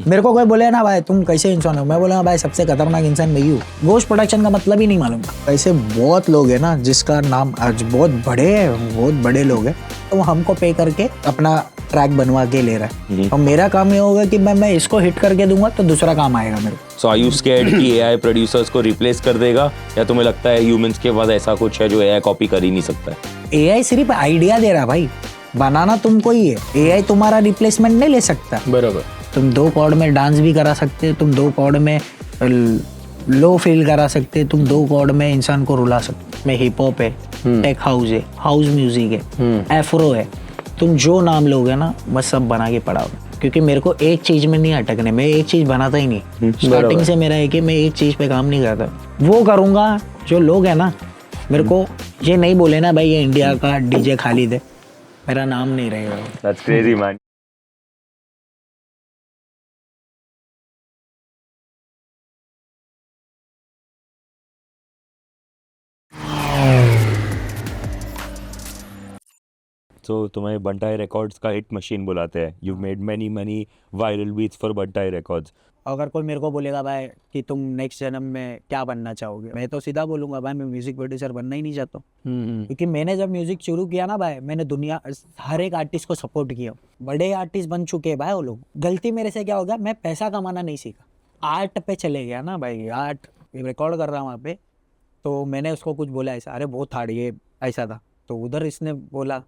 मेरे को कोई बोले ना भाई तुम कैसे इंसान हो, मैं बोला भाई सबसे खतरनाक इंसान मैं ही हूँ। घोष प्रोडक्शन का मतलब ही नहीं मालूम। ऐसे बहुत लोग हैं ना जिसका नाम आज बहुत बड़े लोग हैं, तो हमको पे करके अपना ट्रैक बनवा के ले रहा है। और मेरा काम ये होगा कि मैं इसको हिट करके दूंगा तो दूसरा काम आएगा मेरे को। सो आर यू स्कैर्ड कि एआई प्रोड्यूसर्स को रिप्लेस कर देगा, या तुम्हें लगता है ह्यूमंस के पास ऐसा कुछ है जो एआई कॉपी कर ही नहीं सकता है? एआई सिर्फ आइडिया दे रहा भाई, बनाना तुमको ही है। एआई तुम्हारा रिप्लेसमेंट नहीं ले सकता। बरोबर। तुम 2 कॉर्ड में डांस भी करा सकते, तुम 2 कॉर्ड में लो फील करा सकते, तुम 2 कॉर्ड में इंसान को रुला सकते। में हिप हॉप है, टेक हाउस है, हाउस म्यूजिक है, एफ्रो है, तुम जो नाम लोगे ना बस सब बना के पड़ाओ। क्योंकि मेरे को एक चीज में नहीं अटकने, मैं एक चीज बनाता ही नहीं। स्टार्टिंग से मेरा है कि मैं एक चीज पे काम नहीं करता, वो करूंगा जो लोग है ना। मेरे को ये नहीं बोले ना भाई ये इंडिया का डीजे खालिद है, मेरा नाम नहीं रहेगा। That's crazy, man. तो तुम्हें बंटाई रिकॉर्ड्स का हिट मशीन बुलाते हैं। You made many viral beats for Bantai records. अगर कोई मेरे को बोलेगा भाई कि तुम नेक्स्ट जन्म में क्या बनना चाहोगे, मैं तो सीधा बोलूंगा भाई मैं म्यूजिक प्रोड्यूसर बनना ही नहीं चाहता हूँ। क्योंकि मैंने जब म्यूजिक शुरू किया ना भाई, मैंने दुनिया हर एक आर्टिस्ट को सपोर्ट किया। बड़े आर्टिस्ट बन चुके हैं भाई वो लोग। गलती मेरे से क्या हो गया, मैं पैसा कमाना नहीं सीखा, आर्ट पे चले गया ना भाई। आर्ट रिकॉर्ड कर रहा हूँ वहाँ पे, तो मैंने उसको कुछ बोला ऐसा, अरे बहुत हार्ड ये ऐसा था, तो उधर इसने बोला,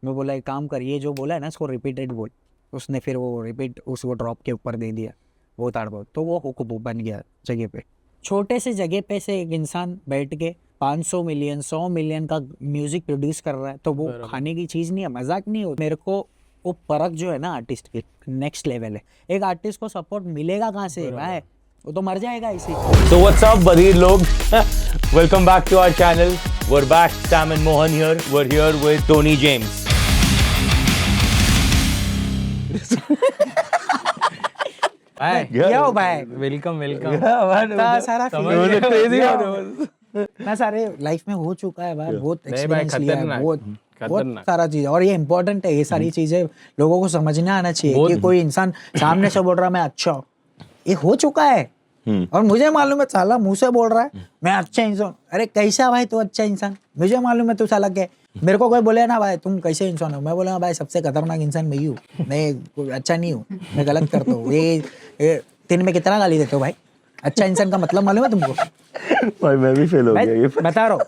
मैं बोला एक काम कर, ये जो बोला है ना इसको रिपीटेड बोल। उसने फिर वो रिपीट वो ड्रॉप के ऊपर दे दिया, वो ताड़ बहुत, तो वो हुक बन गया जगह पे। छोटे से जगह पे से एक इंसान बैठ के 500 मिलियन 100 मिलियन का म्यूजिक प्रोड्यूस कर रहा है, तो वो खाने की चीज़ नहीं है, मजाक नहीं हो। मेरे को वो परख जो है ना आर्टिस्ट की नेक्स्ट लेवल है। एक आर्टिस्ट को सपोर्ट मिलेगा कहाँ से भाई, वो तो मर जाएगा इसी। So what's up, बदीर लोग? Welcome back to our channel. We're back. Sam and Mohan here. We're here with Tony James. यो भाई वेलकम सारा ना सारे लाइफ में हो चुका है भाई, बहुत एक्सपीरियंस लिया है, बहुत सारा चीज। और ये इम्पोर्टेंट है, ये सारी चीजें लोगों को समझने आना चाहिए कि कोई इंसान सामने से बोल रहा मैं अच्छा हूँ, ये हो चुका है। और मुझे मालूम है साला मुंह से बोल रहा है मैं अच्छा इंसान। अरे कैसा भाई तू अच्छा इंसान, मुझे मालूम है तू साला क्या। मेरे को कोई बोले ना भाई तुम कैसे इंसान हो, मैं बोला भाई सबसे खतरनाक इंसान मैं ही हूँ, मैं अच्छा नहीं हूँ, मैं गलत करता हूँ। ये दिन में कितना गाली देते हो भाई, अच्छा इंसान का मतलब मालूम है तुमको? भाई मैं भी फेल हो गया ये। बता रहा हूँ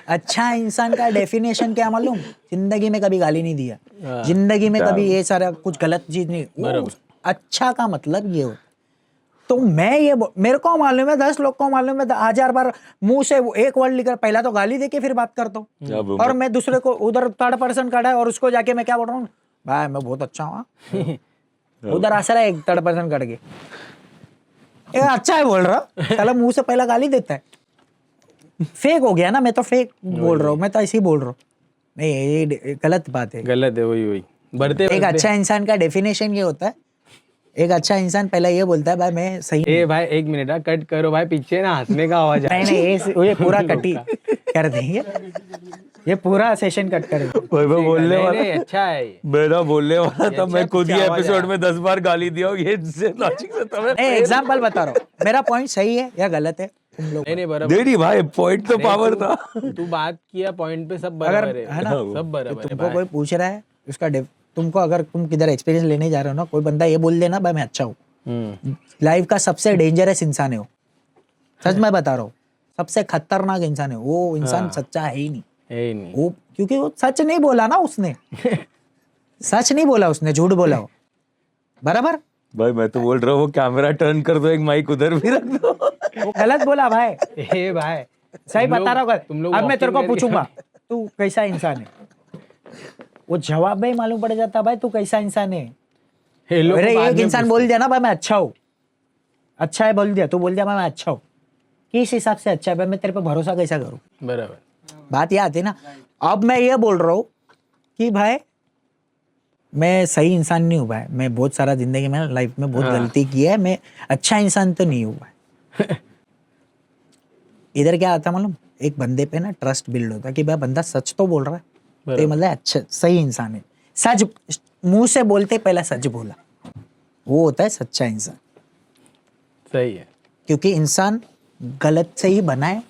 अच्छा इंसान का डेफिनेशन क्या मालूम? जिंदगी में कभी गाली नहीं दिया, जिंदगी में कभी ये सारा कुछ गलत चीज नहीं। अच्छा का मतलब ये हो। तो मैं ये मेरे को मालूम है, 10 लोग को मालूम है, 1000 बार मुंह से एक वर्ड लिखकर पहला तो गाली देके फिर बात करता हूँ। और मैं दूसरे को उधर 3rd पर्सन खड़ा है और उसको जाके मैं क्या बोल रहा हूँ, भाई मैं बहुत अच्छा हूँ। उधर आशा है एक 3rd पर्सन खड़ के ये अच्छा है बोल रहा, साला मुंह से पहला गाली देता है। फेक हो गया ना, मैं तो फेक बोल रहा हूँ, मैं तो ऐसे ही बोल रहा हूँ। नहीं ये गलत बात है, गलत है। वही बढ़ते एक अच्छा इंसान का डेफिनेशन ये होता है, एक अच्छा इंसान पहला ये बोलता है भाई मैं सही। ए भाई 1 मिनट कट करो भाई, पीछे ना हंसने का आवाज आ। नहीं ये पूरा कटी कर देंगे, ये पूरा सेशन कट कर देंगे। भाई मैं बोलने वाला, अच्छा है मेरा बोलने वाला था, मैं खुद ही एपिसोड में 10 बार गाली दिया हूँ। ये लॉजिक से तुम्हें एग्जांपल बता रहा हूँ, मेरा पॉइंट सही है या गलत है तुम लोग? नहीं बराबर नहीं भाई, पॉइंट तो पावर था। तू बात किया पॉइंट पे, सब बराबर है ना, सब बराबर है। तुमको कोई पूछ रहा है उसका तुमको, अगर तुम किधर एक्सपीरियंस लेने जा रहे हो ना, कोई बंदा ये बोल देना भाई मैं अच्छा हूँ, लाइफ का सबसे डेंजरस इंसान है वो। सच मैं बता रहा हूँ, सबसे खतरनाक इंसान है वो। इंसान सच्चा है ही नहीं वो, क्योंकि वो सच नहीं बोला ना उसने। सच नहीं बोला उसने, झूठ बोला वो। बराबर भाई मैं तो बोल रहा हूँ वो कैमरा टर्न कर दो, एक माइक उधर भी रख दो। वो गलत बोला भाई। ए भाई सही बता रहा तुम हूँ। लोग अब मैं तेरे को walking पूछूंगा तू कैसा इंसान है, वो जवाब में ही मालूम पड़ जाता भाई तू कैसा इंसान है। अरे एक इंसान बोल दिया ना भाई मैं अच्छा हूँ, अच्छा है बोल दिया, तू बोल दिया मैं अच्छा हूँ, किस हिसाब से अच्छा है भाई, मैं तेरे पे भरोसा कैसा करूँ? बराबर बात ये आती ना। अब मैं ये बोल रहा हूँ कि भाई मैं सही इंसान नहीं हूँ भाई, मैं बहुत सारा जिंदगी में लाइफ में बहुत गलती की है, मैं अच्छा इंसान तो नहीं हूँ भाई। इधर क्या आता मालूम, एक बंदे पे ना ट्रस्ट बिल्ड होता है कि भाई बंदा सच तो बोल रहा है, तो मतलब अच्छा सही इंसान है। सच मुंह से बोलते पहला सच बोला, वो होता है सच्चा इंसान। सही है। क्योंकि इंसान गलत से ही बना है,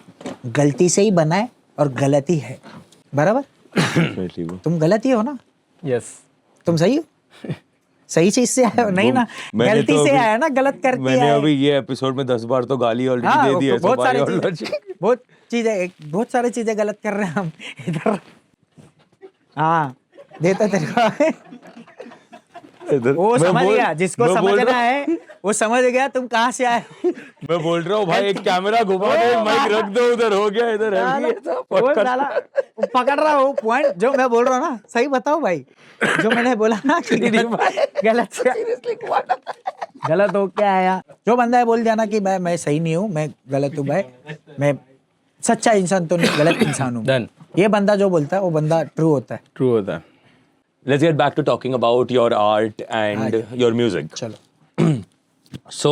गलती से ही बना है और गलत ही है, बराबर? तुम गलत ही हो ना, यस। तुम सही हो, सही चीज से आए हो नहीं ना, मैंने गलती तो से अभी- आया ना, गलत करके मैंने आए। अभी ये एपिसोड में 10 बार तो गाली ऑलरेडी हाँ, दे दी है, बहुत so सारी भाई और बहुत सारी चीजें गलत कर रहे हैं हम इधर। हाँ, देता तेरे को। इधर वो मैं समझ बोल- गया, जिसको मैं बोल समझना रहा है वो समझ गया तुम कहाँ से आए हो। मैं बोल रहा हूँ भाई, एक कैमरा घुमा दे, एक माइक रख दो, उधर हो गया, इधर है भी ऐसा वो podcast। साला पकड़ रहा हूँ पॉइंट जो मैं बोल रहा हूँ ना, सही बताओ भाई, जो मैंने बोला ना कि गलत हो क्या आया, जो बंदा है बोल दिया ना कि मैं सही नहीं हूँ, मैं गलत हूँ भाई, मैं सच्चा इंसान तो नहीं, गलत इंसान हूँ। Done. ये बंदा जो बोलता है वो बंदा ट्रू होता है। ट्रू होता है। Let's get back to talking about your art and your music. चलो, So,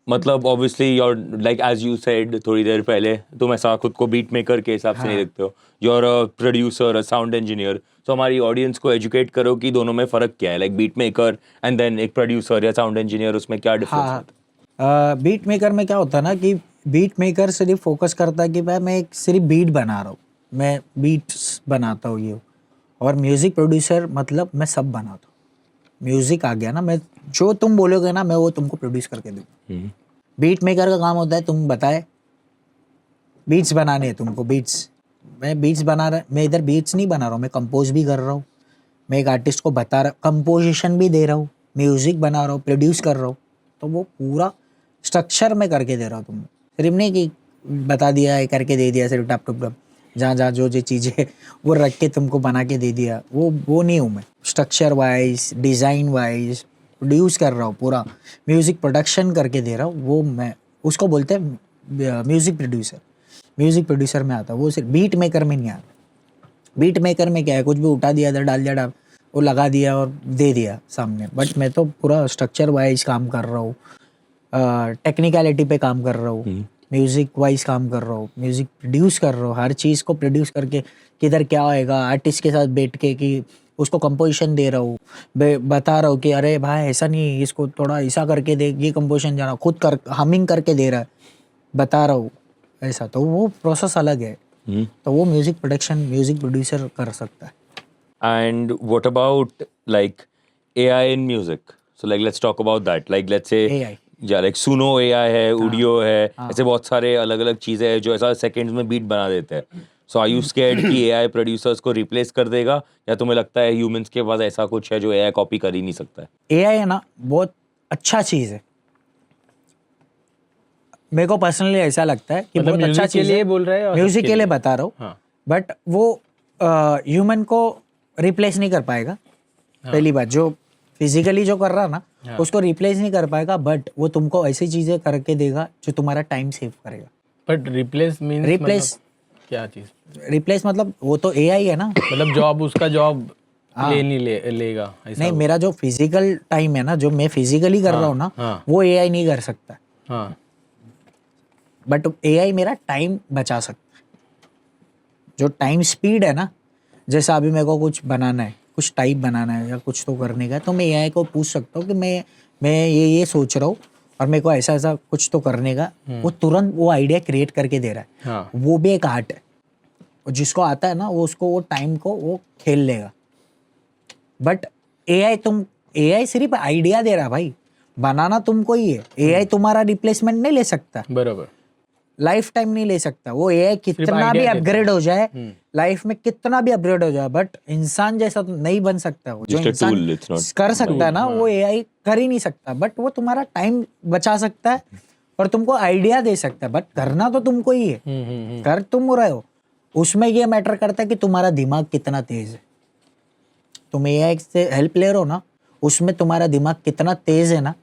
मतलब obviously you're like as you said थोड़ी देर पहले, तुम ऐसा खुद को बीट मेकर के हिसाब से नहीं देखते हो, you're a producer, a sound engineer. So हमारी ऑडियंस को एजुकेट करो कि दोनों में फर्क क्या है, like beat maker and then एक प्रोड्यूसर या साउंड इंजीनियर, उसमें क्या डिफरेंस हाँ, होता बीट मेकर में क्या होता है ना कि बीट मेकर सिर्फ फोकस करता है कि भाई मैं एक सिर्फ बीट बना रहा हूँ, मैं बीट्स बनाता हूँ ये, और म्यूजिक प्रोड्यूसर मतलब मैं सब बनाता हूँ। म्यूजिक आ गया ना, मैं जो तुम बोलोगे ना मैं वो तुमको प्रोड्यूस करके दूँ। है? बीट मेकर का काम होता है तुम बताए बीट्स बनाने हैं तुमको, बीट्स मैं बीट्स बना रहा, मैं इधर बीट्स नहीं बना रहा हूँ, मैं कंपोज भी कर रहा हूँ, मैं एक आर्टिस्ट को बता रहा, कंपोजिशन भी दे रहा हूँ, म्यूजिक बना रहा हूँ, प्रोड्यूस कर रहा हूँ, तो वो पूरा स्ट्रक्चर में करके दे रहा हूँ तुमको, सिर्फ नहीं कि बता दिया है करके दे दिया सिर्फ टप टप टप, जहाँ जहाँ जो चीज़ें वो रख के तुमको बना के दे दिया, वो नहीं हूँ मैं। Structure wise, design wise produce कर रहा हूँ, पूरा म्यूज़िक प्रोडक्शन करके दे रहा हूँ, वो मैं उसको बोलते हैं म्यूज़िक प्रोड्यूसर। म्यूज़िक प्रोड्यूसर में आता, वो सिर्फ बीट मेकर में नहीं आता। बीट मेकर में क्या है, कुछ भी उठा दिया इधर डाल दिया, वो लगा दिया और दे दिया सामने, बट मैं तो पूरा स्ट्रक्चर वाइज काम कर रहा हूँ, टेक्निकलिटी पे काम कर रहा हूँ, म्यूज़िक वाइज काम कर रहा हूँ, म्यूज़िक प्रोड्यूस कर रहा हूँ, हर चीज़ को प्रोड्यूस करके किधर क्या आएगा, आर्टिस्ट के साथ बैठ के कि उसको कंपोजिशन दे रहा हूँ, बता रहा हूँ कि अरे भाई ऐसा नहीं, इसको थोड़ा ऐसा करके दे, ये कंपोजिशन जाना, खुद कर हमिंग करके दे रहा है, बता रहा हूँ ऐसा, तो वो प्रोसेस अलग है। तो वो म्यूज़िक प्रोडक्शन म्यूज़िक प्रोड्यूसर कर सकता है। And what about like AI in music? So like let's talk about that. Like let's say AI. या like Suno AI है, Udio है, ऐसे बहुत सारे अलग अलग चीजें हैं जो ऐसा सेकंड्स में बीट बना देते हैं। So are you scared कि AI प्रोड्यूसर्स को रिप्लेस कर देगा, या तुम्हें लगता है ह्यूमंस के पास ऐसा कुछ है जो AI कॉपी कर ही नहीं सकता है? AI है ना बहुत अच्छा चीज़ है, मेरे को पर्सनली ऐसा लगता है कि मतलब बहुत अच्छा म्यूजिक के चीज़ लिए है। बोल रहे हैं और म्यूजिक सबके के लिए लिए? बता रहा हूँ, हाँ। बट वो ह्यूमन को रिप्लेस नहीं कर पाएगा। पहली बात, जो फिजिकली जो कर रहा ना उसको रिप्लेस नहीं कर पाएगा, बट वो तुमको ऐसी चीजें करके देगा जो तुम्हारा टाइम सेव करेगा। बट रिप्लेस मींस Replace- क्या चीज? रिप्लेस मतलब वो तो AI है ना। मतलब जॉब, उसका जॉब ले नहीं लेगा ऐसा? नहीं, मेरा जो फिजिकल टाइम है ना, जो मैं फिजिकली कर रहा हूँ ना, हाँ। वो AI नहीं कर सकता, हाँ। बट AI मेरा टाइम बचा सकता है। जो टाइम स्पीड है ना, जैसा अभी मेरे को कुछ बनाना है, कुछ टाइप बनाना है या कुछ तो करने का है, तो मैं AI को पूछ सकता हूँ कि मैं ये सोच रहा हूँ और मेरे को ऐसा ऐसा कुछ तो करने का, वो तुरंत वो आइडिया क्रिएट करके दे रहा है। हाँ। वो भी एक आर्ट है, और जिसको आता है ना वो उसको वो टाइम को वो खेल लेगा। बट AI सिर्फ आइडिया दे रहा है भाई, बनाना तुमको ही है। AI तुम्हारा रिप्लेसमेंट नहीं ले सकता, बराबर। लाइफ टाइम नहीं ले सकता। वो AI कितना भी idea अपग्रेड हो जाए, लाइफ में कितना भी अपग्रेड हो जाए, बट इंसान जैसा तो नहीं बन सकता। वो जो Just a इंसान tool, it's not कर सकता है ना, वो AI कर ही नहीं सकता। बट वो तुम्हारा टाइम बचा सकता है और तुमको आइडिया दे सकता है, बट करना तो तुमको ही है। कर तुम रहे हो, उसमें ये मैटर करता है कि तुम्हारा दिमाग कितना तेज है। तुम AI से हेल्प ले रहे हो ना, उसमें तुम्हारा दिमाग कितना तेज है ना,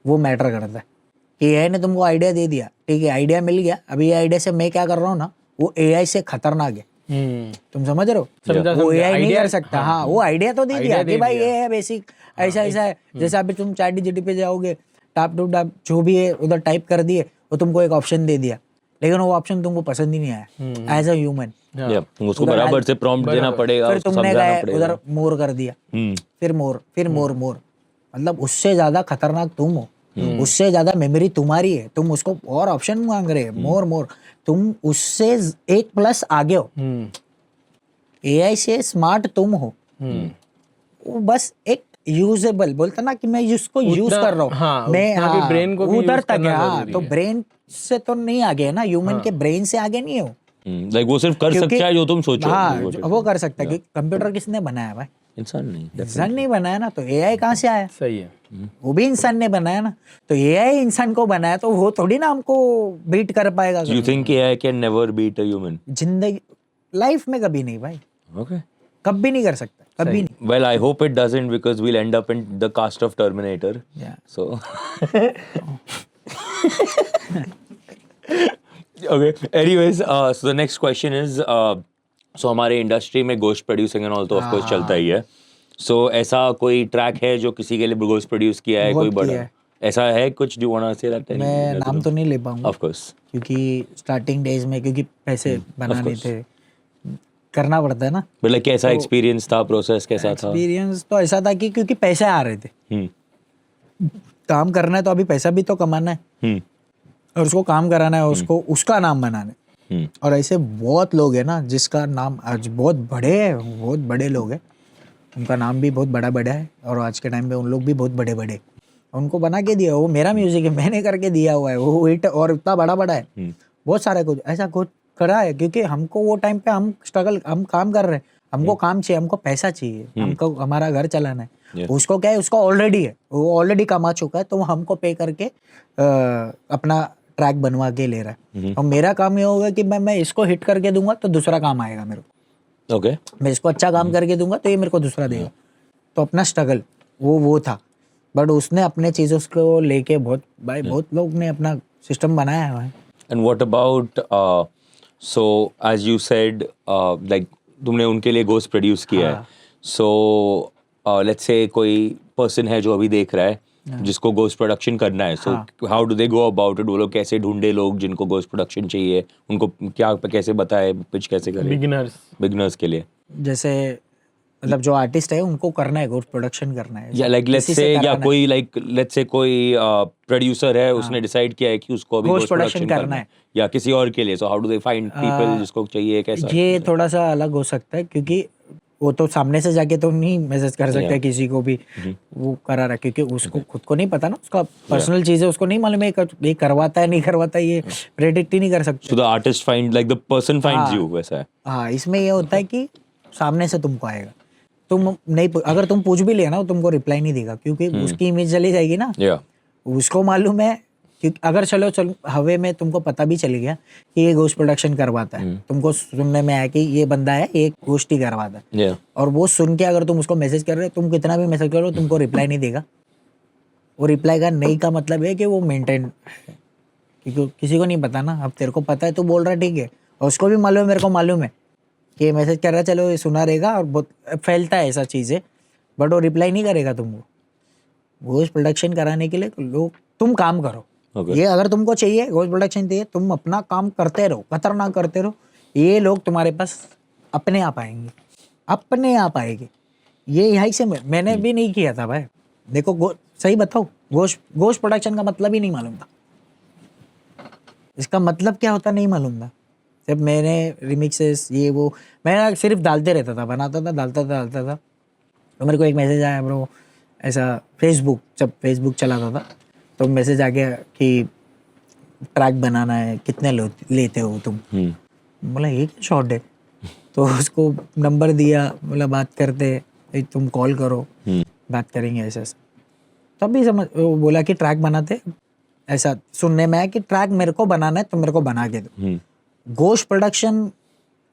वो मैटर करता है। कि AI ने तुमको आइडिया दे दिया, ठीक है, आइडिया मिल गया, अभी ये आइडिया से मैं क्या कर रहा हूँ ना, वो AI से खतरनाक है। तुम समझ रहे हो? वो AI नहीं कर सकता। हाँ, वो आइडिया तो दे दिया कि भाई ये है बेसिक, ऐसा ऐसा है। जैसे अभी तुम ChatGPT पे जाओगे, टाप टू टाप जो भी है उधर टाइप कर दिए, वो तुमको एक ऑप्शन दे दिया, लेकिन वो ऑप्शन तुमको पसंद ही नहीं आया एज अ ह्यूमन। उसको बराबर से प्रॉम्प्ट देना पड़ेगा, फिर उसको तुमने समझाना गए पड़ेगा। उधर मोर कर दिया, फिर मोर, फिर मोर मोर, मतलब उससे ज्यादा खतरनाक तुम हो, उससे ज्यादा मेमोरी तुम्हारी है, तुम उसको और ऑप्शन मांग रहे हो, मोर तुम उससे 1+ आगे हो। एआई से स्मार्ट तुम हो, वो बस एक यूजेबल बोलता ना कि मैं इसको यूज उतना- कर रहा हूँ, हाँ, मैं उतना भी brain को भी उधर use तक करना है। हाँ, जरूरी तो है। ब्रेन से तो नहीं आगे है ना, ह्यूमन के ब्रेन से आगे नहीं हो, लाइक वो सिर्फ कर क्योंकि सकता है जो तुम सोचो। हाँ what you're वो saying. कर सकता है, क्योंकि कंप्यूटर किसने बनाया भाई? इंसान नहीं, इंसान नहीं बनाया ना, तो एआई कहाँ से आया? सही है। वो भी इंसान ने बनाया ना, तो एआई इंसान को बनाया, तो वो थोड़ी ना हमको बीट कर पाएगा You think AI can never beat a human? जिंदगी लाइफ में कभी नहीं भाई, Okay. कभी नहीं कर सकता, कभी नहीं। Well, I hope it doesn't because we'll end up in the cast of Terminator. Yeah. So. Okay. Anyways, so the next question is, so हमारे इंडस्ट्री में गोश्त प्रोड्यूसिंग एंड ऑल तो ऑफ कोर्स चलता ही है. So ऐसा कोई track है जो किसी के लिए गोश्त प्रोड्यूस किया है, कोई बहुत बड़ा किया है। ऐसा है कुछ? Do want to say that? मैं नाम तो नहीं ले पाऊंगा, ऑफ कोर्स. क्योंकि स्टार्टिंग डेज में, क्योंकि पैसे बनाने course. थे, करना पड़ता है ना। बट लाइक कैसा एक्सपीरियंस था, प्रोसेस कैसा था? एक्सपीरियंस तो ऐसा था कि क्योंकि पैसे आ रहे थे, काम करना है तो अभी पैसा भी तो कमाना है, और उसको काम कराना है, उसको उसका नाम बनाना है। और ऐसे बहुत लोग हैं ना जिसका नाम आज बहुत बड़े हैं, बहुत बड़े लोग हैं, उनका नाम भी बहुत बड़ा बड़ा है, और आज के टाइम में उन लोग भी बहुत बड़े बड़े, उनको बना के दिया। वो मेरा म्यूजिक है, मैंने करके दिया हुआ है, वो हिट और इतना बड़ा बड़ा है, बहुत सारा कुछ ऐसा कुछ करा है। क्योंकि हमको वो टाइम पे हम स्ट्रगल, हम काम कर रहे हैं, हमको काम चाहिए, हमको पैसा चाहिए, हमको हमारा घर चलाना है। उसको क्या है, उसको ऑलरेडी है, वो ऑलरेडी कमा चुका है, तो वो हमको पे करके अपना ट्रैक बनवा के ले रहा है। और मेरा काम ये होगा कि मैं इसको हिट करके दूंगा तो दूसरा काम आएगा मेरे को। ओके. मैं इसको अच्छा काम करके दूंगा तो ये मेरे को दूसरा देगा। तो अपना स्ट्रगल वो था, बट उसने अपने चीज़ों को लेके बहुत लोग ने अपना सिस्टम बनाया है। And what about so as you said like तुमने उनके लिए गोश्त प्रोड्यूस किया है, so let's say कोई पर्सन है जो अभी देख रहा है जिसको गोश्त प्रोडक्शन करना है, so how do they go about it? वो लोग कैसे ढूंढे लोग जिनको गोश्त प्रोडक्शन चाहिए, उनको क्या कैसे बताए, पिच कैसे करें बिगिनर्स के लिए? जैसे मतलब जो आर्टिस्ट है उनको करना है, गोश्त प्रोडक्शन करना है, या लाइक लेट्स से या कोई लाइक लेट्स से कोई प्रोड्यूसर है, उसने डिसाइड किया है कि उसको अभी गोश्त प्रोडक्शन करना है या किसी और के लिए, सो how do they find people जिसको चाहिए, कैसा? ये थोड़ा सा अलग हो सकता है, क्योंकि वो तो सामने से जाके तो नहीं मैसेज कर सकता है किसी को भी, वो करा रहा, क्योंकि उसको खुद को नहीं पता ना, उसका पर्सनल चीज है, उसको नहीं मालूम है ये करवाता है नहीं करवाता, ये प्रेडिक्ट ही नहीं कर सकते। So the artist find like the person finds you, वैसा है? हाँ, इसमें ये होता है कि सामने से तुमको आएगा, तुम नहीं, अगर तुम पूछ भी लिया ना, वो तुमको रिप्लाई नहीं देगा, क्योंकि उसकी इमेज चली जाएगी ना। उसको मालूम है कि अगर चलो हवे में तुमको पता भी चल गया कि ये गोश्त प्रोडक्शन करवाता है, तुमको सुनने में आया कि ये बंदा है, ये गोश्त ही करवाता है, और वो सुन के अगर तुम उसको मैसेज कर रहे हो, तुम कितना भी मैसेज करो तुमको रिप्लाई नहीं देगा। वो रिप्लाई का नहीं का मतलब है कि वो मेंटेन है, क्योंकि किसी को नहीं पता ना। अब तेरे को पता है, तू बोल रहा ठीक है, और उसको भी मालूम है, मेरे को मालूम है कि मैसेज कर रहा है, चलो ये सुना रहेगा, और बहुत फैलता है ऐसा चीज़ है, बट वो रिप्लाई नहीं करेगा तुमको। गोश्त प्रोडक्शन कराने के लिए लोग, तुम काम करो, ये अगर तुमको चाहिए गोश्त प्रोडक्शन चाहिए, तुम अपना काम करते रहो, खतरनाक करते रहो, ये लोग तुम्हारे पास अपने आप आएंगे, अपने आप आएंगे। ये यहीं से मैंने भी नहीं किया था भाई, देखो सही बताओ, गोश्त प्रोडक्शन का मतलब ही नहीं मालूम था, इसका मतलब क्या होता नहीं मालूम था। जब मैंने रिमिक्सेस ये वो मैं सिर्फ डालते रहता था, बनाता था, डालता था, तो मेरे को एक मैसेज आया ब्रो, ऐसा जब फेसबुक चलाता था, तो मैसेज आ गया कि ट्रैक बनाना है, कितने लेते हो तुम? बोला ये क्या शॉर्ट है, तो उसको नंबर दिया, बोला बात करते, तुम कॉल करो, बात करेंगे ऐसा। तभी समझ, वो बोला कि ट्रैक बनाते, ऐसा सुनने में आया कि ट्रैक मेरे को बनाना है, तो मेरे को बना के दो। गोश्त प्रोडक्शन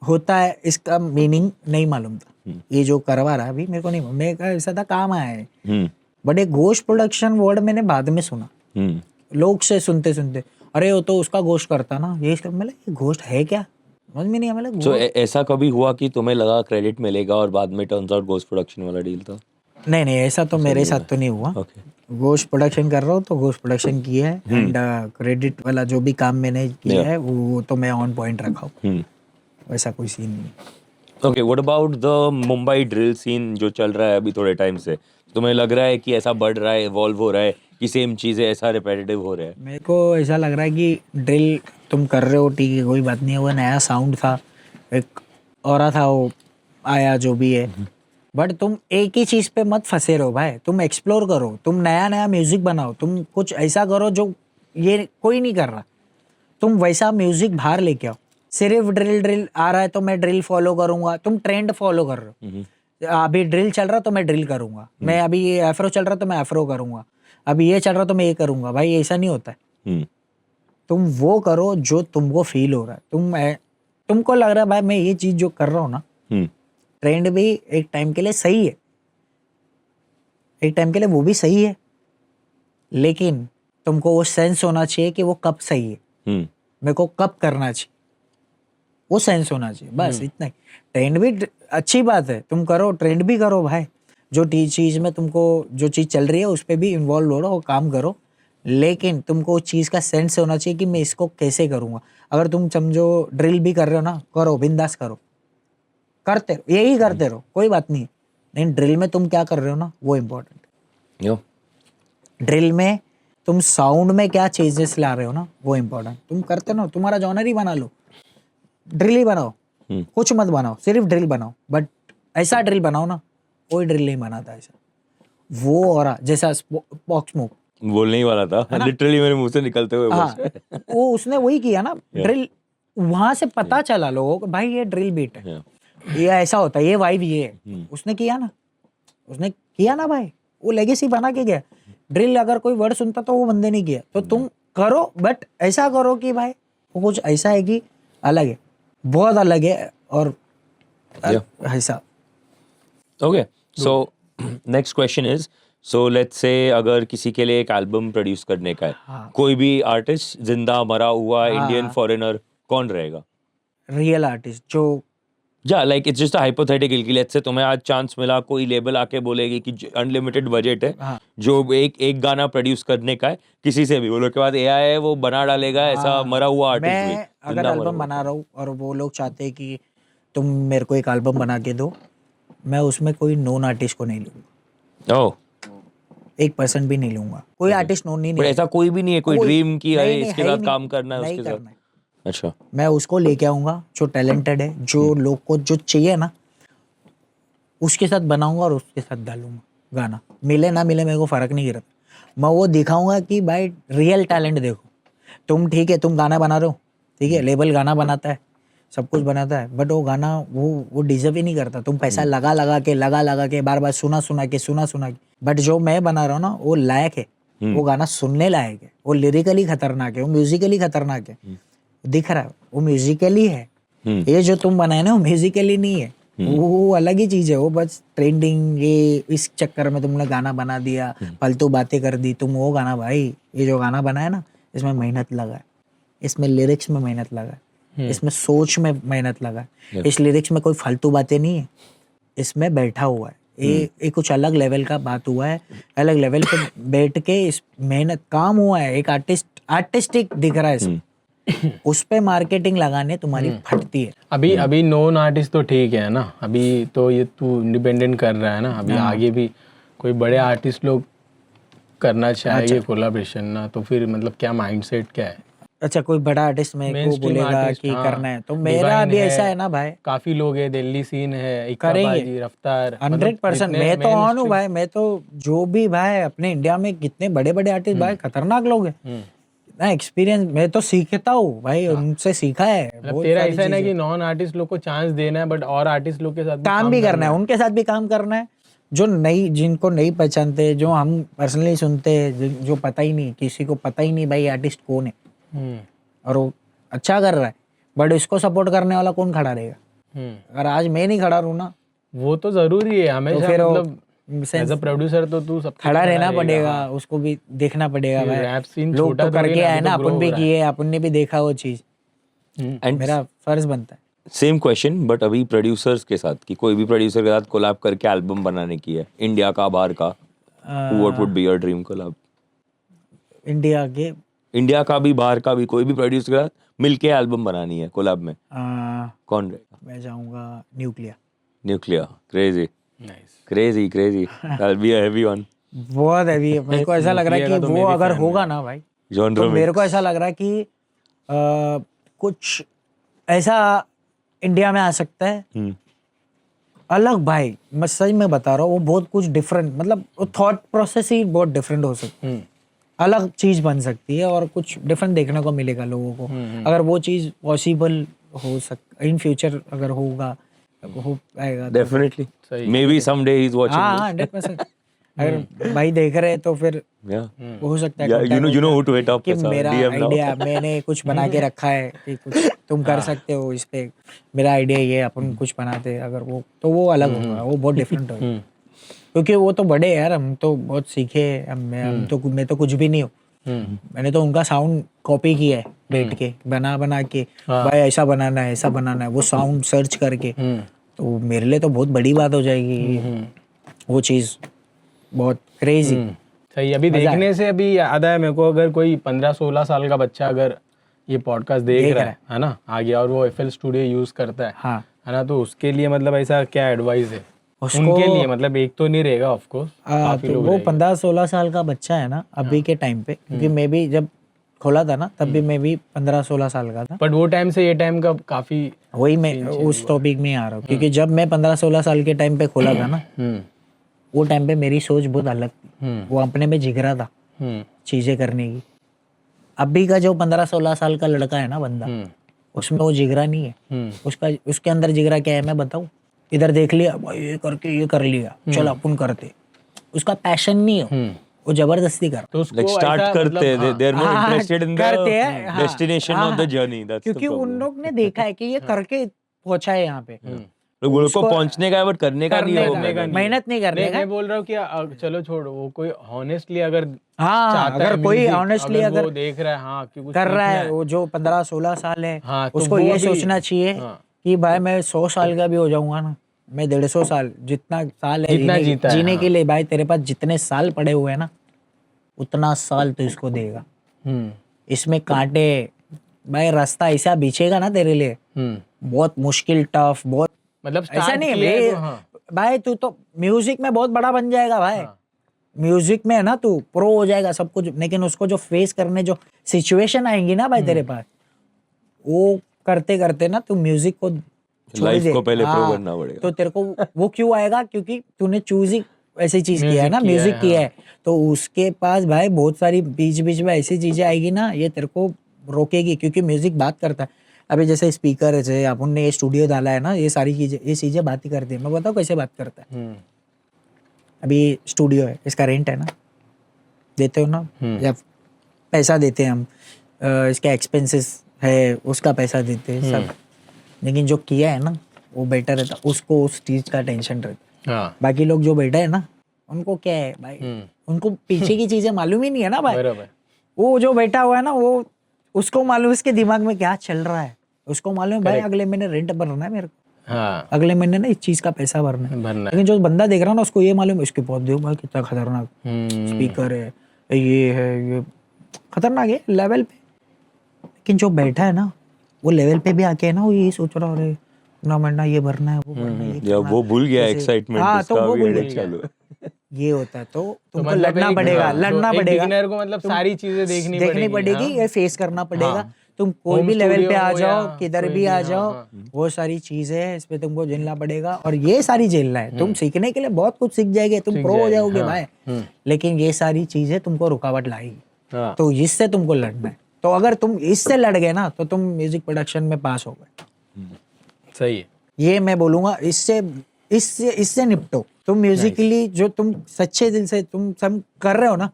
होता है, इसका मीनिंग नहीं मालूम था, ये जो करवा रहा अभी मेरे को नहीं, मैं ऐसा था काम आया है, बट एक गोश्त प्रोडक्शन वर्ड मैंने बाद में सुना, लोग से सुनते अरे वो तो उसका गोश्त करता ना, ये गोश्त है क्या, समझ में नहीं आया। तो ऐसा कभी हुआ कि तुम्हें लगा क्रेडिट मिलेगा और बाद में टर्न्स आउट गोश्त प्रोडक्शन वाला डील था? नहीं, ऐसा तो मेरे साथ तो नहीं हुआ। गोश्त प्रोडक्शन कर रहा हूँ तो गोश्त प्रोडक्शन किया है, एंड क्रेडिट वाला जो भी काम मैंने किया है वो तो मैं ऑन पॉइंट रखा हूँ, वैसा कोई सीन नहीं। Okay, what about the Mumbai drill scene जो चल रहा है अभी थोड़े टाइम से? तुम्हें लग रहा है कि ऐसा बढ़ रहा है, इवॉल्व हो रहा है, कि सेम चीजें ऐसा रिपीटेटिव हो रहा है? मेरे को ऐसा लग रहा है कि ड्रिल तुम कर रहे हो ठीक है, कोई बात नहीं है, वो नया साउंड था, एक और था वो आया जो भी है, बट तुम एक ही चीज पे मत फंसे रहो भाई, तुम एक्सप्लोर करो, तुम नया नया म्यूजिक बनाओ, तुम कुछ ऐसा करो जो ये कोई नहीं कर रहा, तुम वैसा म्यूजिक बाहर लेके आओ। सिर्फ ड्रिल आ रहा है तो मैं ड्रिल फॉलो करूंगा, तुम ट्रेंड फॉलो कर रहे हो। अभी ड्रिल चल रहा तो मैं ड्रिल करूंगा, मैं अभी ये एफ्रो चल रहा तो मैं एफ्रो करूंगा, अभी ये चल रहा तो मैं ये करूंगा। भाई ऐसा नहीं होता है। तुम वो करो जो तुमको फील हो रहा है, तुमको लग रहा है भाई मैं ये चीज जो कर रहा हूँ ना, ट्रेंड भी एक टाइम के लिए सही है, एक टाइम के लिए वो भी सही है, लेकिन तुमको वो सेंस होना चाहिए कि वो कब सही है, मेरे को कब करना चाहिए, वो सेंस होना चाहिए, बस इतना ही। ट्रेंड भी अच्छी बात है, तुम करो, ट्रेंड भी करो भाई, जो चीज में तुमको जो चीज चल रही है उस पर भी इन्वॉल्व हो रहा हो, काम करो, लेकिन तुमको उस चीज का सेंस होना चाहिए कि मैं इसको कैसे करूंगा। अगर तुम समझो ड्रिल भी कर रहे हो ना, करो, बिंदास करो, करते रहो, यही करते रहो, कोई बात नहीं, लेकिन ड्रिल में तुम क्या कर रहे हो ना वो इम्पोर्टेंट। ड्रिल में तुम साउंड में क्या चेंजेस ला रहे हो ना वो इम्पोर्टेंट। तुम करते ना, तुम्हारा जॉनर ही बना लो, ड्रिल ही बनाओ, कुछ मत बनाओ, सिर्फ ड्रिल बनाओ, बट ऐसा ड्रिल बनाओ ना, कोई ड्रिल नहीं बनाता ऐसा, वो और जैसा बॉक्स स्मोक बोलने ही वाला था, लिटरली मेरे मुंह से निकलते हुए हाँ, वो उसने वही किया ना, ड्रिल, वहां से पता चला लोगों को भाई ये ड्रिल बीट है, ये ऐसा होता है, ये वाइब ये है, उसने किया ना भाई, वो लेगेसी बना के गया। ड्रिल अगर कोई वर्ड सुनता तो वो बंदे नहीं किया, तो तुम करो, बट ऐसा करो कि भाई वो कुछ ऐसा है कि अलग है, बहुत अलग है, और ऐसा। Okay, so next question is, so let's say अगर किसी के लिए एक एल्बम प्रोड्यूस करने का है, कोई भी आर्टिस्ट, जिंदा मरा हुआ, इंडियन, फॉरेनर, कौन रहेगा? रियल आर्टिस्ट जो लाइक इट्स जस्ट हाइपोथेटिकल कि लेट्स से तुम्हें आज चांस मिला, कोई लेबल आके बोलेगी कि अनलिमिटेड बजट है, जो एक गाना प्रोड्यूस करने का है, किसी से भी बोलो, के बाद एआई है वो बना डालेगा, ऐसा मरा हुआ आर्टिस्ट भी। मैं अगर एल्बम बना रहा हूँ और वो लोग चाहते हैं कि तुम मेरे को एक एल्बम बना के दो, मैं उसमें कोई नोन आर्टिस्ट को नहीं लूंगा। ओह, 1% भी नहीं लूंगा, कोई आर्टिस्ट नोन नहीं, ऐसा कोई भी नहीं है, कोई ड्रीम की है इसके साथ काम करना है, नहीं उसके करना है। साथ? अच्छा, मैं उसको लेके आऊंगा जो टैलेंटेड है, जो लोग को जो चाहिए ना, उसके साथ बनाऊंगा और उसके साथ डालूंगा गाना, मिले ना मिले मेरे को फर्क नहीं गिरता। मैं वो दिखाऊंगा कि भाई रियल टैलेंट देखो, तुम ठीक है, तुम गाना बना रहे हो, ठीक है, लेबल गाना बनाता है, सब कुछ बनाता है, बट वो गाना वो डिजर्व ही नहीं करता। तुम पैसा लगा के बार बार सुना के, बट जो मैं बना रहा हूँ ना वो लायक है, वो गाना सुनने लायक है, वो लिरिकली खतरनाक है, वो म्यूजिकली खतरनाक है, दिख रहा है वो म्यूजिकली है। ये जो तुम बनाए ना वो म्यूजिकली नहीं है, वो अलग ही चीज है, वो बस ट्रेंडिंग, ये इस चक्कर में तुमने गाना बना दिया, फालतू बातें कर दी तुम। वो गाना भाई, ये जो गाना बनाया ना, इसमें मेहनत लगा है, इसमें लिरिक्स में मेहनत लगा है, इसमें सोच में मेहनत लगा है, इस लिरिक्स में कोई फालतू बातें नहीं है, इसमें बैठा हुआ है, ये कुछ अलग लेवल का बात हुआ है, अलग लेवल पे बैठ के इस मेहनत काम हुआ है, एक आर्टिस्टिक दिख रहा है इसमें। उस पे मार्केटिंग लगाने तुम्हारी फटती है। अभी नॉन आर्टिस्ट तो ठीक है ना, अभी तो ये तू इंडिपेंडेंट कर रहा है ना, अभी आगे भी कोई बड़े आर्टिस्ट लोग करना चाहिए कोलैबोरेशन ना, तो फिर मतलब क्या माइंडसेट क्या है? अच्छा, कोई बड़ा आर्टिस्ट मेरे को बोलेगा कि करना है तो मेरा भी ऐसा है ना भाई, काफी लोग है, दिल्ली सीन है, करेंगे रफ्तार, 100%। मैं तो ऑन हूँ भाई, मैं तो जो भी भाई अपने इंडिया में कितने बड़े बड़े आर्टिस्ट भाई, खतरनाक लोग हैं ना, एक्सपीरियंस मैं तो सीखता हूँ भाई, उनसे सीखा है। तेरा ऐसा है ना कि नॉन आर्टिस्ट लोग को चांस देना है, बट और आर्टिस्ट लोग के साथ काम भी करना है, उनके साथ भी काम करना है, जो जिनको नहीं पहचानते, जो हम पर्सनली सुनते हैं, जो पता ही नहीं, किसी को पता ही नहीं भाई आर्टिस्ट कौन है, और वो अच्छा कर रहा है, बट इसको सपोर्ट करने वाला कौन खड़ा रहेगा? अगर आज मैं नहीं खड़ा रहूं ना, वो तो जरूरी है हमेशा, फिर मतलब एज अ प्रोड्यूसर तो तू सब खड़ा रहना पड़ेगा, उसको भी देखना पड़ेगा भाई। रैप सीन लोग छोटा तो करके आए ना, अपन भी किए, अपन ने भी देखा वो चीज, एंड मेरा फर्ज बनता है। सेम क्वेश्चन, बट अभी प्रोड्यूसर्स के साथ, कि कोई भी प्रोड्यूसर के साथ कोलैब करके एल्बम बनाने की है, इंडिया का, बाहर का, what would be your dream collab? India का भी, बाहर का भी, कोई भी प्रोड्यूसर के साथ मिलके एल्बम बनानी है कोलैब में, कौन रहेगा? मैं जाऊंगा nuclear. Nuclear, crazy. Nice. Crazy, crazy. That'll be a heavy one. बहुत हैवी है। मेरे को ऐसा लग रहा है Nuclear कि का तो वो मेरी अगर fan होगा ना भाई, Genre तो मेरे mix. को ऐसा लग रहा है कि कुछ ऐसा इंडिया में आ सकता है हम्म, अलग भाई। मैं सच में बता रहा हूँ, वो बहुत कुछ डिफरेंट, मतलब वो थॉट प्रोसेस ही बहुत डिफरेंट हो सकता है। अलग चीज बन सकती है और कुछ डिफरेंट देखने को मिलेगा लोगों को, अगर वो चीज पॉसिबल हो सक इन फ्यूचर अगर होगा, हो पाएगा तो। Definitely. सही। Maybe someday he's watching हाँ this. 100%। अगर भाई देख रहे हैं तो फिर Yeah. हो सकता है Yeah, you contact know होता who to hit up कि के साथ, मेरा DM now. आइडिया मैंने कुछ बना के रखा है कि कुछ तुम कर सकते हो इस पे, मेरा आइडिया ये अपन कुछ बनाते हैं, अगर वो तो वो अलग होगा, वो बहुत डिफरेंट होगा। क्योंकि वो तो बड़े यार, हम तो बहुत सीखे, मैं तो कुछ भी नहीं हूँ। मैंने तो उनका साउंड कॉपी किया है बैठ के, बना बना के भाई ऐसा बनाना है, ऐसा बनाना है, वो साउंड सर्च करके। तो मेरे लिए तो बहुत बड़ी बात हो जाएगी वो चीज़, बहुत क्रेजी। सही। अभी देखने से अभी याद आया मेरे को, अगर कोई 15-16 साल का बच्चा अगर ये पॉडकास्ट देख रहा है ना आगे, और वो FL स्टूडियो यूज करता है, हाँ है ना, तो उसके लिए मतलब ऐसा क्या एडवाइस है उनके लिए? मतलब एक तो नहीं रहेगा ऑफ कोर्स, काफी तो लोग वो रहेंगे। 15-16 साल का बच्चा है ना अभी के टाइम पे, क्योंकि मैं भी जब खोला था ना तब भी मैं भी 15-16 साल का था। बट वो टाइम से ये टाइम का काफी वही मैं उस टॉपिक में आ रहा हूँ, क्योंकि जब मैं 15-16 साल के टाइम पे खोला था ना, वो टाइम पे मेरी सोच बहुत अलग थी। वो अपने में जिगरा था चीजें करने की। अभी का जो 15-16 साल का लड़का है ना बंदा, उसमें वो जिगरा नहीं है। उसके अंदर जिगरा क्या है मैं बताऊं? इधर देख लिया भाई, ये करके ये कर लिया, चल अपन करते। उसका पैशन नहीं है, वो जबरदस्ती कर। तो उसको Like start ऐसा करते हैं, मतलब, they're more हाँ, interested in करते the हैं, हाँ, destination हाँ, of the journey. That's the क्योंकि उन problem. लोग ने देखा है कि ये करके पहुंचा है यहाँ पे। लोग उनको पहुंचने का है बट करने का नहीं है, वो करने का मेहनत। मेहनत नहीं करने नहीं, का। मैं बोल रहा हूँ कि चलो छोड़ो, वो कोई हॉनेस्टली अगर हाँ, चाहता अगर है कोई music, ऑनेस्टली अगर अगर वो देख रहा है हाँ कि कुछ कर रहा सीखना है, वो जो 15-16 साल है, हाँ, तो उसको वो ये अभी- सोचना चाहिए हाँ। कि भाई मैं 100 साल का भी हो जाऊंगा ना, मैं 150 साल, जितना साल है जितना जीता है, जीने हाँ। के लिए, भाई तेरे पास जितने साल पड़े हुए हैं ना, उतना साल तो इसको देगा। इसमें कांटे, भाई रास्ता ऐसा बिछेगा ना तेरे लिए, बहुत मुश्किल, टफ, बहुत। मतलब ऐसा start नहीं है किया है भाई, तो हाँ। भाई तू तो म्यूजिक में बहुत बड़ा बन जाएगा भाई। म्यूजिक में है ना तू प्रो हो जाएगा सब कुछ, लेकिन उसको जो फेस करने जो सिचुएशन आएंगी ना भाई तेरे पास, वो करते करते ना तू म्यूजिक को छोड़ लाइफ दे। को पहले प्रो हाँ, करना पड़ेगा। तो तेरे को वो क्यों आएगा? क्योंकि तूने चूज ही ऐसी चीज किया है ना, Music किया म्यूजिक है, किया है, तो उसके पास भाई बहुत सारी बीच बीच में ऐसी चीजें आएगी ना, ये तेरे को रोकेगी, क्योंकि म्यूजिक बात करता है। अभी जैसे स्पीकर है, अपन ने ये स्टूडियो डाला है ना, ये सारी चीजें, ये चीजें बात ही करती है। मैं बताऊँ कैसे बात करता है? अभी स्टूडियो है, इसका रेंट है ना, देते हो ना, या पैसा देते हैं हम, इसका एक्सपेंसेस है उसका पैसा देते हैं सब, लेकिन जो किया है ना वो बेटर रहता, उसको उस चीज का टेंशन रहता। हाँ, बाकी लोग जो बैठे है ना, उनको क्या है भाई, उनको पीछे की चीजें मालूम ही नहीं है ना भाई। बराबर। वो जो बैठा हुआ है ना, वो उसको मालूम उसके दिमाग में क्या चल रहा है, उसको मालूम है भाई अगले महीने रेंट भरना है मेरे को, हाँ, अगले महीने ना इस चीज का पैसा भरना है। भरना है। लेकिन जो बंदा देख रहा है ना, उसको ये मालूम है इसके बहुत देखो भाई कितना खतरनाक स्पीकर है, ये है, ये खतरनाक है लेवल पे। लेकिन जो बैठा है ना, वो लेवल पे भी आके है ना, वो यही सोच रहा है ना मरना, ये भरना है, वो भरना है, ये या करना है। वो भूल गया जैसे- एक्साइटमेंट हाँ, तो उसका वो भी भूल headache गया। चालू है। ये होता है, तो तुमको मतलब लड़ना एक- पड़ेगा, हाँ, लड़ना तो एक पड़ेगा, beginner को मतलब सारी चीजें देखनी पड़ेगी, हाँ। ये फेस करना पड़ेगा। हाँ। तुम कोई Home भी लेवल पे studio आ हो जाओ, या किधर कोई भी भी, आ हाँ, जाओ, हाँ। वो सारी चीजें है, इस पे तुमको झेलना पड़ेगा, और ये सारी झेलना है। तुम सीखने के लिए बहुत कुछ सीख जाएंगे, तुम सीख प्रो हो जाएंगे, जाओगे हाँ। भाई, लेकिन ये सारी चीजें तुमको रुकावट लाएगी, हाँ, तो इससे तुमको लड़ना है। तो अगर तुम इससे लड़ गए ना, तो तुम म्यूजिक प्रोडक्शन में पास हो गए। सही है। ये मैं बोलूंगा, इससे निपटो। तुम म्यूजिकली जो तुम सच्चे दिल से तुम सब कर रहे हो ना,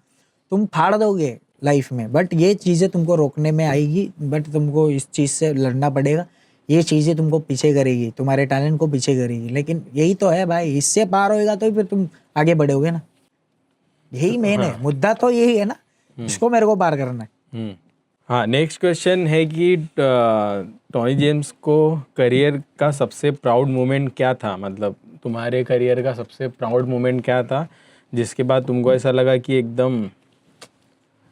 तुम फाड़ दोगे लाइफ में, बट ये चीजें तुमको रोकने में आएगी, बट तुमको इस चीज से लड़ना पड़ेगा। ये चीजें तुमको पीछे करेगी, तुम्हारे टैलेंट को पीछे करेगी, लेकिन यही तो है भाई, इससे पार होएगा तो फिर तुम आगे बढ़ोगे ना। यही मेन है, मुद्दा तो यही है ना, इसको मेरे को पार करना है। हाँ, नेक्स्ट क्वेश्चन है कि टॉनी जेम्स को करियर का सबसे प्राउड मोमेंट क्या था? मतलब तुम्हारे करियर का सबसे प्राउड मोमेंट क्या था जिसके बाद तुमको ऐसा लगा कि एकदम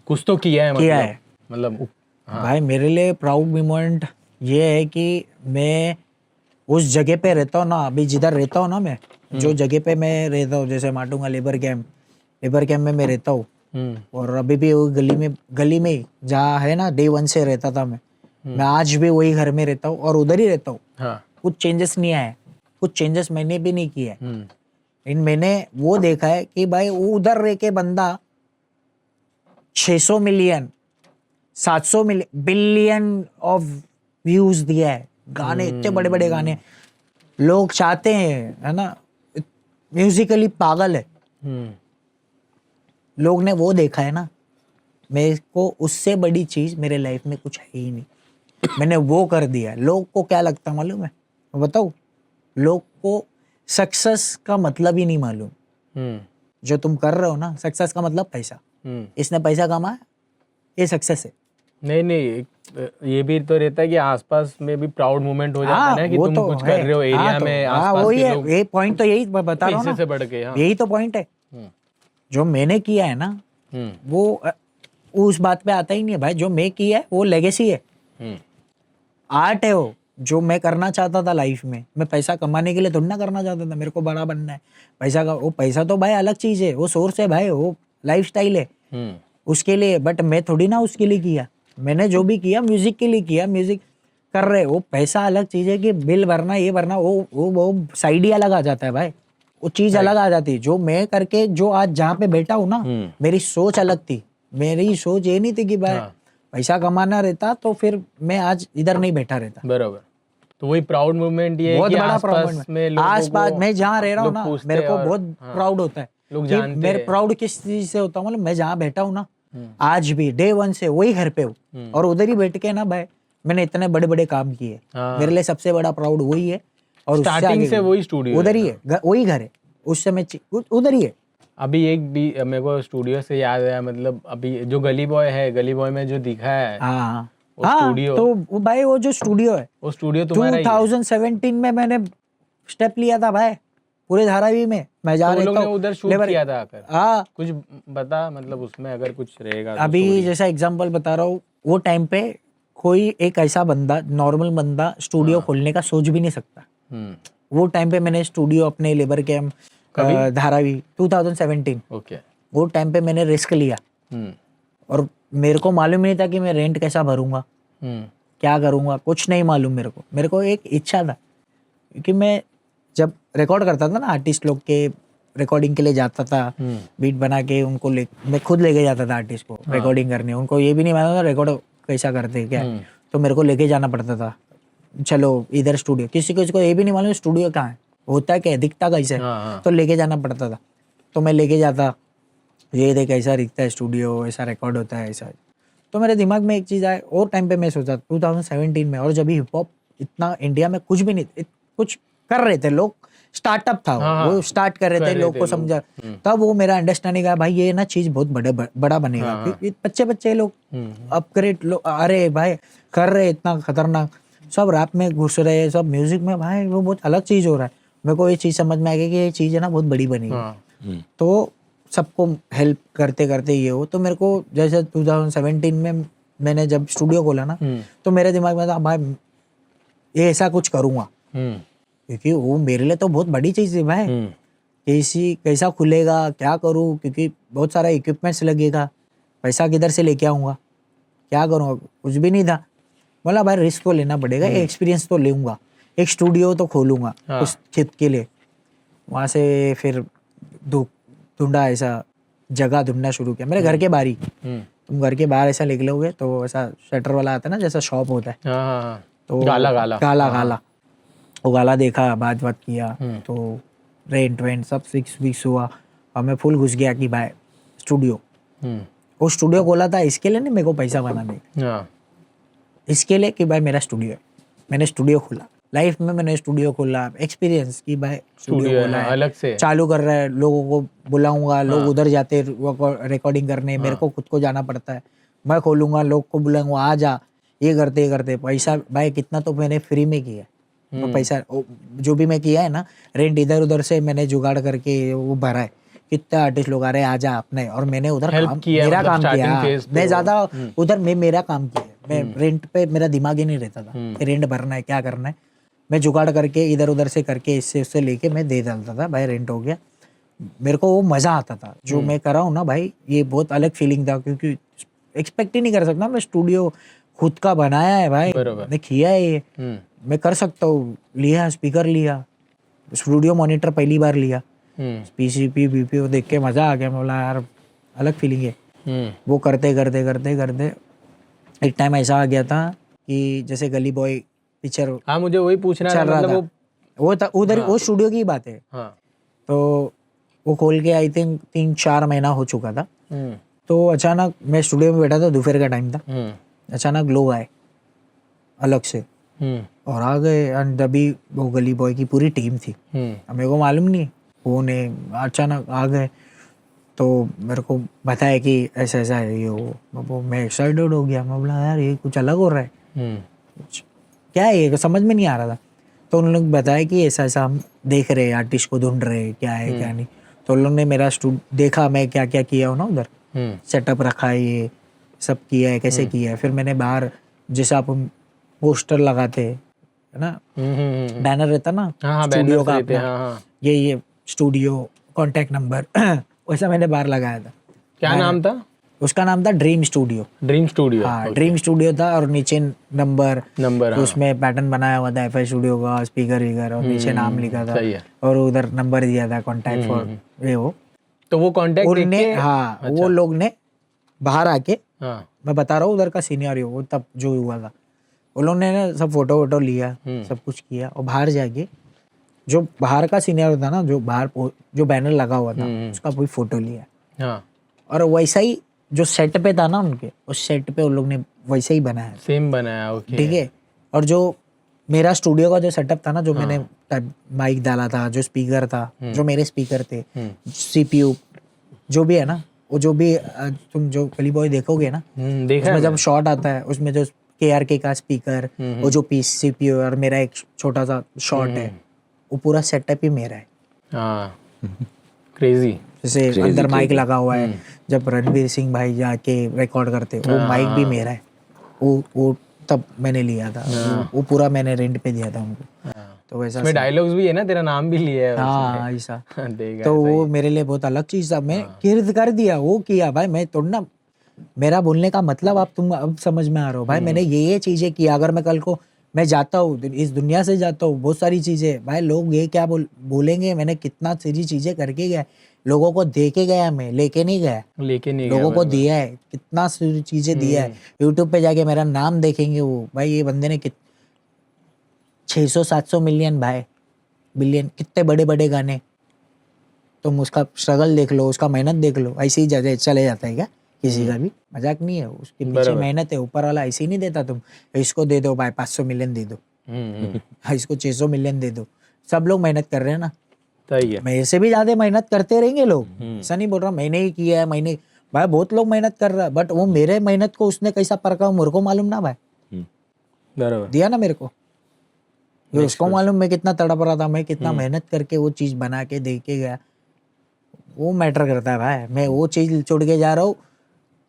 कुछ तो किया है? किया है। मतलब भाई मेरे लिए प्राउड मोमेंट ये है कि मैं उस जगह पे रहता हूँ ना, अभी जिधर रहता हूँ ना मैं, जो जगह पे मैं रहता हूँ, जैसे माटुंगा लेबर कैंप में मैं रहता हूँ, और अभी भी वो गली में ही जहाँ है ना, डे 1 से रहता था मैं आज भी वही घर में रहता हूँ और उधर ही रहता हूँ। हाँ। कुछ चेंजेस नहीं आए, कुछ चेंजेस मैंने भी नहीं किए। इन मैंने वो देखा है कि भाई वो उधर रह के बंदा 600 मिलियन 700 बिलियन ऑफ व्यूज दिया है, गाने इतने बड़े बड़े गाने, लोग चाहते हैं, है ना, म्यूजिकली पागल है। लोग ने वो देखा है ना, मेरे को उससे बड़ी चीज मेरे लाइफ में कुछ है ही नहीं, मैंने वो कर दिया है। लोग को क्या लगता है मालूम है, मैं बताऊं, लोग को सक्सेस का मतलब ही नहीं मालूम। जो तुम कर रहे हो ना, सक्सेस का मतलब पैसा, इसने पैसा कमाया, ये सक्सेस है। नहीं, ये भी तो रहता है कि आसपास में भी प्राउड मोमेंट हो जाता है ना, कि वो तुम तो कुछ है। कर रहे हो एरिया में, आसपास वही के है, लोग ये पॉइंट तो यही मैं बता रहा हूँ पैसे ना, से बढ़ के। हाँ। यही तो पॉइंट है। जो मैंने किया है ना, वो उस बात पे आता ही नहीं है भाई। जो मैं किया है वो लेगेसी है, आर्ट है वो, जो मैं करना चाहता था लाइफ में। मैं पैसा कमाने के लिए थोड़ी ना करना चाहता था, मेरे को बड़ा बनना है। पैसा का वो पैसा तो भाई अलग चीज है, वो सोर्स है भाई, वो लाइफ स्टाइल है उसके लिए। बट मैं थोड़ी ना उसके लिए किया, मैंने जो भी किया म्यूजिक के लिए किया। म्यूजिक कर रहे, वो पैसा अलग चीज है कि बिल भरना, ये भरना, वो साइड ही अलग आ जाता है भाई, वो चीज अलग आ जाती है। जो मैं करके जो आज जहाँ पे बैठा हूँ ना, मेरी सोच अलग थी। मेरी सोच ये नहीं थी कि भाई पैसा कमाना रहता तो फिर मैं आज इधर नहीं बैठा रहता। बरोबर। तो वही प्राउड मूवमेंट ये है बहुत कि बड़ा आसपास प्राउड में लोगों आसपास को मैं जहाँ रह रहा हूँ लोग ना, पूछते मेरे को और- बहुत हाँ, प्राउड होता है लोग कि जानते मेरे हैं। प्राउड किस चीज से होता है, मतलब मैं जहाँ बैठा हूँ ना, आज भी डे 1 से वही घर पे हूँ, और उधर ही बैठ के ना भाई मैंने इतने बड़े बड़े काम किए। हाँ। मेरे लिए सबसे बड़ा प्राउड वही है। और उससे स्टार्टिंग आगे से वही स्टूडियो उधर है ही है, वही घर है, उससे मैं उधर ही है। अभी एक भी मेरे को स्टूडियो से याद आया, मतलब अभी जो गली बॉय है, गली बॉय में जो दिखा है हाँ वो हाँ, स्टूडियो, तो वो भाई वो जो स्टूडियो है, वो स्टूडियो तुम्हारा ही है। 2017 में मैंने स्टेप लिया था भाई, पूरे धारावी में मैं जा तो वो रहा लोग ने था उधर शूट लेबर। किया था आकर। हाँ, कुछ बता, मतलब उसमें अगर कुछ रहेगा तो अभी story। जैसा एग्जांपल बता रहा हूँ, वो टाइम पे कोई एक ऐसा बंदा, नॉर्मल बंदा स्टूडियो खोलने का सोच भी नहीं सकता। वो टाइम पे मैंने स्टूडियो अपने लेबर कैंप धारावी 2017, ओके। वो टाइम पे मैंने रिस्क लिया, और मेरे को मालूम नहीं था कि मैं रेंट कैसा भरूंगा, क्या करूंगा, कुछ नहीं मालूम मेरे को एक इच्छा था, क्योंकि मैं जब रिकॉर्ड करता था ना, आर्टिस्ट लोग के रिकॉर्डिंग के लिए जाता था, बीट बना के उनको मैं खुद लेके जाता था आर्टिस्ट को रिकॉर्डिंग करने। उनको ये भी नहीं मालूम था रिकॉर्ड कैसा करते हैं क्या, तो मेरे को लेके जाना पड़ता था, चलो इधर स्टूडियो। किसी को ये भी नहीं मालूम स्टूडियो कहाँ है, होता क्या, दिखता कैसे, तो लेके जाना पड़ता था। तो मैं लेके जाता, ये देख ऐसा दिखता है स्टूडियो, ऐसा रिकॉर्ड होता है, ऐसा। तो मेरे दिमाग में एक चीज़ आए, और टाइम पे मैं सोचा 2017 में, और जब हिप हॉप इतना इंडिया में कुछ भी नहीं, कुछ कर रहे थे लोग, स्टार्टअप था वो स्टार्ट कर रहे थे, लोग को समझा। तब वो मेरा अंडरस्टैंडिंग आया, भाई ये ना चीज बहुत बड़ा बनेगा, क्योंकि बच्चे लोग अपग्रेड लोग, अरे भाई कर रहे इतना खतरनाक, सब रैप में घुस रहे, सब म्यूजिक में, भाई वो बहुत अलग चीज हो रहा है। मेरे को ये चीज समझ में आ गई कि ये चीज है ना बहुत बड़ी बनेगी। तो सबको हेल्प करते करते ये हो, तो मेरे को जैसे 2017 में मैंने जब स्टूडियो खोला ना, तो मेरे दिमाग में था भाई ये ऐसा कुछ करूंगा, क्योंकि वो मेरे लिए तो बहुत बड़ी चीज है भाई। कैसा खुलेगा, क्या करूँ, क्योंकि बहुत सारा इक्विपमेंट्स लगेगा, पैसा किधर से लेके आऊँगा, क्या करूँगा, कुछ भी नहीं था। बोला भाई रिस्क तो लेना पड़ेगा, एक्सपीरियंस तो लूँगा, एक स्टूडियो तो खोलूँगा उस खुद के लिए। वहाँ से फिर ढूंढा, ऐसा जगह ढूंढना शुरू किया मेरे घर के बाहर ही। तुम घर के बाहर ऐसा निकलोगे तो ऐसा शटर वाला आता है ना, जैसा शॉप होता है, तो गाला वो गाला देखा, बात किया, तो रेंट सब फिक्स हुआ, और मैं फुल घुस गया कि भाई स्टूडियो। वो स्टूडियो खोला था इसके लिए नहीं, मेरे को पैसा बनाने, इसके लिए कि भाई मेरा स्टूडियो है। मैंने स्टूडियो खोला, लाइफ में मैंने स्टूडियो खोला, एक्सपीरियंस कि भाई स्टूडियो खोला है, अलग से चालू कर रहा है, लोगों को बुलाऊंगा, लोग उधर जाते रिकॉर्डिंग करने, मेरे को खुद को जाना पड़ता है। मैं खोलूंगा, लोग को बुलाऊंगा, आ जा, ये करते पैसा भाई कितना तो मैंने फ्री में किया। वो पैसा जो भी मैं किया है ना, रेंट इधर उधर से मैंने जुगाड़ करके वो भरा है। कितना आर्टिस्ट लोग आ रहे हैं, आजा अपने, और मैंने उधर मेरा काम किया, मैं ज्यादा उधर मेरा काम किया। मैं रेंट पे मेरा दिमाग ही नहीं रहता था, रेंट भरना है, क्या करना है, मैं जुगाड़ करके इधर उधर से करके इससे उससे लेके मैं दे डालता था भाई, रेंट हो गया। मेरे को वो मजा आता था जो मैं कर रहा हूँ ना भाई, ये बहुत अलग फीलिंग था, क्योंकि एक्सपेक्ट ही नहीं कर सकता मैं, स्टूडियो खुद का बनाया है भाई, बरोबर। मैं किया है ये, मैं कर सकता हूँ। लिया स्पीकर, लिया स्टूडियो मॉनिटर पहली बार लिया, पीसीपी बीपीओ देख के मजा आ गया। मैं बोला यार अलग फीलिंग है। वो करते करते करते करते एक टाइम ऐसा आ गया था कि जैसे गली बॉय पिक्चर हाँ, मुझे वही पूछना था, चल रहा मतलब था, वो था उधर, वो स्टूडियो की बात है। हाँ। तो वो खोल के आई थिंक 3-4 महीना हो चुका था। तो अचानक मैं स्टूडियो में बैठा था, दोपहर का टाइम था, अचानक लोग आए अलग से और आ गए, एंड अभी वो गली बॉय की पूरी टीम थी, अब मेरे को मालूम नहीं कौन है, अचानक आ गए। तो मेरे को बताया कि ऐसा ऐसा है ये वो, मैं एक्साइटेड हो गया। मैं बोला यार ये कुछ अलग हो रहा है, क्या है ये, समझ में नहीं आ रहा था। तो उन लोग बताया कि ऐसा ऐसा हम देख रहे हैं, आर्टिस्ट को ढूंढ रहे हैं, क्या है क्या नहीं। तो उन लोग ने मेरा देखा मैं क्या क्या किया हूँ ना उधर, सेटअप रखा है, ये सब किया है, कैसे किया है। फिर मैंने बाहर जैसे आप पोस्टर लगाते है ना, बैनर रहता ना स्टूडियो का अपना, ये स्टूडियो कॉन्टैक्ट नंबर वैसा मैंने बाहर लगाया था। क्या नाम था उसका? नाम था ड्रीम स्टूडियो। ड्रीम स्टूडियो, हाँ ड्रीम स्टूडियो था, और नीचे नंबर हाँ। उसमें पैटर्न बनाया हुआ था एफआई स्टूडियो का, स्पीकर वीकर, और नीचे नाम लिखा था, और उधर नंबर दिया था कॉन्टैक्ट फॉर ये वो। तो वो कॉन्टैक्ट उनने हाँ वो लोग ने बाहर आके, मैं बता रहा हूँ उधर का सीनियर वो तब जो हुआ था, उन लोगों ने सब फोटो वोटो लिया, सब कुछ किया, और बाहर जाके जो बाहर का सीनियर था ना, जो बाहर जो बैनर लगा हुआ था उसका कोई फोटो लिया, और वैसा ही जो सेट पे था ना उनके, उस सेट पे उन लोग ने वैसे ही बनाया, सेम बनाया। ओके, ठीक है। और जो मेरा स्टूडियो का जो सेटअप था ना, जो मैंने माइक डाला था, जो स्पीकर था, जो मेरे स्पीकर थे, सीपीयू जो भी है ना, वो जो भी तुम जो गली बॉय देखोगे ना, उसमें जब शॉट आता है, उसमें जो KRK का स्पीकर, वो जो पीस सीपीयू, और मेरा एक छोटा सा शॉट है, वो पूरा सेटअप ही मेरा है। हाँ, क्रेजी। जैसे अंदर माइक लगा हुआ है, जब रणवीर सिंह भाई जाके रिकॉर्ड करते, वो माइक भी मेरा है, वो तब मैंने लिया था, वो पूरा मैंने रेंट पे दिया था उनको। तो वैसा इसमें डायलॉग्स भी है ना, तेरा नाम भी लिया है। हाँ ऐसा। तो वो मेरे लिए बहुत अलग चीज था, मैं किर्द कर दिया, वो किया भाई। मैं तो ना, मेरा बोलने का मतलब आप तुम अब समझ में आ रहा हो भाई, मैंने ये चीजें किया। अगर मैं कल को मैं जाता हूँ इस दुनिया से, जाता हूँ, बहुत सारी चीजें भाई, लोग ये क्या बोलेंगे, मैंने कितना सारी चीजें करके गया, लोगों को दे के गया, मैं लेके नहीं गया, लोगों को दिया है, कितना सारी चीजें दिया है। यूट्यूब पे जाके मेरा नाम देखेंगे वो, भाई ये बंदे ने 600-700 मिलियन भाई, बिलियन, कितने बड़े बड़े गाने, तुम उसका स्ट्रगल देख लो, उसका मेहनत देख लो। ऐसे ही जगह चले जाता है क्या किसी का भी? मजाक नहीं है, उसके पीछे मेहनत है। ऊपर वाला ऐसे ही नहीं देता, तुम इसको दे दो भाई 500 मिलियन दे दो, इसको 600 मिलियन दे दो। सब लोग मेहनत कर रहे हैं ना, मेरे से भी ज्यादा मेहनत करते रहेंगे लोग, ऐसा नहीं बोल रहा मैंने ही किया है, मैंने भाई बहुत लोग मेहनत कर रहा है, बट वो मेरे मेहनत को उसने कैसा परखा मेरे को मालूम ना भाई, दिया ना मेरे को, उसको मालूम मैं कितना तड़प रहा था, मैं कितना मेहनत करके वो चीज बना के दे के गया, वो मैटर करता है भाई। मैं वो चीज छोड़ के जा रहा हूँ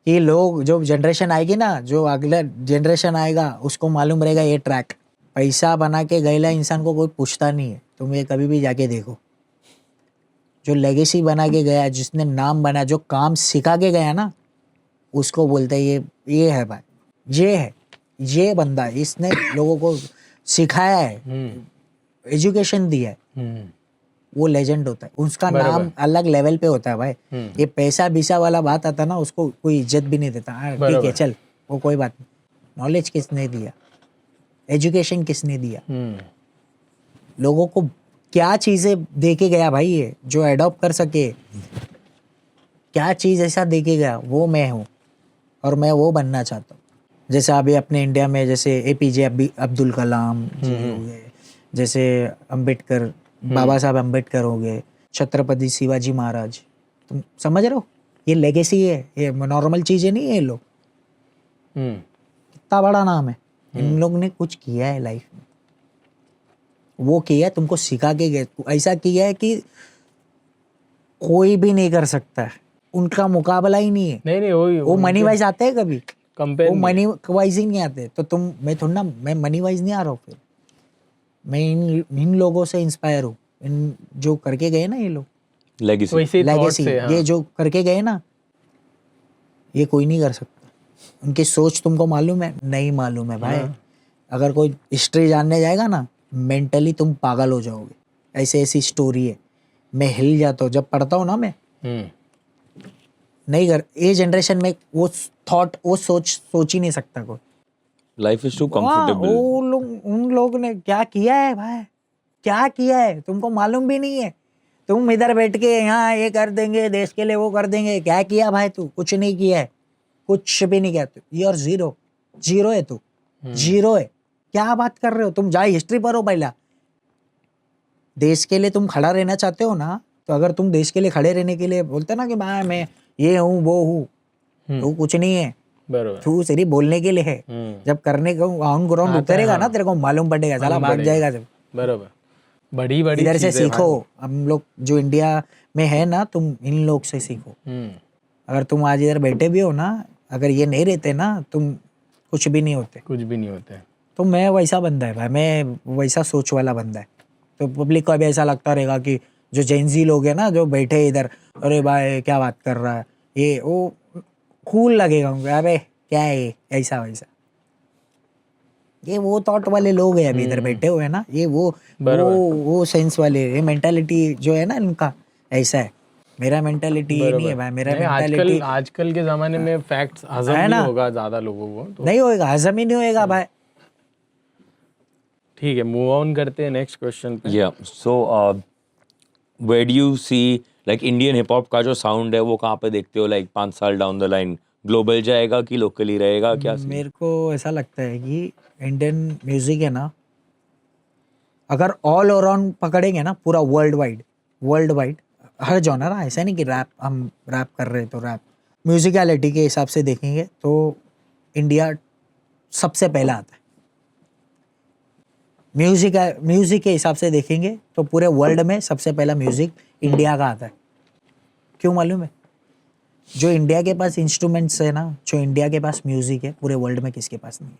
कि लोग, जो जनरेशन आएगी ना, जो अगला जनरेशन आएगा, उसको मालूम रहेगा ये ट्रैक। पैसा बना के गैला इंसान को कोई पूछता नहीं है, तुम ये कभी भी जाके देखो। जो लेगेसी बना के गया, जिसने नाम बना, जो काम सिखा के गया ना, उसको बोलते हैं ये है भाई, ये है, ये बंदा, इसने लोगों को सिखाया है, एजुकेशन दिया है, वो लेजेंड होता है। उसका नाम अलग लेवल पे होता है भाई। ये पैसा बीसा वाला बात आता ना, उसको कोई इज्जत भी नहीं देता। ठीक है चल, वो कोई बात नहीं। नॉलेज किसने दिया, एजुकेशन किसने दिया, लोगों को क्या चीजें दे के गया भाई, ये जो एडॉप्ट कर सके, क्या चीज ऐसा दे के गया, वो मैं हूँ, और मैं वो बनना चाहता हूँ। जैसे अभी अपने इंडिया में जैसे APJ अब्दुल कलाम जी हो गए, जैसे अम्बेडकर, बाबा साहब अम्बेडकर हो गए, छत्रपति शिवाजी महाराज, तुम समझ रहे हो, ये लेगेसी है, ये नॉर्मल चीजें नहीं है। ये लोग कितना बड़ा नाम है, इन लोग ने कुछ किया है लाइफ में, वो किया, तुमको सिखा के गए, ऐसा किया है कि कोई भी नहीं कर सकता है, उनका मुकाबला ही नहीं है। नहीं वो मनी वाइज आते हैं कभी, कंपेयर वो मनी वाइज ही नहीं आते। तो मैं थोड़ा ना, मैं मनी वाइज नहीं आ रहा हूँ, फिर मैं इन लोगों से इंस्पायर हूँ, इन जो करके गए ना ये लोग, लेगेसी। वैसे थॉट लेगेसी, से हाँ। ये जो करके गए ना, ये कोई नहीं कर सकता। उनकी सोच तुमको मालूम है? नहीं मालूम है भाई। अगर कोई हिस्ट्री जानने जाएगा ना, मेंटली तुम पागल हो जाओगे। ऐसे ऐसी स्टोरी है, मैं हिल जाता हूँ जब पढ़ता हूँ ना। मैं नहीं कर, ये जनरेशन में वो थॉट, वो सोच ही नहीं सकता कोई। लाइफ इज टू हाँ, कंफर्टेबल। वो लोग, उन लोग ने क्या किया है भाई, क्या किया है तुमको मालूम भी नहीं है। तुम इधर बैठ के यहाँ ये कर देंगे, देश के लिए वो कर देंगे, क्या किया भाई तू? कुछ नहीं किया है, कुछ भी नहीं किया तू। यू आर जीरो, जीरो है तू, जीरो है। क्या बात कर रहे हो तुम? जाए हिस्ट्री पढ़ो पहला। देश के लिए तुम खड़ा रहना चाहते हो ना, तो अगर तुम देश के लिए खड़े रहने के लिए बोलते ना कि भाई मैं ये हूँ वो हूँ, तो कुछ नहीं है। बरोबर। तू सिर्फ बोलने के लिए है। जब करने को ऑन ग्राउंड उतरेगा ना, तेरे को मालूम पड़ेगा, साला भाग जाएगा जब। बरोबर, बड़ी बड़ी इधर से चीजें सीखो। हम लोग जो इंडिया में है ना, तुम इन लोग से सीखो। अगर तुम आज इधर बैठे भी हो ना, अगर ये नहीं रहते ना, तुम कुछ भी नहीं होते। कुछ भी नहीं होते। तो मैं वैसा बंदा है भाई, मैं वैसा सोच वाला बंदा है। तो पब्लिक को अभी ऐसा लगता रहेगा कि जो जेनजी लोग हैं ना, जो बैठे इधर, अरे भाई क्या बात कर रहा है, ये वो कूल लगेगा उनको, अबे क्या है ये, ऐसा वैसा। ये वो थॉट वाले लोग हैं अभी इधर बैठे हुए हैं ना, ये वो सेंस वाले, ये मेंटालिटी जो है ना इनका, ऐसा है। मेरा मेंटालिटी ये नहीं है भाई, मेरा मेंटालिटी आजकल के जमाने में फैक्ट्स हजम नहीं होगा ज्यादा लोगों को, तो नहीं होएगा, हजम ही नहीं होएगा भाई। ठीक है, मूव ऑन करते हैं नेक्स्ट क्वेश्चन पे। या so where do you see like Indian hip hop का जो साउंड है वो कहाँ पे देखते हो? लाइक 5 साल डाउन द लाइन ग्लोबल जाएगा कि लोकली रहेगा, क्या? मेरे को ऐसा लगता है कि इंडियन म्यूजिक है ना, अगर ऑल अराउंड पकड़ेंगे ना, पूरा वर्ल्ड वाइड हर जॉनर, ऐसा नहीं कि रैप, हम रैप कर रहे तो रैप, म्यूजिकलिटी के हिसाब से देखेंगे तो इंडिया सबसे पहला आता है। म्यूजिक के हिसाब से देखेंगे तो पूरे वर्ल्ड में सबसे पहला म्यूजिक इंडिया का आता है। क्यों मालूम है? जो इंडिया के पास इंस्ट्रूमेंट्स है ना, जो इंडिया के पास म्यूजिक है, पूरे वर्ल्ड में किसके पास नहीं है।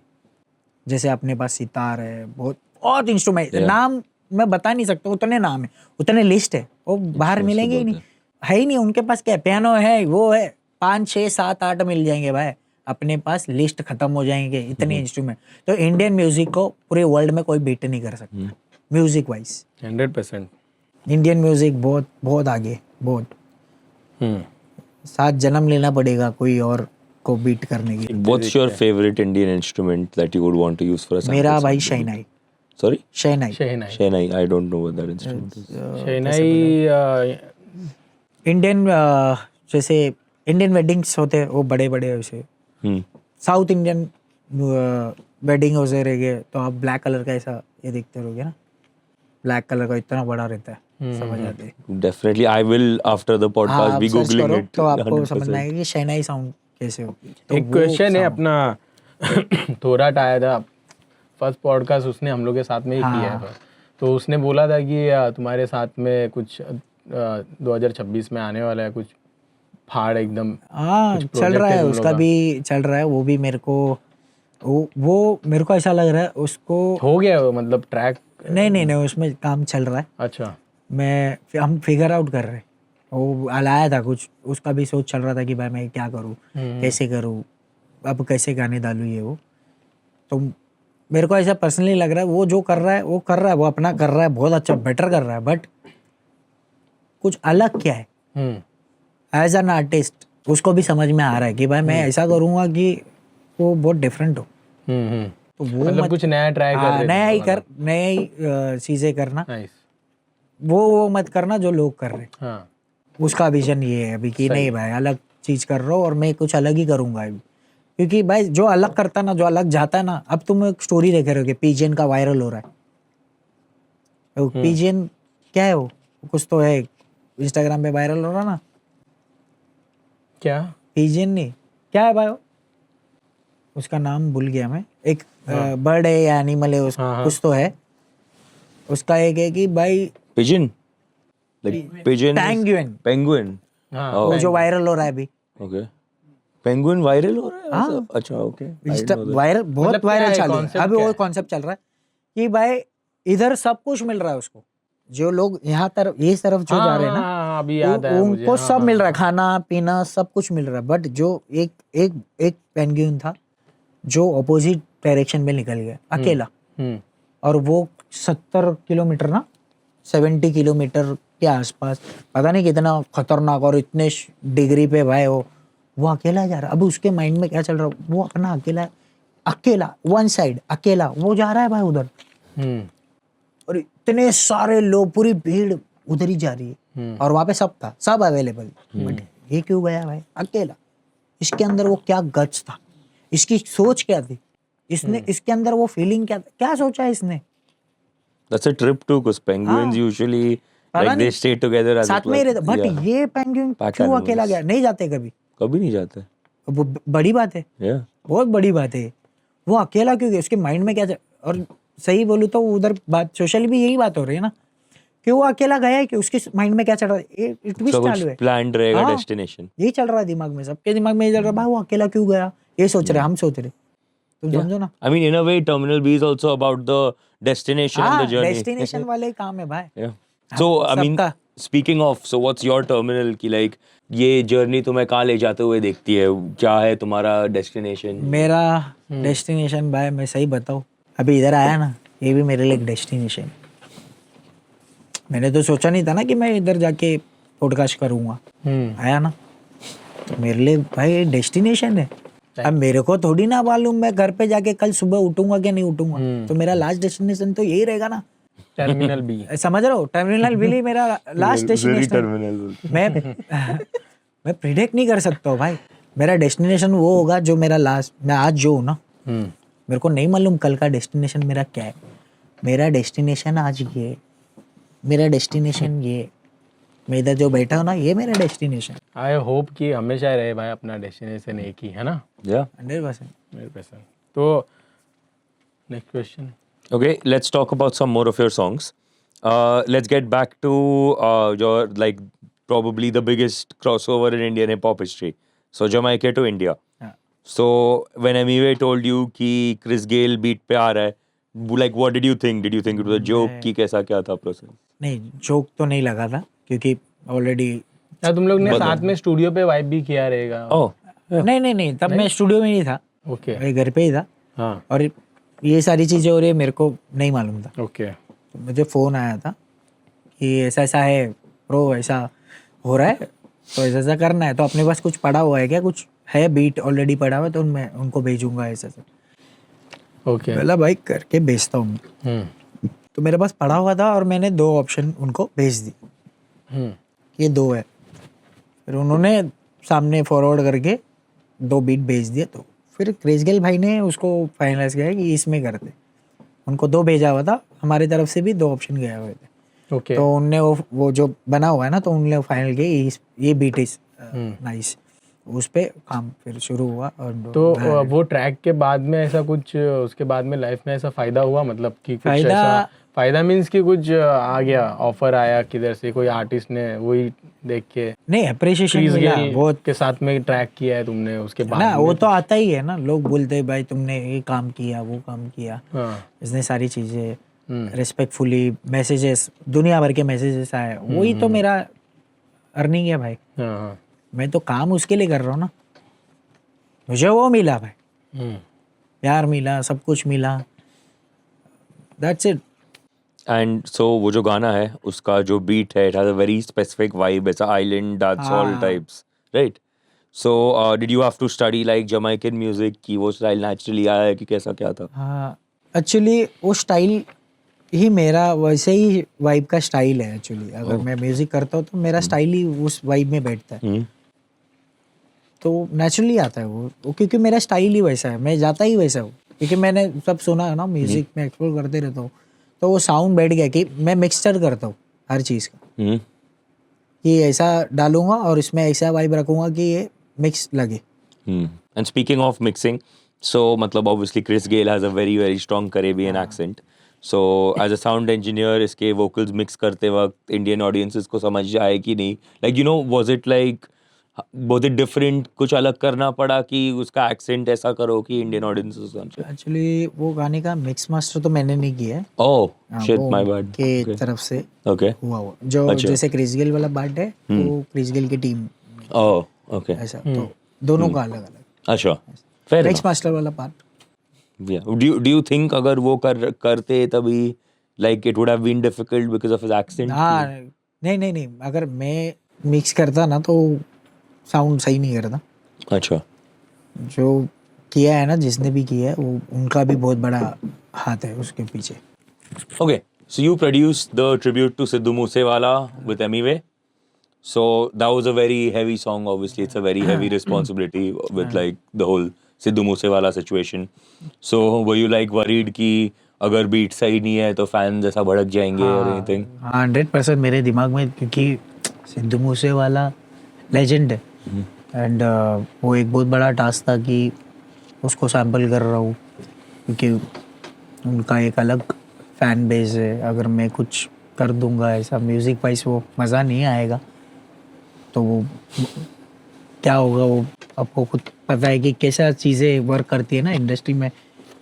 जैसे अपने पास सितार है, बहुत बहुत इंस्ट्रूमेंट, नाम मैं बता नहीं सकता, उतने नाम है, उतने लिस्ट है, वो बाहर मिलेंगे ही नहीं, है ही नहीं उनके पास। क्या पियानो है, वो है, 5 6 7 8 मिल जाएंगे भाई, अपने पास लिस्ट खत्म हो जाएंगे, इतने इंस्ट्रूमेंट। तो इंडियन म्यूजिक को पूरे वर्ल्ड में कोई बीट नहीं कर सकता म्यूजिक वाइज। 100%। इंडियन म्यूजिक बहुत बहुत आगे, बहुत। 7 जन्म लेना पड़ेगा कोई और को बीट करने के लिए। What's your favorite Indian instrument that you would want to use for a sample? मेरा भाई शहनाई। Sorry? Shehnai. Shehnai. I don't know what that instrument is. Shehnai Indian, जैसे इंडियन वेडिंग्स होते हैं वो बड़े बड़े वैसे, साउथ इंडियन वेडिंग हो रहेंगे तो आप ब्लैक कलर का ऐसा ये देखते रहोगे ना, ब्लैक कलर का इतना बड़ा रहता है, समझ आते हैं। Definitely, I will after the podcast be आप search googling करो it. तो आपको 100%. समझ में आएगा कि शहनाई साउंड कैसे होती है। तो एक क्वेश्चन है अपना थोराट आया था फर्स्ट पॉडकास्ट, उसने हम लोग के साथ में ही किया है। तो उसने बोला था कि तुम्हारे साथ में कुछ 2026 में आने वाला है कुछ फाड़ एकदम। हाँ, चल रहा है, उसका भी चल रहा है। वो भी मेरे को वो मेरे को ऐसा लग रहा है उसको हो गया वो, मतलब ट्रैक नहीं उसमें काम चल रहा है। अच्छा, हम फिगर आउट कर रहे हैं। वो लाया था कुछ, उसका भी सोच चल रहा था कि भाई मैं क्या करूँ, कैसे करूँ, अब कैसे गाने डालूँ ये वो। तो मेरे को ऐसा पर्सनली लग रहा है वो जो कर रहा है वो कर रहा है, वो अपना कर रहा है, बहुत अच्छा बेटर कर रहा है, बट कुछ अलग क्या है एज एन आर्टिस्ट उसको भी समझ में आ रहा है कि भाई मैं ऐसा करूँगा कि वो बहुत डिफरेंट हो। तो वो मतलब कुछ नया ट्राई कर रहे, नया ही कर, नया ही चीज़ें करना, वो मत करना जो लोग कर रहे। हाँ, उसका विजन ये है अभी कि नहीं भाई अलग चीज कर रहा हूँ और मैं कुछ अलग ही करूंगा अभी। क्योंकि भाई जो अलग करता ना, जो अलग जाता है ना, अब तुम एक स्टोरी देख रहे हो कि पीजेन का वायरल हो रहा है। पीजेन क्या है? वो कुछ तो है इंस्टाग्राम पे वायरल हो रहा ना, क्या पीजेन नहीं, क्या है भाई उसका नाम भूल गया मैं, एक बर्ड है या एनिमल है कुछ तो है उसका। एक है कि भाई Pigeon? Like pigeon? Penguin. हाँ, वो जो वायरल हो रहा है अभी। Okay. Penguin वायरल हो रहा है? अच्छा, okay. वायरल, बहुत वायरल चल रहा है अभी। वो कॉन्सेप्ट चल रहा है कि भाई इधर सब कुछ मिल रहा है उसको, जो लोग यहाँ तरफ ये तरफ जो जा रहे हैं ना, हाँ, अभी याद आया मुझे, उनको हाँ, सब मिल रहा है, खाना पीना सब कुछ मिल रहा है, बट जो एक एक एक पेंगुइन था जो अपोजिट डायरेक्शन में निकल गया अकेला, हम्म, और वो 70 किलोमीटर ना 70 किलोमीटर के आसपास, पता नहीं कितना खतरनाक, और इतने डिग्री पे भाई वो अकेला जा रहा है। अब उसके माइंड में क्या चल रहा है, वो अपना अकेला वन साइड अकेला वो जा रहा है भाई उधर, हम्म, और इतने सारे लोग, पूरी भीड़ उधर ही जा रही है, और वहां पे सब था, सब अवेलेबल, बट ये क्यों गया भाई अकेला? इसके अंदर वो क्या गट्स था, इसकी सोच क्या थी, इसने इसके अंदर वो फीलिंग क्या सोचा इसने? That's a trip too, because penguins usually like they stay together as साथ में ही रहते, बट ये पेंगुइन Pack क्यों animals. अकेला गया? नहीं जाते कभी, कभी नहीं जाते। वो बड़ी बात है, Yeah. बहुत बड़ी बात है। वो अकेला क्यों गया? उसके माइंड में क्या और सही बोलूं तो उधर बात सोशली भी यही बात हो रही है ना, कि वो अकेला गया है कि उसके माइंड में क्या चल रहा है, ट्विस्ट चालू है, प्लान्ड रहेगा हाँ। डेस्टिनेशन। यही चल रहा है दिमाग में, सबके दिमाग में ये चल रहा है, भाई वो अकेला क्यों गया, ये सोच रहे, हम सोच रहे, तुम समझो ना। I mean, in a way, Terminal B is also about the destination and the journey. Destination वाले ही काम है भाई। Yeah. So, I mean, सबका। speaking of, so what's your terminal की like ये जर्नी तुम्हें कहाँ ले जाते हुए देखती है? क्या है तुम्हारा डेस्टिनेशन? मेरा डेस्टिनेशन भाई, मैं सही बताऊँ, अभी इधर आया ना, ये भी मेरे लिए एक डेस्टिनेशन। मैंने तो सोचा नहीं था ना कि मैं इधर जाके पॉडकास्ट करूँगा, आया ना, तो मेरे लिए भाई डेस्टिनेशन है। अब मेरे को थोड़ी ना मालूम मैं घर पे जाके कल सुबह उठूंगा कि नहीं उठूंगा, तो मेरा लास्ट डेस्टिनेशन तो यही रहेगा ना, टर्मिनल बी। समझ रहे हो? टर्मिनल भी मेरा लास्ट डेस्टिनेशन। टर्मिनल। मैं प्रिडिक्ट नहीं कर सकता हूँ भाई, मेरा डेस्टिनेशन वो होगा जो मेरा लास्ट, मैं आज जो हूँ ना, मेरे को नहीं मालूम कल का डेस्टिनेशन मेरा क्या है। मेरा डेस्टिनेशन आज ये है, मेरा डेस्टिनेशन ये, मैं इधर जो बैठा हूँ ना, ये मेरा डेस्टिनेशन। आई होप कि हमेशा रहे भाई अपना डेस्टिनेशन एक ही, है ना? Yeah. 100%। मेरे पैसा। तो next question. Okay, let's talk about some more of your songs. Let's get back to your like probably the biggest crossover in Indian hip hop history. So Jamaica to India. हाँ। So when Amiway told you कि Chris Gayle beat पे आ रहा है, like what did you think? Did you think it was a joke? कि कैसा क्या था process? नहीं, जोक तो नहीं लगा था, क्योंकि ऑलरेडी क्या तुम लोग ने साथ में स्टूडियो पे वाइब भी किया रहेगा? Oh, नहीं, तब मैं स्टूडियो में नहीं था, ओके। मैं घर पे ही था, हाँ, और ये सारी चीज़ें हो रही है मेरे को नहीं मालूम था। ओके। तो मुझे फ़ोन आया था कि ऐसा ऐसा है प्रो, ऐसा हो रहा है, तो ऐसा ऐसा करना है, तो अपने पास कुछ पड़ा हुआ है क्या, कुछ है बीट ऑलरेडी पड़ा हुआ है, तो मैं उनको भेजूंगा ऐसा ऐसा। ओके। पहला बाइक करके भेजता हूँ, तो मेरे पास पड़ा हुआ था और मैंने 2 ऑप्शन उनको भेज दी, ये 2 है। फिर उन्होंने सामने फॉरवर्ड करके 2 बीट भेज दिए, तो फिर क्रिस गेल भाई ने उसको फाइनलाइज किया कि इसमें करते। उनको 2 भेजा हुआ था, हमारी तरफ से भी 2 ऑप्शन गए हुए थे, ओके। तो उनने वो जो बना हुआ है ना, तो उनने फाइनल किया ये बीट इज नाइस, उस पे काम फिर शुरू हुआ। और तो वो ट्रैक के बाद में ऐसा कुछ, उसके बाद में लाइफ में ऐसा फायदा हुआ, मतलब कि कुछ ऐसा फायदा मीन्स कि कुछ आ गया, ऑफर आया किधर से, कोई आर्टिस्ट ने वही देख के नहीं अप्रिशिएशन मिला बहुत के साथ में ट्रैक किया है तुमने उसके बाद ना, वो तो आता ही है ना, लोग बोलते हैं भाई तुमने ये काम किया, वो काम किया, हाँ, इसने सारी चीजें रिस्पेक्टफुली मैसेजेस, दुनिया भर के मैसेजेस आए, वही तो मेरा अर्निंग है भाई। हाँ, हाँ, मैं तो काम उसके लिए कर रहा हूँ ना, मुझे वो मिला भाई, प्यार मिला, सब कुछ मिला, दैट्स इट। and so वो जो गाना है उसका जो beat है, it has a very specific vibe, it's a island dancehall types, right? So did you have to study like Jamaican music कि वो style naturally आया है कि कैसा क्या था? हाँ, एक्चुअली वो स्टाइल ही मेरा वैसे ही वाइब का स्टाइल है एक्चुअली। अगर मैं म्यूजिक करता हूँ तो मेरा स्टाइल ही उस वाइब में बैठता है, तो नेचुरली आता है वो, क्योंकि मेरा स्टाइल ही वैसा है, मैं जाता ही वैसा हूँ, क्योंकि मैंने सब सुना है ना, म्यूजिक में एक्सप्लोर करते रहता हूँ, तो वो साउंड बैठ गया कि मैं मिक्सचर करता हूँ हर चीज़ का, कि ऐसा डालूंगा और इसमें ऐसा वाइब रखूंगा कि ये मिक्स लगे। And speaking of mixing, so मतलब obviously Chris Gayle has a very very strong Caribbean accent. So as a sound engineer, इसके vocals mix करते वक्त Indian audiences को समझ आए कि नहीं? Like you know, was it like बहुत ही डिफरेंट कुछ अलग करना पड़ा कि उसका एक्सेंट ऐसा करो कि इंडियन ऑडियंस समझ जाए? एक्चुअली वो गाने का मिक्स मास्टर तो मैंने नहीं किया है। ओह शिट, वो माय बैड। के तरफ से ओके हुआ वो जो अच्छा। जैसे क्रिस गेल वाला पार्ट है वो क्रिस गेल की टीम ओह ओके ऐसा, तो दोनों का अलग अलग अच्छा फेयर मिक्स मास्टर वाला पार्ट। डू यू थिंक अगर वो करते तभी like it would have been difficult because of his accent? हाँ नहीं, अगर मैं मिक्स करता ना तो साउंड सही नहीं करता। अच्छा जो किया है ना, जिसने भी किया है वो उनका भी बहुत बड़ा हाथ है उसके पीछे। Okay, so you produced the tribute to Sidhu Moosewala with Emiway. So that was a very heavy song. Obviously, it's a very heavy responsibility with like the whole Sidhu Moosewala situation. So were you like worried कि अगर beat सही नहीं है तो fans ऐसा भड़क जाएंगे और anything? 100% मेरे दिमाग में, क्योंकि सिद्धू मूसेवाला लेजेंड है एंड वो एक बहुत बड़ा टास्क था कि उसको सैम्पल कर रहा हूँ, क्योंकि उनका एक अलग फैन बेस है। अगर मैं कुछ कर दूंगा ऐसा म्यूज़िक वाइज वो मज़ा नहीं आएगा, तो वो क्या होगा वो आपको खुद पता है कि कैसा चीज़ें वर्क करती है ना इंडस्ट्री में,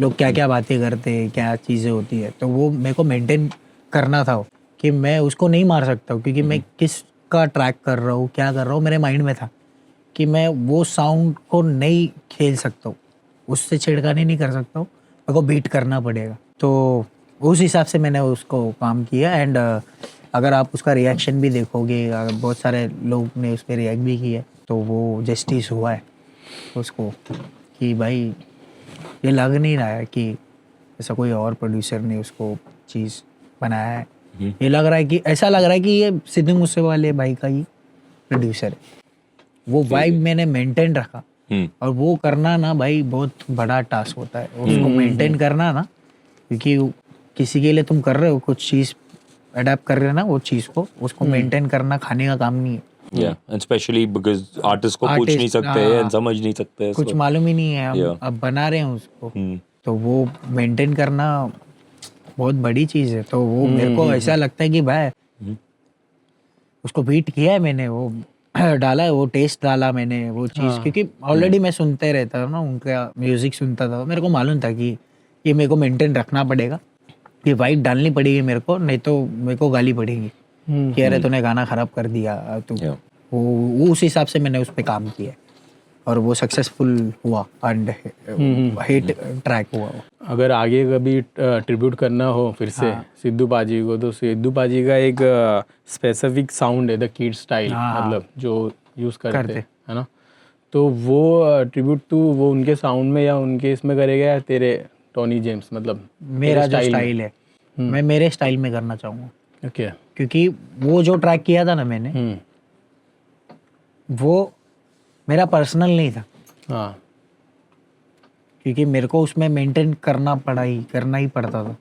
लोग क्या क्या बातें करते हैं, क्या चीज़ें होती है। तो वो मेरे को मेंटेन करना था कि मैं उसको नहीं मार सकता हूँ, क्योंकि मैं किसका ट्रैक कर रहा हूँ, क्या कर रहा हूँ, मेरे माइंड में था कि मैं वो साउंड को नहीं खेल सकता हूँ, उससे छेड़खानी नहीं कर सकता हूँ, मेरे को बीट करना पड़ेगा। तो उस हिसाब से मैंने उसको काम किया एंड अगर आप उसका रिएक्शन भी देखोगे, बहुत सारे लोग ने उस पर रिएक्ट भी किया, तो वो जस्टिस हुआ है उसको कि भाई ये लग नहीं रहा है कि ऐसा कोई और प्रोड्यूसर ने उसको चीज़ बनाया है। ये लग रहा है कि ऐसा लग रहा है कि ये सिद्धू मूसेवाले भाई का ही प्रोड्यूसर है। वो वाइब मैंने मेंटेन रखा और वो करना ना भाई बहुत बड़ा टास्क होता है उसको मेंटेन करना ना, क्योंकि किसी के लिए तुम कर रहे हो कुछ चीज़ अडेप्ट कर रहे हो ना, वो चीज़ को उसको मेंटेन करना खाने का काम नहीं है। Yeah, and especially because artist को पूछ नहीं सकते हैं, समझ नहीं सकते हैं, कुछ मालूम ही नहीं है, हम अब बना रहे हैं उसको, तो वो मेंटेन करना बहुत बड़ी चीज़ है। तो वो मेरे को ऐसा लगता है कि भाई उसको बीट किया है मैंने, वो डाला है, वो टेस्ट डाला मैंने वो चीज़, क्योंकि ऑलरेडी मैं सुनते रहता था ना, उनका म्यूजिक सुनता था, मेरे को मालूम था कि ये मेरे को मेंटेन रखना पड़ेगा, ये वाइब डालनी पड़ेगी मेरे को, नहीं तो मेरे को गाली पड़ेगी कि अरे तूने गाना खराब कर दिया। तो वो उस हिसाब से मैंने उस पर काम किया और वो सक्सेसफुल हुआ एंड हिट ट्रैक हुआ। अगर आगे कभी ट्रिब्यूट करना हो फिर से सिद्धू पाजी को, तो सिद्धू पाजी का एक स्पेसिफिक साउंड है, द किड स्टाइल, मतलब जो यूज़ करते है ना, तो वो ट्रिब्यूट तू वो उनके साउंड में या उनके इसमें करेगा या तेरे टोनी जेम्स, मतलब मेरा जो स्टाइल है मैं मेरे स्टाइल में करना चाहूँगा। ओके, क्योंकि वो जो ट्रैक किया था ना मैंने, वो मेरा पर्सनल नहीं था। हाँ, क्योंकि मेरे को उसमें मेंटेन करना ही पड़ता था।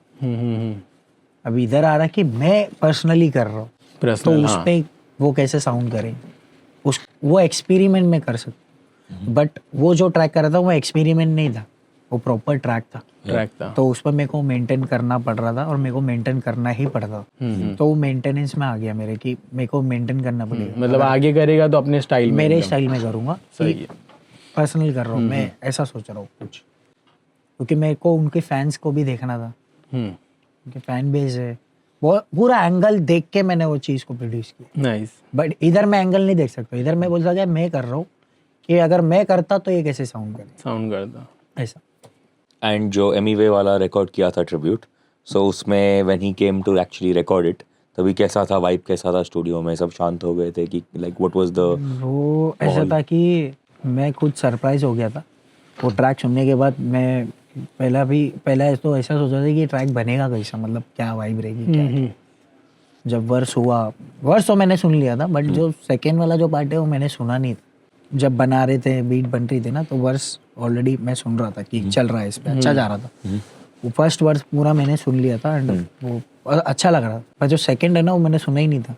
अब इधर आ रहा है कि मैं पर्सनली कर रहा हूँ, तो उस पे वो कैसे साउंड करेंगे, वो एक्सपेरिमेंट में कर सकता। बट वो जो ट्रैक कर रहा था वो एक्सपेरिमेंट नहीं था, वो प्रॉपर ट्रैक था। तो उस पर मेरे को मेंटेन करना पड़ रहा था और मेरे को मेंटेन करना ही पड़ता था। तो वो मेंटेनेंस में आ गया मेरे कि मेरे को मेंटेन करना पड़ेगा। मतलब आगे करेगा तो अपने स्टाइल में, मेरे स्टाइल में करूँगा, सही है, पर्सनल कर रहा हूँ मैं, ऐसा सोच रहा हूँ कुछ, क्योंकि मेरे को उनके फैंस को भी देखना था, उनके फैन बेस है, वो पूरा एंगल देख के मैंने वो चीज़ को प्रोड्यूस किया। नाइस। बट इधर मैं एंगल नहीं देख सकता, इधर मैं बोल सकता मैं कर रहा हूँ कि अगर मैं करता तो ये कैसे साउंड करता ऐसा। एंड जो एमीवे वाला रिकॉर्ड किया था ट्रिब्यूट, सो उसमें when he came to actually record it, तभी कैसा था, वाइब कैसा था स्टूडियो में, सब शांत हो गए थे कि लाइक व्हाट वाज द? वो ऐसा था कि मैं खुद सरप्राइज हो गया था वो ट्रैक सुनने के बाद। मैं पहला तो ऐसा सोचा था कि ट्रैक बनेगा कैसा, मतलब क्या वाइब रहेगी क्या। जब वर्स तो मैंने सुन लिया था, बट जो सेकेंड वाला जो पार्ट है वो मैंने सुना नहीं था। जब बना रहे थे, बीट बन रही थी ना, तो वर्स ऑलरेडी मैं सुन रहा था कि चल रहा है, इस पे अच्छा जा रहा था। वो फर्स्ट वर्स पूरा मैंने सुन लिया था एंड वो अच्छा लग रहा था, पर जो सेकंड है ना वो मैंने सुना ही नहीं था।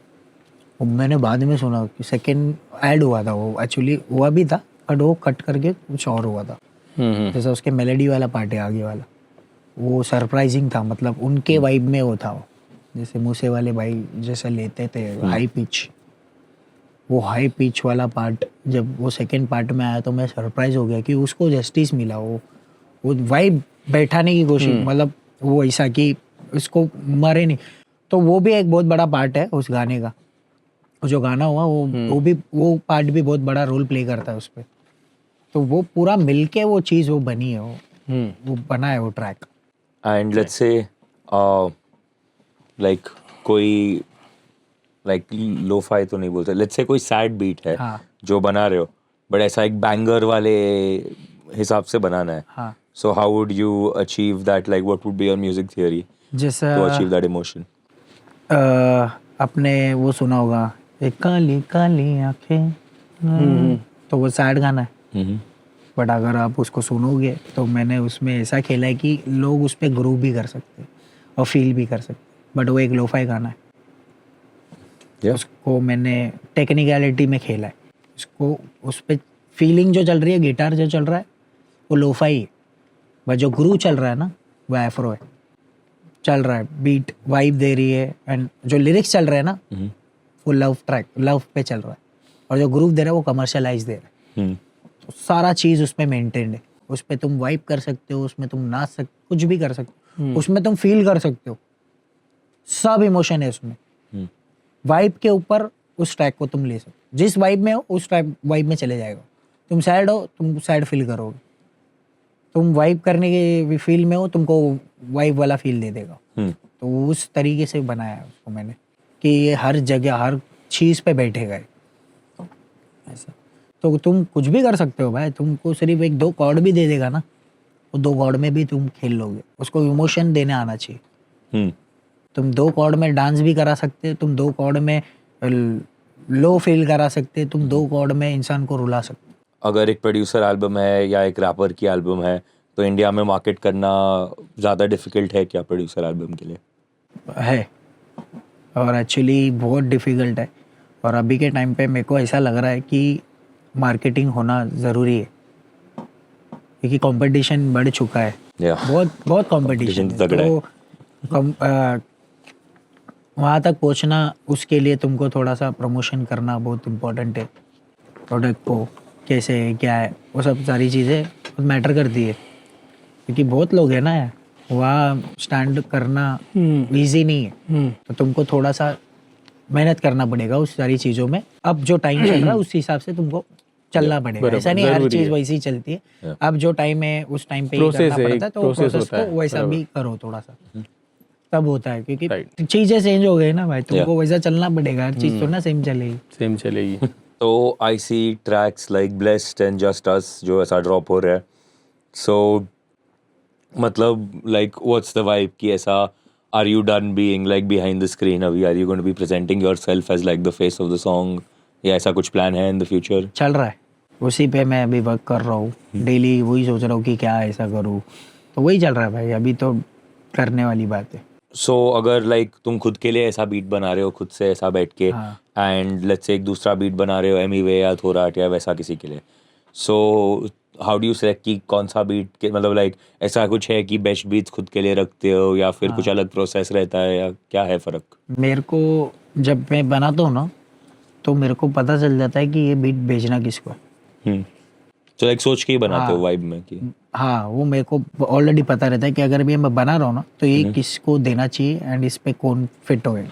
वो मैंने बाद में सुना कि सेकंड ऐड हुआ था, वो एक्चुअली हुआ भी था बट वो कट करके कुछ और हुआ था। जैसा उसके मेलोडी वाला पार्ट है आगे वाला, वो सरप्राइजिंग था, मतलब उनके वाइब में वो था, वो जैसे मूसे वाले भाई जैसे लेते थे हाई पिच, वो हाई पिच वाला पार्ट जब वो सेकंड पार्ट में आया तो मैं सरप्राइज हो गया कि उसको जस्टिस मिला। वो वाइब बैठाने की कोशिश, मतलब वो ऐसा कि उसको मरे नहीं। तो वो भी एक बहुत बड़ा पार्ट है उस गाने का। जो गाना हुआ वो पार्ट भी बहुत बड़ा रोल प्ले करता है उस पे। तो वो पूरा मिलके वो चीज़ वो बनी है, वो बना है वो track. And let's say like कोई लाइक लो-फाई तो नहीं बोलते, लेट्स से कोई सैड बीट है हाँ। जो बना रहे हो, बट ऐसा एक बैंगर वाले हिसाब से बनाना है। हाँ, So how would you achieve that? Like, what would be your music theory जैसा to achieve that emotion? आपने वो सुना होगा एक काली काली आंखें, तो वो सैड गाना है। बट अगर आप उसको सुनोगे तो मैंने उसमें ऐसा खेला है कि लोग उस पर ग्रूव भी कर सकते हैं और फील भी कर सकते हैं। बट वो एक लोफाई गाना है। Yeah. उसको मैंने टेक्निकलिटी में खेला है। उसको उस पर फीलिंग जो चल रही है, गिटार जो चल रहा है वो लोफाई है, बट जो ग्रूव चल रहा है ना वो एफ्रो है। चल रहा है, बीट वाइब दे रही है, एंड जो लिरिक्स चल रहे हैं ना वो लव पे चल रहा है, और जो ग्रूव दे रहा है वो कमर्शियलाइज दे रहा है। तो सारा चीज़ उसमें मेंटेन्ड है। उस पर तुम वाइब कर सकते हो, उसमें तुम नाच सकते, कुछ भी कर सकते हो, उसमें तुम फील कर सकते हो। सब इमोशन है उसमें। वाइब के ऊपर उस ट्रैक को तुम ले सकते हो। जिस वाइब में हो उस वाइब में चले जाएगा। तुम सैड हो, तुम सैड फील करोगे। तुम वाइब करने के फील में हो, तुमको वाइब वाला फील दे देगा। तो उस तरीके से बनाया है उसको मैंने कि ये हर जगह हर चीज़ पे बैठेगा ऐसा। तो तुम कुछ भी कर सकते हो भाई। तुमको सिर्फ एक दो कॉर्ड भी दे देगा ना, वो दो कॉर्ड में भी तुम खेल लोगे। उसको इमोशन देने आना चाहिए। तुम दो कॉर्ड में डांस भी करा सकते, तुम दो कॉर्ड में लो फील करा सकते, तुम दो कॉर्ड में इंसान को रुला सकते। अगर एक प्रोड्यूसर एल्बम है या एक रैपर की एल्बम है तो इंडिया में मार्केट करना ज़्यादा डिफिकल्ट है क्या प्रोड्यूसर एल्बम के लिए? है, और एक्चुअली बहुत डिफ़िकल्ट है। और अभी के टाइम पे मेरे को ऐसा लग रहा है कि मार्केटिंग होना ज़रूरी है, क्योंकि कंपटीशन बढ़ चुका है। बहुत कंपटीशन है। तगड़ा है। तो वहाँ तक पहुँचना, उसके लिए तुमको थोड़ा सा प्रमोशन करना बहुत इम्पोर्टेंट है। प्रोडक्ट को कैसे है, क्या है, वो सब सारी चीज़ें मैटर करती है, क्योंकि बहुत लोग हैं ना वहाँ स्टैंड करना इजी नहीं है। तो तुमको थोड़ा सा मेहनत करना पड़ेगा उस सारी चीज़ों में। अब जो टाइम चल रहा है उस हिसाब से तुमको चलना पड़ेगा। ऐसा नहीं हर चीज़ वैसी चलती है। अब जो टाइम है उस टाइम पे ही करना पड़ता है, तो प्रोसेस को वैसा भी करो थोड़ा सा, तब होता है। क्योंकि चीज़ें चेंज हो गई ना भाई, तुमको वैसा चलना पड़ेगा। हर चीज़ तो ना सेम चलेगी। तो I see tracks like blessed and just us जो ऐसा ड्रॉप हो रहा है, सो मतलब लाइक व्हाट्स द वाइब कि ऐसा are you done being like behind the screen? अभी are you going to be presenting yourself as like the face of the song, या ऐसा कुछ प्लान है इन द फ्यूचर? चल रहा है, उसी पे मैं अभी वर्क कर रहा हूँ। डेली वही सोच रहा हूँ कि क्या ऐसा करूँ, तो वही चल रहा है भाई। अभी तो करने वाली बात है। सो अगर लाइक तुम खुद के लिए ऐसा बीट बना रहे हो खुद से ऐसा बैठ के, एंड लेट्स से एक दूसरा बीट बना रहे हो एमीवे या थोराट या वैसा किसी के लिए, सो हाउ डू यू सेलेक्ट कि कौन सा बीट के, मतलब लाइक ऐसा कुछ है कि बेस्ट बीट्स खुद के लिए रखते हो या फिर कुछ अलग प्रोसेस रहता है, या क्या है फ़र्क? मेरे को जब मैं बनाता हूँ ना तो मेरे को पता चल जाता है कि ये बीट भेजना किसको है। तो लाइक सोच के ही बनाते हो वाइब में कि हाँ, वो मेरे को ऑलरेडी पता रहता है कि अगर भी मैं बना रहा हूँ ना तो ये किसको देना चाहिए एंड इस पे कौन फिट होए,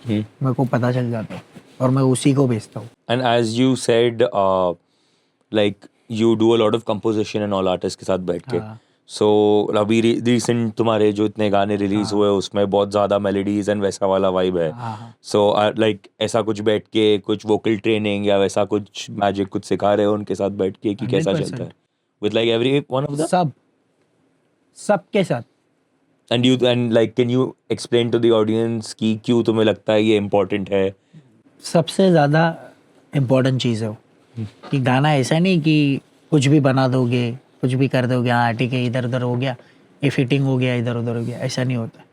मेरे को पता चल जाता है और मैं उसी को भेजता हूँ। And as you said like you do a lot of composition and all artist के साथ बैठ के, सो अभी रिसेंट तुम्हारे जो इतने गाने रिलीज हुए उसमें बहुत ज़्यादा मेलोडीज एंड वैसा वाला वाइब है। सो लाइक ऐसा कुछ बैठ के कुछ वोकल ट्रेनिंग या वैसा कुछ मैजिक कुछ सिखा रहे हो उनके साथ बैठ के कि कैसा चलता है with like every one of the सबके साथ? And like can you explain to the audience कि क्यों तुम्हें लगता है ये इम्पोर्टेंट है? सबसे ज़्यादा इम्पोर्टेंट चीज़ है वो कि गाना ऐसा नहीं कि कुछ भी बना दोगे, कुछ भी कर दोगे, हाँ ठीक है इधर उधर हो गया, ये फिटिंग हो गया, इधर उधर हो गया, ऐसा नहीं होता।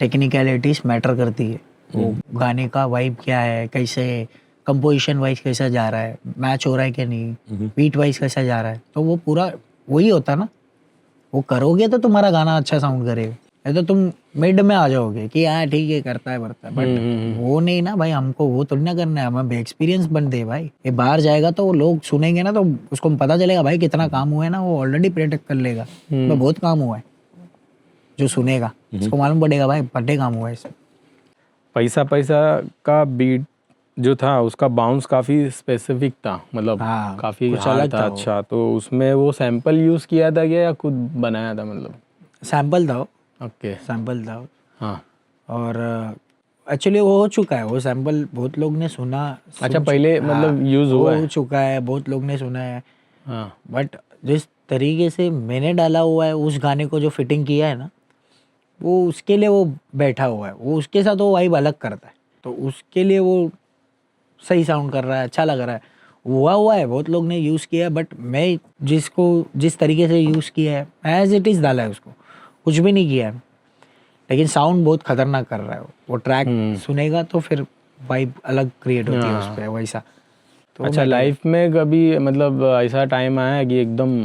टेक्निकलिटीज मैटर करती है। वो गाने का वाइब क्या है, कैसे कंपोजिशन वाइज कैसा जा रहा है, मैच हो रहा है कि नहीं, बीट वाइज कैसा जा रहा है, तो वो पूरा वही होता ना। वो करोगे तो तुम्हारा गाना अच्छा साउंड करेगा। ये तो तुम मिड में आ जाओगे कि हाँ ठीक है करता है बढ़ता है, बट वो नहीं ना भाई, हमको वो थोड़ी ना करना है, हमें एक्सपीरियंस बन दे भाई। ये बाहर जाएगा तो वो लोग सुनेंगे ना, तो उसको पता चलेगा भाई कितना काम हुआ है ना, वो ऑलरेडी प्रेडिक्ट कर लेगा तो बहुत काम हुआ है। जो सुनेगा उसको मालूम पड़ेगा भाई बड़े काम हुआ है इससे। पैसा पैसा का बीट जो था उसका बाउंस काफ़ी स्पेसिफिक था, मतलब हाँ, काफ़ी कुछ हार्ड अलग था। था वो। अच्छा, तो उसमें वो सैंपल यूज़ किया था क्या या खुद बनाया था मतलब? सैंपल था वो, ओके। सैंपल था वो। हाँ। और एक्चुअली वो हो चुका है, वो सैंपल बहुत लोग ने सुना। अच्छा, पहले मतलब यूज़ वो हुआ हो है? चुका है, बहुत लोग ने सुना है, हाँ। बट जिस तरीके से मैंने डाला हुआ है उस गाने को, जो फिटिंग किया है ना, वो उसके लिए वो बैठा हुआ है, वो उसके साथ वो वाइब अलग करता है, तो उसके लिए वो सही साउंड कर रहा है, अच्छा लग रहा है। हुआ है, बहुत लोग ने यूज़ किया, बट मैं जिस तरीके से यूज़ किया है एज इट इज़ डाला है उसको, कुछ भी नहीं किया है, लेकिन साउंड बहुत खतरनाक कर रहा है वो ट्रैक सुनेगा तो फिर वाइब अलग क्रिएट होती है उस पर वैसा। तो अच्छा, लाइफ में कभी मतलब ऐसा टाइम आया है कि एकदम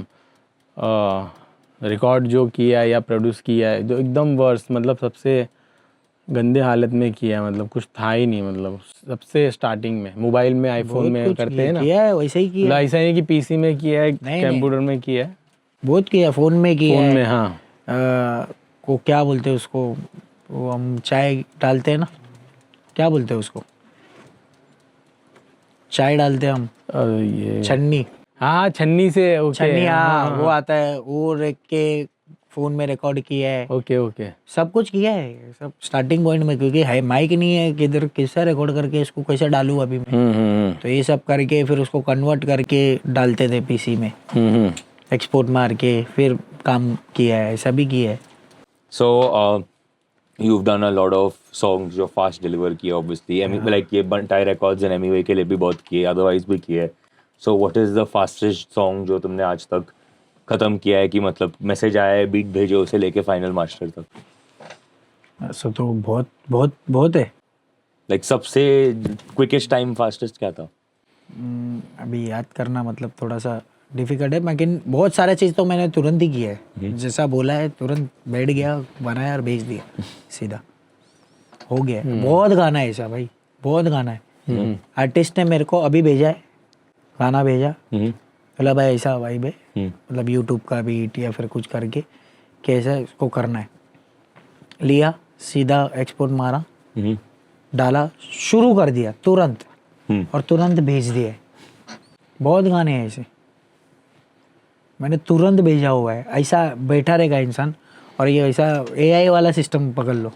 रिकॉर्ड जो किया है या प्रोड्यूस किया है जो एकदम वर्स्ट, मतलब सबसे गंदे हालत में किया है, मतलब कुछ था ही नहीं, मतलब सबसे स्टार्टिंग में मोबाइल में आईफोन में करते हैं ना, किया है, वैसे ही किया मतलब है, ऐसा नहीं कि पीसी में किया है, नहीं। कंप्यूटर में किया है, बहुत किया, फ़ोन में किया फ़ोन है। में। हाँ। को क्या बोलते हैं उसको, वो हम चाय डालते हैं ना, क्या बोलते हैं उसको, चाय डालते हैं हम, ये छन्नी। हाँ, छन्नी से। ओके। छन्नी, हाँ वो आता है, वो रख के फ़ोन में रिकॉर्ड किया है, ओके ओके। सब कुछ किया है, सब स्टार्टिंग पॉइंट में, क्योंकि है माइक नहीं है, किधर कैसे रिकॉर्ड करके इसको कैसे डालूँ अभी मैं, तो ये सब करके फिर उसको कन्वर्ट करके डालते थे पीसी में, एक्सपोर्ट मार के फिर काम किया है, ऐसा भी किया है। So, you've done a lot of songs जो fast deliver किए obviously, like ये Bantai Records and MUA के लिए भी बहुत किए, otherwise भी किए। So what is the fastest song जो तुमने आज तक खत्म किया है, कि मतलब मैसेज आया है, बीट भेजो उसे लेके फाइनल मास्टर तक? ऐसा तो बहुत बहुत बहुत है। Like सबसे क्विकेस्ट टाइम फास्टेस्ट क्या था? अभी याद करना मतलब थोड़ा सा डिफिकल्ट है, लेकिन बहुत सारा चीज़ तो मैंने तुरंत ही किया है, जैसा बोला है तुरंत बैठ गया, बनाया और भेज दिया, सीधा हो गया। बहुत गाना है ऐसा भाई, बहुत गाना है। आर्टिस्ट ने मेरे को अभी भेजा है, गाना भेजा, मतलब भाई ऐसा वाइब है, मतलब यूट्यूब का बीट या फिर कुछ करके कैसा इसको करना है, लिया सीधा एक्सपोर्ट मारा, डाला, शुरू कर दिया तुरंत, और तुरंत भेज दिया। बहुत गाने हैं ऐसे, मैंने तुरंत भेजा हुआ है। ऐसा बैठा रहेगा इंसान, और ये ऐसा एआई वाला सिस्टम पकड़ लो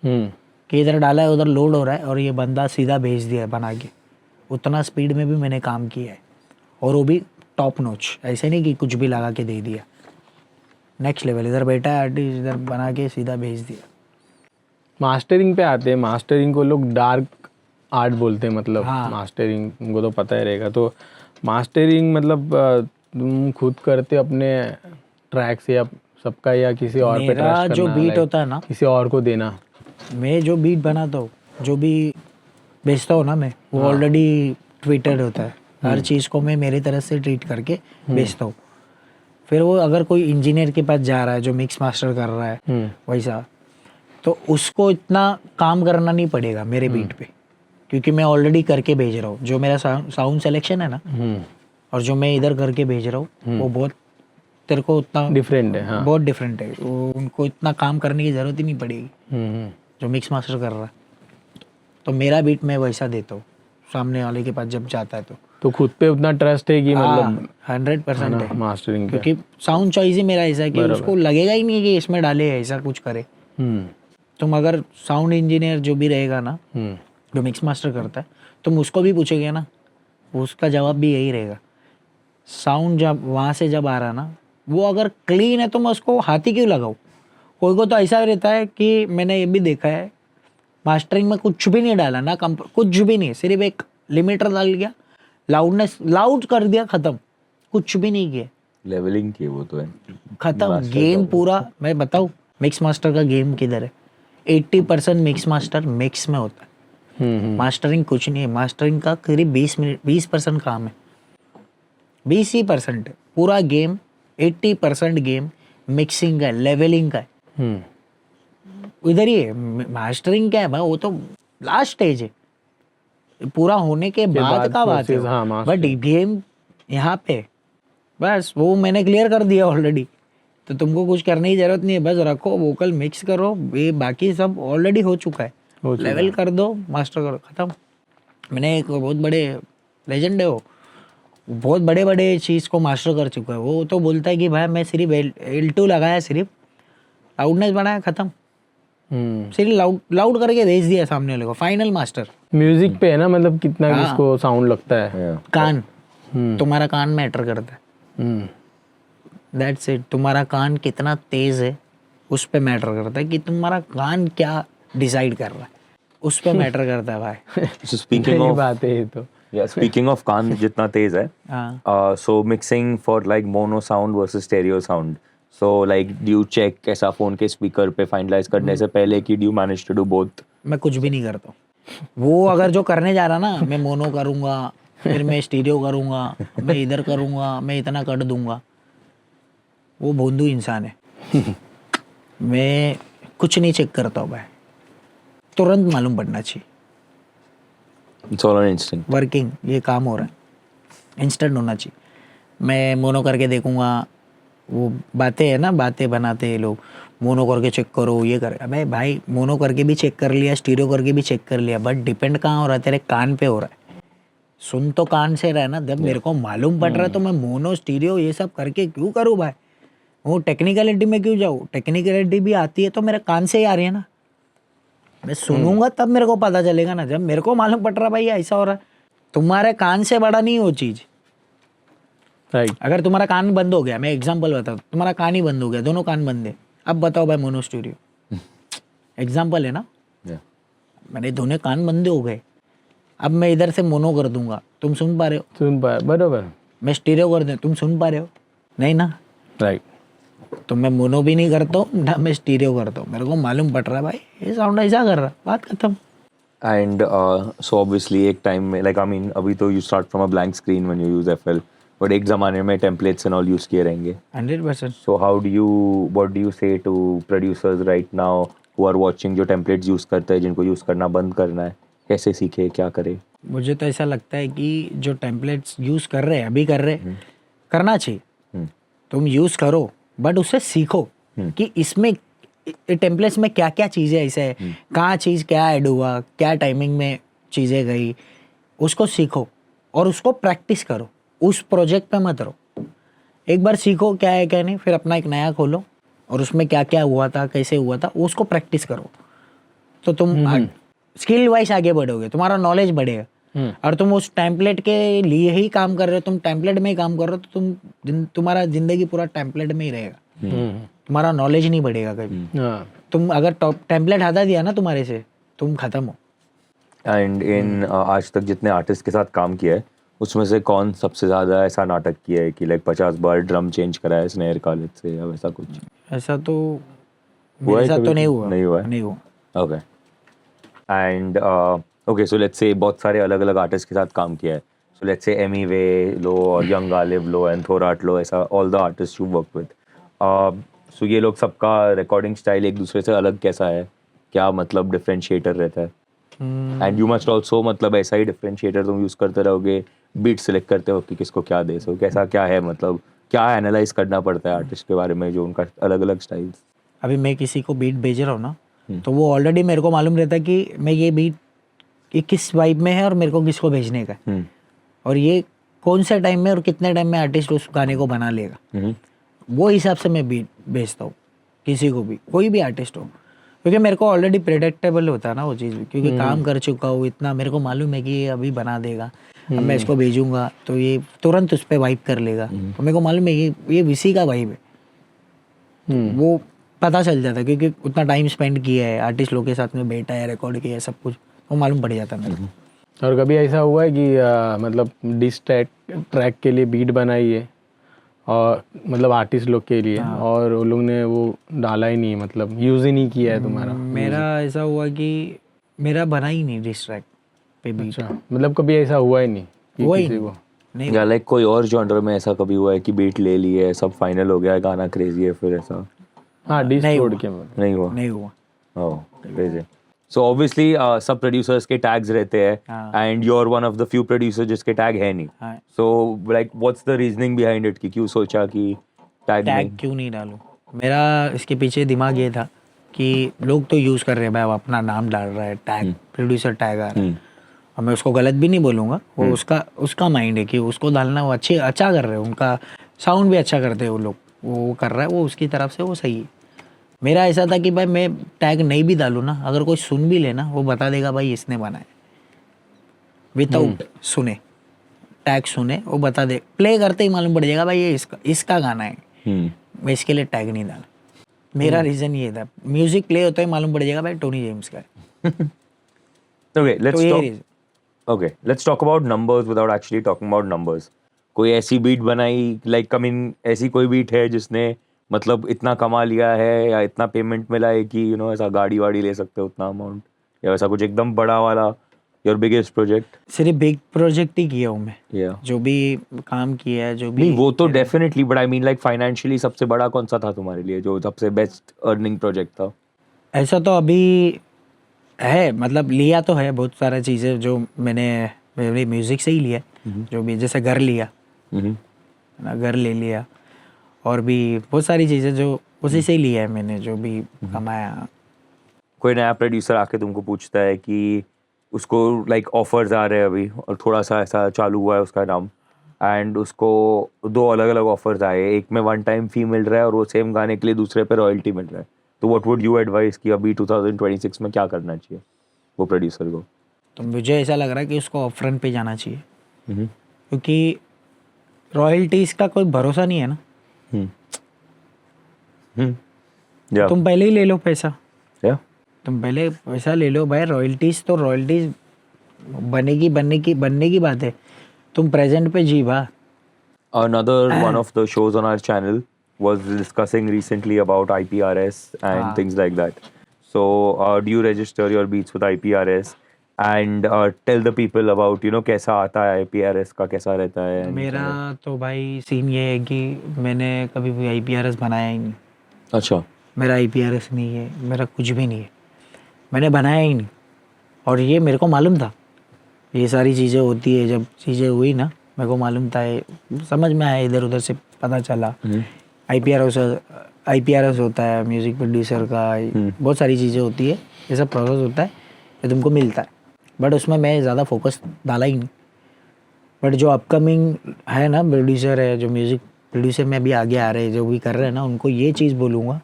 कि इधर डाला है उधर लोड हो रहा है, और ये बंदा सीधा भेज दिया है बना के। उतना स्पीड में भी मैंने काम किया है, और वो भी टॉप नॉच, ऐसे नहीं कि कुछ भी लगा के दे दिया, नेक्स्ट लेवल। इधर बैठा है आर्टिस्ट, इधर बना के सीधा भेज दिया। मास्टरिंग पे आते हैं, मास्टरिंग को लोग डार्क आर्ट बोलते हैं, मतलब हाँ। मास्टरिंग तुमको तो पता ही रहेगा। तो मास्टरिंग मतलब तुम खुद करते अपने ट्रैक से या सबका, या किसी और पे मेरा ट्रस्ट जो करना, बीट like होता है ना, किसी और को देना? मैं जो बीट बनाता हूँ, जो भी बेचता हूँ ना मैं, वो ऑलरेडी ट्वीटेड होता है। हर चीज़ को मैं मेरी तरफ से ट्रीट करके बेचता हूँ। फिर वो अगर कोई इंजीनियर के पास जा रहा है जो मिक्स मास्टर कर रहा है वैसा, तो उसको इतना काम करना नहीं पड़ेगा मेरे बीट पे, क्योंकि मैं ऑलरेडी करके भेज रहा हूँ। जो मेरा साउंड सिलेक्शन है ना, और जो मैं इधर करके भेज रहा हूँ, वो बहुत तेरे को उतना डिफरेंट है। हाँ। बहुत डिफरेंट है। वो उनको इतना काम करने की ज़रूरत ही नहीं पड़ेगी जो मिक्स मास्टर कर रहा है। तो मेरा बीट मैं वैसा देता हूँ सामने वाले के पास जब जाता है। तो खुद पे उतना ट्रस्ट है कि मतलब 100% है, मास्टरिंग पे? क्योंकि साउंड चॉइस ही मेरा ऐसा है कि उसको लगेगा ही नहीं कि इसमें डाले ऐसा कुछ करे। तुम अगर साउंड इंजीनियर जो भी रहेगा ना, जो मिक्स मास्टर करता है, तुम उसको भी पूछेगे ना, उसका जवाब भी यही रहेगा। साउंड जब वहाँ से जब आ रहा ना, वो अगर क्लीन है तो मैं उसको हाथ ही क्यों लगाऊँ। कोई को तो ऐसा रहता है कि मैंने ये भी देखा है, मास्टरिंग में कुछ भी नहीं डाला ना, कुछ भी नहीं, सिर्फ एक लिमिटर डाल दिया, लाउडनेस लाउड कर दिया, खत्म, कुछ भी नहीं किया, लेवलिंग की वो तो है खत्म गेम पूरा। मैं बताऊँ मिक्स मास्टर का गेम किधर है? 80% मिक्स मास्टर मिक्स में होता है, मास्टरिंग कुछ नहीं है। मास्टरिंग का करीब 20% काम है, 20% है पूरा गेम। 80% गेम मिक्सिंग का है, लेवलिंग का है। इधर ही है। मास्टरिंग क्या है भाई, वो तो लास्ट स्टेज है, पूरा होने के बाद का बात process, हाँ, है। mastering। बट गेम यहाँ पे बस वो मैंने क्लियर कर दिया ऑलरेडी, तो तुमको कुछ करने की जरूरत नहीं है, बस रखो वोकल मिक्स करो, ये बाकी सब ऑलरेडी हो चुका है, हो चुका लेवल कर दो, मास्टर करो, खत्म। मैंने एक बहुत बड़े लेजेंड है वो, बहुत बड़े बड़े चीज़ को मास्टर कर चुका है वो, तो बोलता है कि भाई मैं सिर्फ L2 लगाया, सिर्फ लाउडनेस बढ़ाया, खत्म, सिर्फ लाउड करके भेज दिया सामने वाले को, फाइनल मास्टर। म्यूजिक पे है ना, मतलब कितना किसको साउंड लगता है। कान, तुम्हारा कान मैटर करता है, दैट्स इट। तुम्हारा कान कितना तेज है उस पे मैटर करता है, कि तुम्हारा कान क्या डिसाइड कर रहा है, उस पे मैटर करता है भाई। So speaking यही of बात है ये तो। speaking of कान जितना तेज है, हाँ, so mixing for like mono sound versus stereo sound. So like do you check कैसा फोन के स्पीकर पे फाइनलाइज करने से पहले कि do you manage to do both? मैं कुछ भी नहीं करता हूँ। वो अगर जो करने जा रहा ना, मैं मोनो करूँगा, फिर मैं स्टीरियो करूँगा, मैं इधर करूँगा, मैं इतना कर दूंगा, वो भोंदू इंसान है। मैं कुछ नहीं चेक करता हूँ भाई, तुरंत मालूम पड़ना चाहिए, It's all on instinct. Working ये काम हो रहा है, इंस्टेंट होना चाहिए। मैं मोनो करके देखूंगा, वो बातें है ना, बातें बनाते हैं लोग, मोनो करके चेक करो, ये कर, अबे भाई मोनो करके भी चेक कर लिया, स्टीरियो करके भी चेक कर लिया, बट डिपेंड कहाँ हो रहा है, तेरे कान पे हो रहा है। सुन तो कान से रहा है ना, जब मेरे को मालूम पड़ रहा है तो मैं मोनो स्टीरियो ये सब करके क्यों करूँ भाई, वो टेक्निकलिटी में क्यों जाऊँ, टेक्निकलिटी भी आती है तो मेरे कान से ही आ रही है ना, मैं सुनूंगा तब मेरे को पता चलेगा ना, जब मेरे को मालूम पड़ रहा भाई ऐसा हो रहा है। तुम्हारे कान से बड़ा नहीं वो चीज़। राइट। अगर तुम्हारा कान बंद हो गया, मैं एग्जांपल बताता हूँ, तुम्हारा कान ही बंद हो गया, दोनों कान बंद है, अब बताओ भाई मोनो स्टूडियो, एग्जांपल है ना, Yeah. मेरे दोनों कान बंद हो गए, अब मैं इधर से मोनो कर दूंगा, तुम सुन पा रहे हो, सुन पा बरोबर। मैं स्टीरियो कर दूं, तुम सुन पा रहे हो, नहीं ना, राइट। तो मैं मोनो भी नहीं करता हूँ ना मैं स्टीरियो करता हूँ, मेरे को मालूम पड़ रहा है भाई ये साउंड ऐसा कर रहा, बात खत्म। And so obviously एक टाइम में like I mean अभी तो you start from a blank screen when you use FL, but एक ज़माने में templates and all use किए रहेंगे। 100%। So what do you say to producers right now who are watching जो templates use करते हैं, जिनको use करना बंद करना है, कैसे सीखे, क्या करे? मुझे तो ऐसा लगता है कि जो टेम्पलेट्स यूज़ कर रहे हैं, अभी कर रहे हैं, करना चाहिए, तुम यूज़ करो, बट उससे सीखो कि इसमें टेम्पलेट्स में क्या क्या चीज़ें ऐसे है, कहाँ चीज़ क्या ऐड हुआ, क्या टाइमिंग में चीज़ें गई, उसको सीखो और उसको प्रैक्टिस करो, उस प्रोजेक्ट पे मत रहो, एक बार सीखो क्या है क्या नहीं, फिर अपना एक नया खोलो और उसमें क्या क्या हुआ था, कैसे हुआ था, उसको प्रैक्टिस करो, तो तुम स्किल वाइज आगे बढ़ोगे, तुम्हारा नॉलेज बढ़ेगा। और तुम उस टेम्पलेट के लिए ही काम कर रहे हो, तुम टेम्पलेट में ही काम कर रहे हो, तो तुम्हारा जिंदगी पूरा टेम्पलेट में ही रहेगा, तुम्हारा नॉलेज नहीं बढ़ेगा कभी। तुम अगर टेम्पलेट हटा दिया ना तुम्हारे से, तुम खत्म हो। एंड इन आज तक जितने आर्टिस्ट के साथ काम किया है, उसमें से कौन सबसे ज़्यादा ऐसा नाटक किया है कि लाइक 50 बार ड्रम चेंज करा है स्नेयर कॉलेज से या वैसा कुछ? ऐसा तो मेरे साथ तो नहीं हुआ। Okay. And okay, so let's say बहुत सारे अलग अलग आर्टिस्ट के साथ काम किया है, सो लेट्स से एमी वे लो और यंग गालिब लो एंड थोराट लो, ऐसा all the artist you work with, so ये लोग सबका रिकॉर्डिंग स्टाइल एक दूसरे से अलग कैसा है, क्या मतलब डिफरेंशिएटर रहता है? एंड यू मस्ट ऑल्सो मतलब ऐसा ही डिफरेंशिएटर तुम यूज़ करते रहोगे, बीट सेलेक्ट करते हो कि किसको क्या दे, सो कैसा क्या है, मतलब क्या एनालाइज करना पड़ता है आर्टिस्ट के बारे में जो उनका अलग अलग स्टाइल? अभी मैं किसी को बीट भेज रहा हूँ ना, तो वो ऑलरेडी मेरे को मालूम रहता है कि मैं ये बीट ये किस वाइब में है और मेरे को किसको भेजने का है, और ये कौन से टाइम में और कितने टाइम में आर्टिस्ट उस गाने को बना लेगा, वो हिसाब से मैं बीट भेजता हूँ किसी को भी, कोई भी आर्टिस्ट हो, क्योंकि मेरे को ऑलरेडी प्रेडिक्टेबल होता है ना वो चीज़, क्योंकि काम कर चुका हूँ इतना, मेरे को मालूम है कि ये अभी बना देगा, अब मैं इसको भेजूंगा तो ये तुरंत उस पर वाइब कर लेगा, तो मेरे को मालूम है ये विसी का वाइब है, वो पता चल जाता है, क्योंकि उतना टाइम स्पेंड किया है आर्टिस्ट लोग के साथ में, बैठा है, रिकॉर्ड किया है, सब कुछ वो मालूम पड़ जाता है मेरे को। और कभी ऐसा हुआ है कि मतलब डिस ट्रैक के लिए बीट बनाई है और मतलब आर्टिस्ट लोग के लिए, और वो लोग ने वो डाला ही नहीं, मतलब यूज़ ही नहीं किया है तुम्हारा? मेरा ऐसा हुआ कि मेरा बना ही नहीं डिस ट्रैक पे बीट। अच्छा, मतलब कभी ऐसा हुआ ही नहीं कि हुआ ही किसी को नहीं। या लाइक कोई और जॉनर में ऐसा कभी हुआ है कि बीट ले ली है, सब फाइनल हो गया है, गाना क्रेजी है, फिर ऐसा? हाँ, डिस नहीं छोड़ हुआ। के नहीं हुआ? नहीं हुआ। Oh, crazy. So obviously सब producers के tags रहते हैं हाँ। and you're one of the few producers जिसके tag है नहीं. हाँ। So like what's the reasoning behind it कि क्यों सोचा कि tag टैग नहीं? क्यों नहीं डालूं? मेरा इसके पीछे दिमाग ये था कि लोग तो यूज़ कर रहे हैं भाई, अब अपना नाम डाल रहा है, टैग प्रोड्यूसर टैग आ रहा है, और मैं उसको गलत भी नहीं बोलूँगा, वो उसका माइंड है कि उसको डालना, वो अच्छा कर रहे हैं, उनका साउंड भी अच्छा करते हैं वो लोग, वो कर रहा है, वो उसकी तरफ से वो सही है। मेरा ऐसा था कि भाई मैं टैग नहीं भी डालूँ ना, अगर कोई सुन भी लेना, वो बता देगा भाई इसने बनाया, विदाउट सुने, टैग सुने, वो बता दे, प्ले करते ही मालूम पड़ जाएगा भाई ये इसका गाना है, मैं इसके लिए टैग नहीं डाला। मेरा रीज़न ये था, म्यूजिक प्ले होता ही मालूम पड़ जाएगा भाई टोनी जेम्स का है। Okay, तो let's ये talk. reason। Okay, let's talk about numbers without actually talking about numbers. कोई ऐसी बीट बनाई, like I mean ऐसी कोई बीट है जिसने मतलब इतना कमा लिया है या इतना पेमेंट मिला है कि ऐसा गाड़ी वाड़ी ले सकते हो उतना अमाउंट, या ऐसा कुछ एकदम बड़ा वाला, योर बिगेस्ट प्रोजेक्ट? सिर्फ बिग प्रोजेक्ट ही किया हूँ मैं, या जो भी काम किया है, जो भी। नहीं वो तो definitely, but I mean like financially सबसे बड़ा कौन सा था तुम्हारे लिए, जो सबसे बेस्ट अर्निंग प्रोजेक्ट था? ऐसा तो अभी है, मतलब लिया तो है बहुत सारा चीज़ें जो मैंने मेरे म्यूज़िक से ही लिया, जो भी, जैसे घर लिया ना, घर ले लिया, और भी बहुत सारी चीज़ें जो उसी से ही लिया है मैंने, जो भी कमाया। कोई नया प्रोड्यूसर आके तुमको पूछता है कि उसको लाइक ऑफर्स आ रहे हैं अभी, और थोड़ा सा ऐसा चालू हुआ है उसका नाम, एंड उसको 2 अलग अलग ऑफर्स आए, एक में 1 टाइम फी मिल रहा है और वो सेम गाने के लिए दूसरे पे रॉयल्टी मिल रहा है, तो व्हाट वुड यू एडवाइस कि अभी 2026 में क्या करना चाहिए वो प्रोड्यूसर को? तो मुझे ऐसा लग रहा है कि उसको अपफ्रंट पे जाना चाहिए, क्योंकि रॉयल्टीज़ का कोई भरोसा नहीं है ना। या तुम पहले ही ले लो पैसा, या तुम पहले पैसा ले लो भाई, रॉयल्टीज़ तो रॉयल्टीज़ बनने की बात है, तुम प्रेजेंट पे जी भा। Another one of the shows on our channel was discussing recently about IPRS and things like that. So, do you register your beats with IPRS and tell the people about कैसा आता है IPRS का, कैसा रहता है? and, मेरा तो भाई सीन ये है कि मैंने कभी भी IPRS बनाया ही नहीं। अच्छा, मेरा IPRS नहीं है, मेरा कुछ भी नहीं है, मैंने बनाया ही नहीं, और ये मेरे को मालूम था, ये सारी चीज़ें होती है, जब चीज़ें हुई ना मेरे को मालूम था, समझ में आया, इधर उधर से पता चला। IPRS होता है म्यूज़िक प्रोड्यूसर का, बहुत सारी चीज़ें होती है, ये सब प्रोसेस होता है, ये तुमको मिलता है, बट उसमें मैं ज़्यादा फोकस डाला ही नहीं। बट जो अपकमिंग है ना प्रोड्यूसर है, जो म्यूज़िक प्रोड्यूसर में अभी आगे आ रहे हैं, जो भी कर रहे हैं ना, उनको ये चीज़ बोलूँगा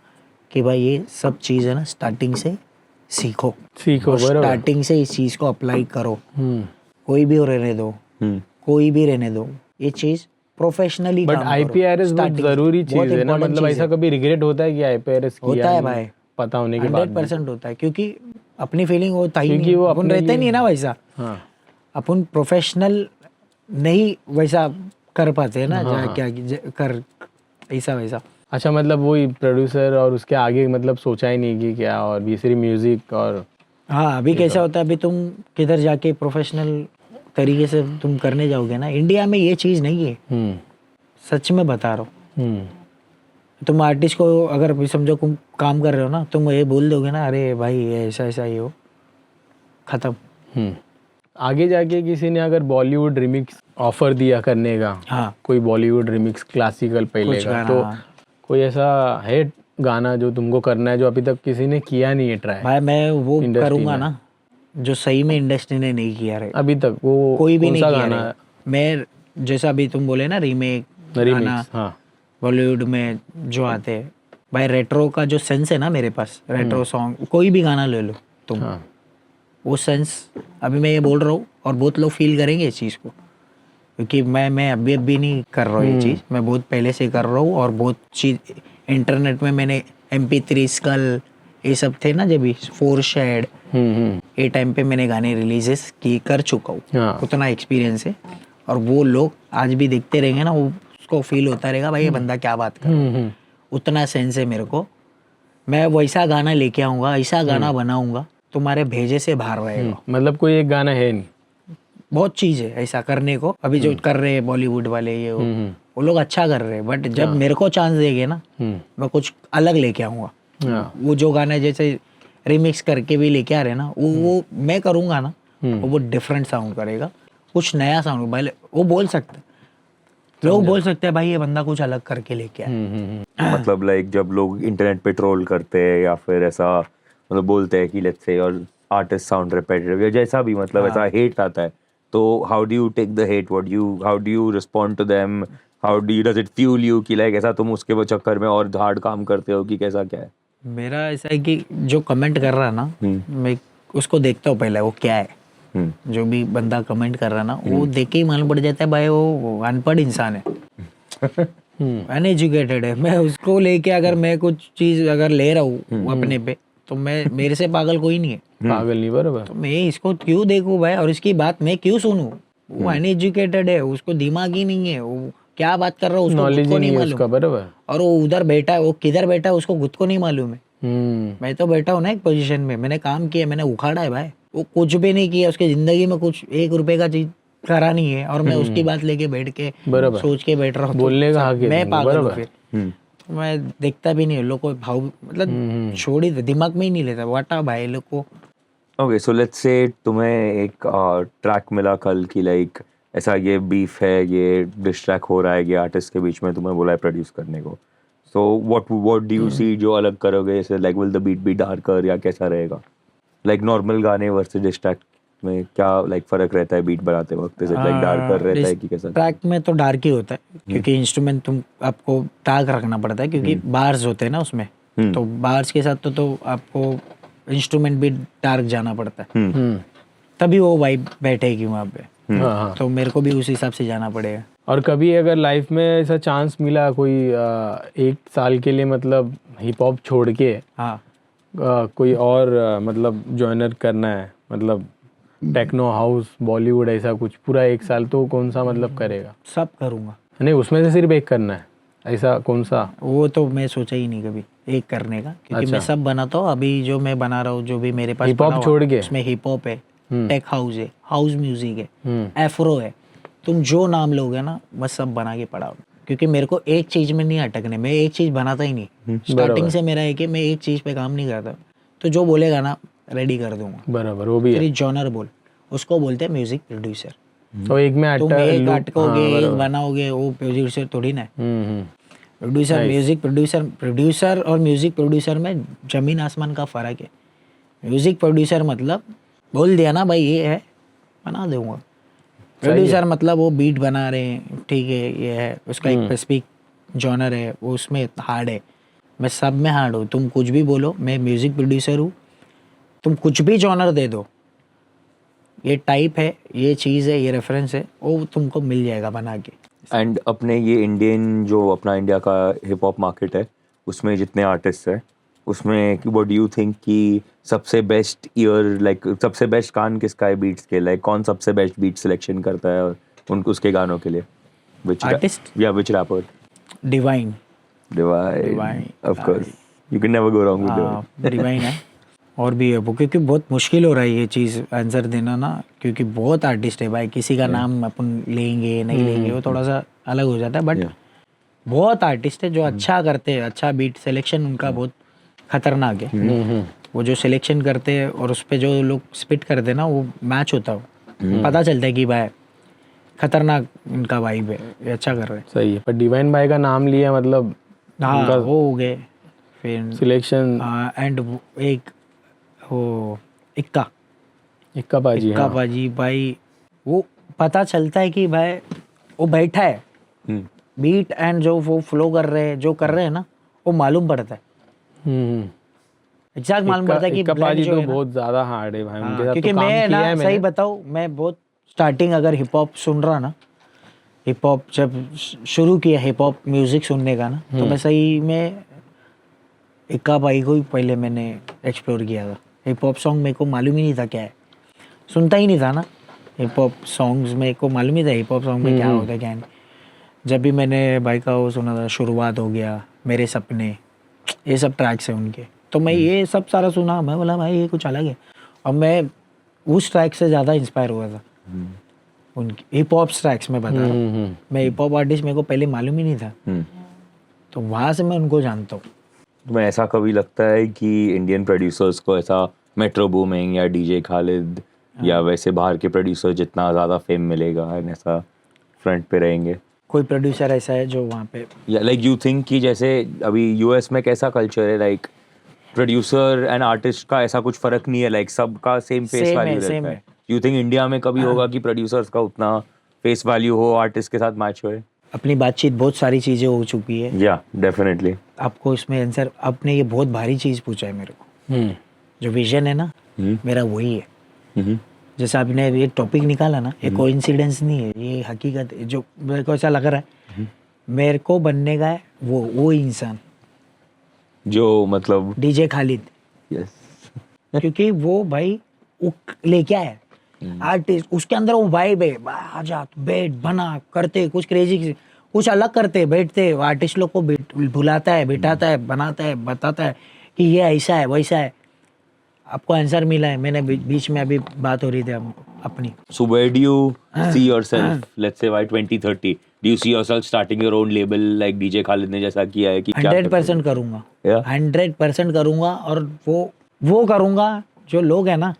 कि भाई ये सब चीज़ है ना, स्टार्टिंग से सीखो, स्टार्टिंग से इस चीज़ को अप्लाई करो, कोई भी रहने दो, कोई भी रहने दो, ये चीज़ प्रोफेशनली। बट IPRS बहुत जरूरी चीज है ना, मतलब ऐसा कभी रिग्रेट होता है कि IPRS किया? होता है भाई, पता होने के बाद 100% होता है, क्योंकि अपनी फीलिंग होता ही नहीं, वो अपन रहते नहीं ना वैसा, अपन प्रोफेशनल नहीं वैसा कर पाते हैं ना, क्या कर ऐसा वैसा। अच्छा, मतलब वही प्रोड्यूसर और उसके आगे मतलब सोचा ही नहीं कि क्या, और ये सिर्फ म्यूजिक और। हाँ, अभी कैसा होता है, अभी तुम किधर जाके प्रोफेशनल तरीके से तुम करने जाओगे ना, इंडिया में ये चीज़ नहीं है, सच में बता रहा हूँ। तुम आर्टिस्ट को अगर भी समझो तुम काम कर रहे हो ना, तुम ये बोल दोगे ना, अरे भाई ऐसा ऐसा ये हो, ख़त्म। आगे जाके किसी ने अगर बॉलीवुड रिमिक्स ऑफर दिया करने का, हाँ, कोई बॉलीवुड रिमिक्स क्लासिकल पहले का, तो कोई ऐसा है गाना जो तुमको करना है, जो अभी तक किसी ने किया नहीं है ट्राई? भाई मैं वो करूँगा ना जो सही में इंडस्ट्री ने नहीं किया रहे अभी तक, वो कोई भी नहीं किया गाना रहे। मैं जैसा अभी तुम बोले ना रीमेक गाना, हाँ, बॉलीवुड में जो आते हैं भाई, रेट्रो का जो सेंस है ना मेरे पास, रेट्रो सॉन्ग कोई भी गाना ले लो तुम, वो सेंस अभी मैं ये बोल रहा हूँ, और बहुत लोग फील करेंगे इस चीज़ को, क्योंकि मैं अभी नहीं कर रहा हूँ ये चीज़, मैं बहुत पहले से कर रहा हूँ, और बहुत चीज़ इंटरनेट में मैंने MP3 स्कल ये सब थे ना, जब भी 4 शेड ये टाइम पे मैंने गाने रिलीजेस की कर चुका हूँ, उतना एक्सपीरियंस है, और वो लोग आज भी देखते रहेंगे ना, वो उसको फील होता रहेगा भाई ये बंदा क्या बात कर रहा है, उतना सेंस है मेरे को। मैं वैसा गाना लेके आऊँगा, ऐसा गाना बनाऊँगा, तुम्हारे भेजे से बाहर रहेगा। मतलब कोई एक गाना है नहीं, बहुत चीज़ है ऐसा करने को, अभी जो कर रहे हैं बॉलीवुड वाले ये वो लोग अच्छा कर रहे हैं, बट जब मेरे को चांस देंगे ना, मैं कुछ अलग लेके आऊँगा। वो जो गाना जैसे रिमिक्स करके भी लेके आ रहे हैं ना, वो मैं करूँगा ना, वो डिफरेंट साउंड करेगा, कुछ नया साउंड। भले वो बोल सकते, लोग बोल सकते हैं भाई ये बंदा कुछ अलग करके लेके आया। मतलब लाइक जब लोग इंटरनेट पे ट्रोल करते हैं या फिर ऐसा मतलब बोलते हैं कि let's say your artist sound repetitive या जैसा भी मतलब ऐसा हेट आता है, तो how do you take the hate, how do you respond to them, how do does it fuel you कि लाइक ऐसा तुम उसके वो चक्कर में और हार्ड काम करते हो कि कैसा क्या है? मेरा ऐसा है कि जो कमेंट कर रहा है ना, मैं उसको देखता हूँ पहले वो क्या है। जो भी बंदा कमेंट कर रहा है ना, वो देख के ही मालूम पड़ जाता है भाई वो अनपढ़ इंसान है, अनएजुकेटेड है। मैं उसको लेके अगर मैं कुछ चीज अगर ले रहा हूँ अपने पे, तो मैं मेरे से पागल कोई नहीं है। पागल नहीं, बराबर। तो मैं इसको क्यों देखूं भाई, और इसकी बात मैं क्यों सुनूं? वो अनएजुकेटेड है, उसको दिमाग ही नहीं है, वो क्या बात कर रहा है उसको खुद नॉलेज को ही नहीं नहीं है उसका, मालूम। बराबर। और वो उधर बैठा है, वो किधर बैठा है उसको खुद को नहीं मालूम है। मैं तो बैठा हूँ ना एक पोजीशन में, मैंने काम किया, मैंने उखाड़ा है भाई। वो कुछ भी नहीं किया, उसकी जिंदगी में कुछ 1 रुपए का चीज करा नहीं है, और मैं उसकी बात लेके बैठ के बराबर। सोच के बैठ रहा हूँ, बोलने का हक है मैं तुमको, पागल हूँ बराबर। फिर। तो मैं देखता भी नहीं लोग को भाव, मतलब छोड़ ही दे, दिमाग में ही नहीं लेता, वाटा भाई लोग को। ओके, सो लेट्स से तुम्हें एक ट्रैक मिला कल की लाइक ऐसा ये बीफ है, ये डिस ट्रैक हो रहा है ये आर्टिस्ट के बीच में, तुम्हें बोला है प्रोड्यूस करने को, so what do you see जो अलग करोगे? जैसे like will the beat be darker या कैसा रहेगा? लाइक नॉर्मल गाने वर्सेस डिस ट्रैक में क्या लाइक फर्क रहता है बीट बनाते वक्त? इज इट लाइक डार्कर रहता है कि कैसा? ट्रैक में तो डार्क ही होता है, क्योंकि इंस्ट्रूमेंट तुम आपको टाग रखना पड़ता है, क्योंकि बार्स होते हैं ना उसमें, तो बार्स के साथ तो आपको इंस्ट्रूमेंट भी डार्क जाना पड़ता है, तभी वो वाइब बैठेगी वहाँ पे। हाँ। तो मेरे को भी उस हिसाब से जाना पड़ेगा। और कभी अगर लाइफ में ऐसा चांस मिला कोई 1 साल के लिए मतलब हिप हॉप छोड़ के हाँ, कोई और मतलब जॉइनर करना है, मतलब टेक्नो हाउस बॉलीवुड ऐसा कुछ पूरा 1 साल, तो कौन सा मतलब करेगा? सब करूँगा। नहीं, उसमें से सिर्फ एक करना है, ऐसा कौन सा? वो तो मैं सोचा ही नहीं कभी एक करने का, क्योंकि मैं सब बनाता हूँ। अभी जो मैं बना रहा हूँ, जो भी मेरे पास हिप हॉप पड़ा हुआ, छोड़ के? उसमें हिप हॉप है, टेक हाउस है, हाउस म्यूजिक है, एफ्रो है, तुम जो नाम लोगे ना, मैं सब बना के पड़ा हूँ। क्योंकि मेरे को एक चीज में नहीं अटकने, मैं एक चीज बनाता ही नहीं। स्टार्टिंग से मेरा है कि मैं एक चीज पे काम नहीं करता, तो जो बोलेगा ना रेडी कर दूंगा। बराबर, वो भी है। तेरी जॉनर बोल, उसको बोलते हैं म्यूजिक प्रोड्यूसर। तो एक में तुम एक loop- अटकोगे, हाँ, एक बराबर। बनाओगे, वो प्रोड्यूसर थोड़ी ना है। हम्म। प्रोड्यूसर म्यूजिक प्रोड्यूसर और म्यूजिक प्रोड्यूसर में जमीन आसमान का फर्क है। म्यूजिक प्रोड्यूसर मतलब बोल दिया ना भाई ये है, बना दूंगा। प्रोड्यूसर मतलब वो बीट बना रहे हैं, ठीक है, ये है उसका एक स्पेसिफिक जॉनर है, वो उसमें हार्ड है। मैं सब में हार्ड हूँ, तुम कुछ भी बोलो, मैं म्यूजिक प्रोड्यूसर हूँ। तुम कुछ भी जॉनर दे दो, ये टाइप है, ये चीज़ है, ये रेफरेंस है, वो तुमको मिल जाएगा बना के। एंड अपने ये इंडियन जो अपना इंडिया का हिप हॉप मार्केट है, उसमें जितने आर्टिस्ट हैं, उसमें व्हाट डू यू थिंक कि सबसे बेस्ट ईयर लाइक सबसे बेस्ट कान किसका है बीट्स के? लाइक कौन सबसे बेस्ट बीट सिलेक्शन करता है और उनको उसके गानों के लिए? Artist? या which rapper? Divine Divine, of course, you can never go wrong with Divine. Divine है। और भी है वो, क्योंकि बहुत मुश्किल हो रहा है ये चीज़ आंसर देना ना, क्योंकि बहुत आर्टिस्ट है भाई, किसी का नाम अपन लेंगे नहीं लेंगे वो थोड़ा सा अलग हो जाता है, बट बहुत आर्टिस्ट है जो अच्छा करते हैं, अच्छा बीट सिलेक्शन उनका बहुत खतरनाक है। वो जो सिलेक्शन करते हैं और उस पर जो लोग स्पिट करते हैं ना, वो मैच होता है, पता चलता है कि भाई खतरनाक उनका वाइब है, ये अच्छा कर रहे हैं। सही है, पर डिवाइन भाई का नाम लिया मतलब हाँ, वो हो गए फिर सिलेक्शन। एंड एक वो इक्का पाजी, हाँ। पाजी भाई, वो पता चलता है कि भाई वो बैठा है, बीट एंड जो वो फ्लो कर रहे हैं, जो कर रहे हैं ना, वो मालूम पड़ता है, एग्जैक्ट मालूम पड़ता है कि इक्का blend पाजी जो तो है ना, बहुत ज्यादा हार्ड है भाई, हाँ, उनके साथ क्योंकि तो काम मैं किया ना है सही मैंने। बताऊँ, मैं बहुत स्टार्टिंग अगर हिप हॉप सुन रहा ना, हिप हॉप जब शुरू किया हिप हॉप म्यूजिक सुनने का ना, तो मैं सही में इक्का भाई को ही पहले मैंने एक्सप्लोर किया था। हिप हॉप सॉन्ग मेरे को मालूम ही नहीं था क्या है, सुनता ही नहीं था ना हिप हॉप सॉन्ग्स, मेरे को मालूम ही था हिप हॉप सॉन्ग में क्या होता है क्या नहीं। जब भी मैंने भाई का वो सुना था, शुरुआत हो गया, मेरे सपने, ये सब ट्रैक्स हैं उनके, तो मैं ये सब सारा सुना, मैं बोला भाई ये कुछ अलग है, और मैं उस ट्रैक से ज़्यादा इंस्पायर हुआ था उनकी हिप हॉप ट्रैक्स में बता रहा हूँ। मैं हिप हॉप आर्टिस्ट मेरे को पहले मालूम ही नहीं था, तो वहाँ से मैं उनको जानता हूँ। तुम्हें ऐसा कभी लगता है कि इंडियन प्रोड्यूसर्स को ऐसा मेट्रो बूमिंग या डीजे खालिद या वैसे बाहर के प्रोड्यूसर जितना ज़्यादा फेम मिलेगा एंड ऐसा फ्रंट पे रहेंगे? कोई प्रोड्यूसर ऐसा है जो वहाँ पे या लाइक यू थिंक कि जैसे अभी यूएस में कैसा कल्चर है, लाइक प्रोड्यूसर एंड आर्टिस्ट का ऐसा कुछ फर्क नहीं है, लाइक सबका सेम फेस Same है, वैल्यू same रहता है? है। यू थिंक इंडिया में कभी होगा कि प्रोड्यूसर्स का उतना फेस वैल्यू हो, आर्टिस्ट के साथ मैच होए? अपनी बातचीत बहुत सारी चीज़ें हो चुकी है। या डेफिनेटली। आपको इसमें आंसर, आपने ये बहुत भारी चीज़ पूछा है मेरे को। जो विजन है ना मेरा वही है। जैसे आपने ये टॉपिक निकाला ना, ये कोइंसिडेंस नहीं है, ये हकीकत है। जो मेरे को ऐसा लग रहा है मेरे को बनने का है वो इंसान जो मतलब डीजे खालिद, यस क्योंकि वो भाई लेके आया आर्टिस्ट, उसके अंदर वो वाइब है। आजा बैठ बना करते कुछ क्रेजी, कुछ अलग करते, बैठते आर्टिस्ट लोग को बुलाता है, बिठाता है, बनाता है, बताता है कि ये ऐसा है वैसा है। आपको आंसर मिला है। मैंने बीच में अभी बात हो रही थी अपनी। So where do you see yourself, let's say by 2030? Do you see yourself starting your own label like DJ Khalid ने जैसा किया है कि क्या 100% करूंगा। Yeah. 100% करूंगा। और वो करूंगा जो लोग है ना,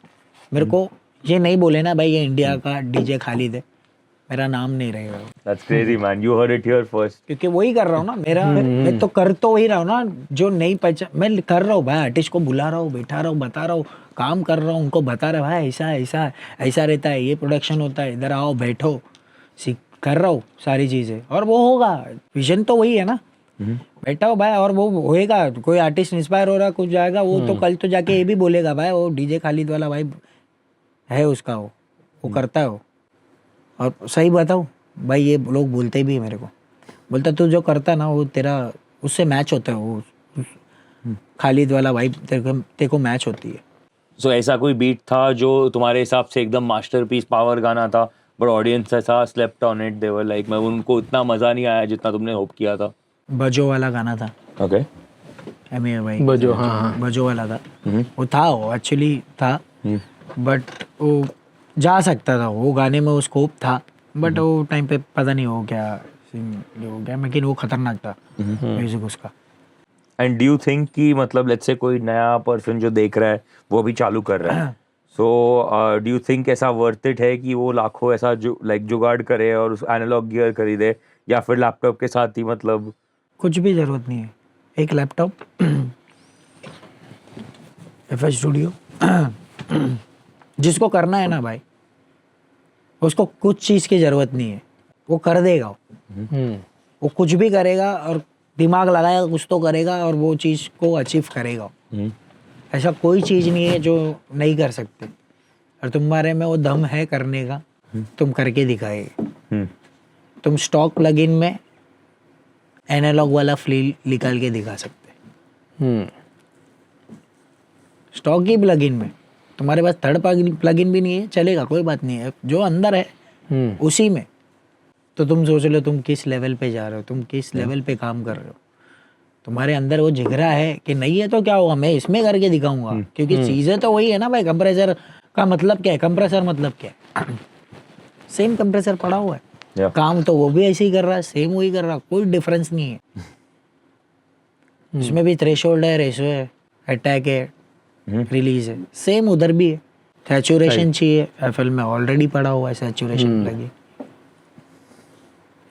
मेरे को ये नहीं बोले ना भाई ये इंडिया का डीजे खालिद है, मेरा नाम नहीं रहेगा। That's crazy man, you heard it here first. क्योंकि वही कर रहा हूँ ना, मेरा मैं तो कर तो वही रहा हूँ ना जो नहीं पहचान। मैं कर रहा हूँ भाई, आर्टिस्ट को बुला रहा हूँ, बैठा रहा हूँ, बता रहा हूँ, काम कर रहा हूँ, उनको बता रहा भाई ऐसा ऐसा ऐसा रहता है, ये प्रोडक्शन होता है, इधर आओ बैठो, सीख कर रहा हूँ सारी चीज़ें। और वो होगा, विजन तो वही है ना, बैठा हो भाई और वो होएगा। कोई आर्टिस्ट इंस्पायर हो रहा कुछ जाएगा, वो तो कल तो जाके ये भी बोलेगा भाई वो डीजे खालिद वाला भाई है उसका, वो करता है वो। और सही बताऊँ भाई, ये लोग बोलते भी है मेरे को, बोलता तू जो करता है ना वो तेरा उससे मैच होता है, वो खालिद वाला भाई तेरे को मैच होती है। So ऐसा कोई बीट था जो तुम्हारे हिसाब से एकदम मास्टरपीस पावर गाना था, बट ऑडियंस ऐसा slept on it, they were like मैं उनको इतना मजा नहीं आया जितना तुमने होप किया था? बजो वाला गाना था। ओके भाई बजो, हाँ बजो वाला था। वो था, वो एक्चुअली था, बट वो जा सकता था, वो गाने में वो स्कोप था, बट वो टाइम पे पता नहीं हो क्या हो गया, लेकिन वो खतरनाक था म्यूजिक उसका। एंड डू यू थिंक कि मतलब लेट्स से कोई नया पर्सन जो देख रहा है वो भी चालू कर रहा है, सो डू यू थिंक ऐसा वर्थ इट है कि वो लाखों ऐसा जो लाइक जुगाड़ करे और उस एनालॉग गियर खरीदे, या फिर लैपटॉप के साथ ही मतलब कुछ भी जरूरत नहीं है, एक लैपटॉप FL स्टूडियो जिसको करना है ना भाई, उसको कुछ चीज़ की ज़रूरत नहीं है, वो कर देगा। वो कुछ भी करेगा और दिमाग लगाएगा, कुछ तो करेगा और वो चीज़ को अचीव करेगा। ऐसा कोई चीज़ नहीं है जो नहीं कर सकते, और तुम्हारे में वो दम है करने का, तुम करके दिखाएगे। तुम स्टॉक प्लगइन में एनालॉग वाला फील निकाल के दिखा सकते। स्टॉक की प्लगइन में तुम्हारे पास थर्ड प्लगइन भी नहीं है, चलेगा, कोई बात नहीं है, जो अंदर है उसी में। तो तुम सोच लो तुम किस लेवल पे जा रहे हो, तुम किस लेवल पे काम कर रहे हो। तुम्हारे अंदर वो जिगरा है कि नहीं है तो क्या होगा, मैं इसमें करके दिखाऊंगा, क्योंकि चीज़ें तो वही है ना भाई। कंप्रेसर का मतलब क्या है, कंप्रेसर मतलब क्या है, सेम कंप्रेसर पड़ा हुआ है, काम तो वो भी ऐसे ही कर रहा है, सेम वही कर रहा है, कोई डिफरेंस नहीं है। इसमें भी थ्रेशोल्ड है, रेशो है, अटैक है, रिलीज है, सेम उधर भी है। सैचुरेशन चाहिए, FL में ऑलरेडी पड़ा हुआ है सैचुरेशन लगी,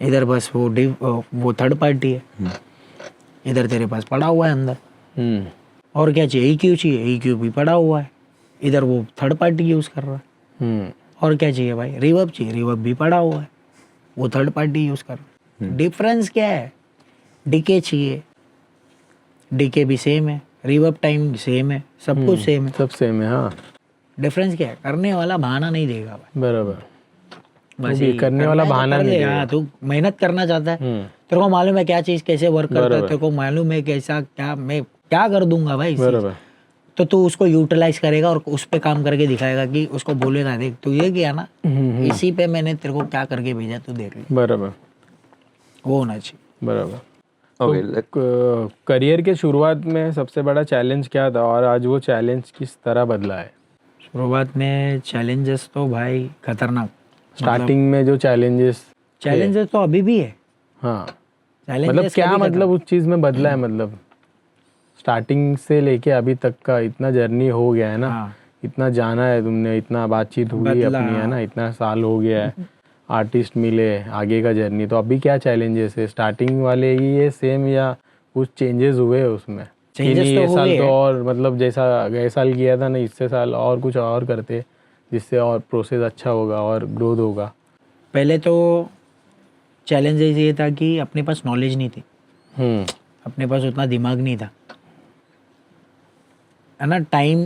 इधर बस वो थर्ड पार्टी है, इधर तेरे पास पड़ा हुआ है अंदर। और क्या चाहिए, EQ चाहिए, EQ भी पड़ा हुआ है, इधर वो थर्ड पार्टी यूज कर रहा है। और क्या चाहिए भाई, रिवर्ब चाहिए, रिवर्ब भी पड़ा हुआ है, वो थर्ड पार्टी यूज कर रहा है। डिफरेंस क्या है, डीके चाहिए, डीके भी सेम है, रिवर्ब टाइम सेम है, सब कुछ सेम है, सब सेम है। हाँ, डिफरेंस क्या है, करने वाला बहाना नहीं देगा भाई। बराबर, बस भी करने वाला बहाना नहीं देगा। हाँ, तू मेहनत करना चाहता है, तेरे को मालूम है क्या चीज कैसे वर्क करता है, तेरे को मालूम है कैसा क्या, मैं क्या कर दूंगा भाई, बराबर। तो तू उसको यूटिलाइज करेगा और उस पे काम करके दिखाएगा, कि उसको बोलेगा देख तू ये किया ना, इसी पे मैंने तेरे को क्या करके भेजा, तू देख ले। बराबर, वो होना चाहिए। बराबर। करियर के शुरुआत में सबसे बड़ा चैलेंज क्या था और आज वो चैलेंज किस तरह बदला है? शुरुआत में चैलेंजेस तो भाई खतरनाक, स्टार्टिंग में जो चैलेंजेस तो अभी भी है। हाँ, Challenges मतलब क्या, कभी मतलब उस चीज में बदला है, मतलब स्टार्टिंग से लेके अभी तक का इतना जर्नी हो गया है ना, हाँ। इतना जाना है तुमने, इतना बातचीत हुई बदला। अपनी है ना, इतना साल हो गया है, आर्टिस्ट मिले, आगे का जर्नी, तो अभी क्या चैलेंजेस है? स्टार्टिंग वाले ही है सेम या कुछ चेंजेस हुए हैं उसमें? कि Changes नहीं तो ये साल हुए तो हैं। और मतलब जैसा गए साल किया था ना, इससे साल और कुछ और करते जिससे और प्रोसेस अच्छा होगा और ग्रोथ होगा? पहले तो चैलेंजेस ये था कि अपने पास नॉलेज नहीं थी, अपने पास उतना दिमाग नहीं था, है ना। टाइम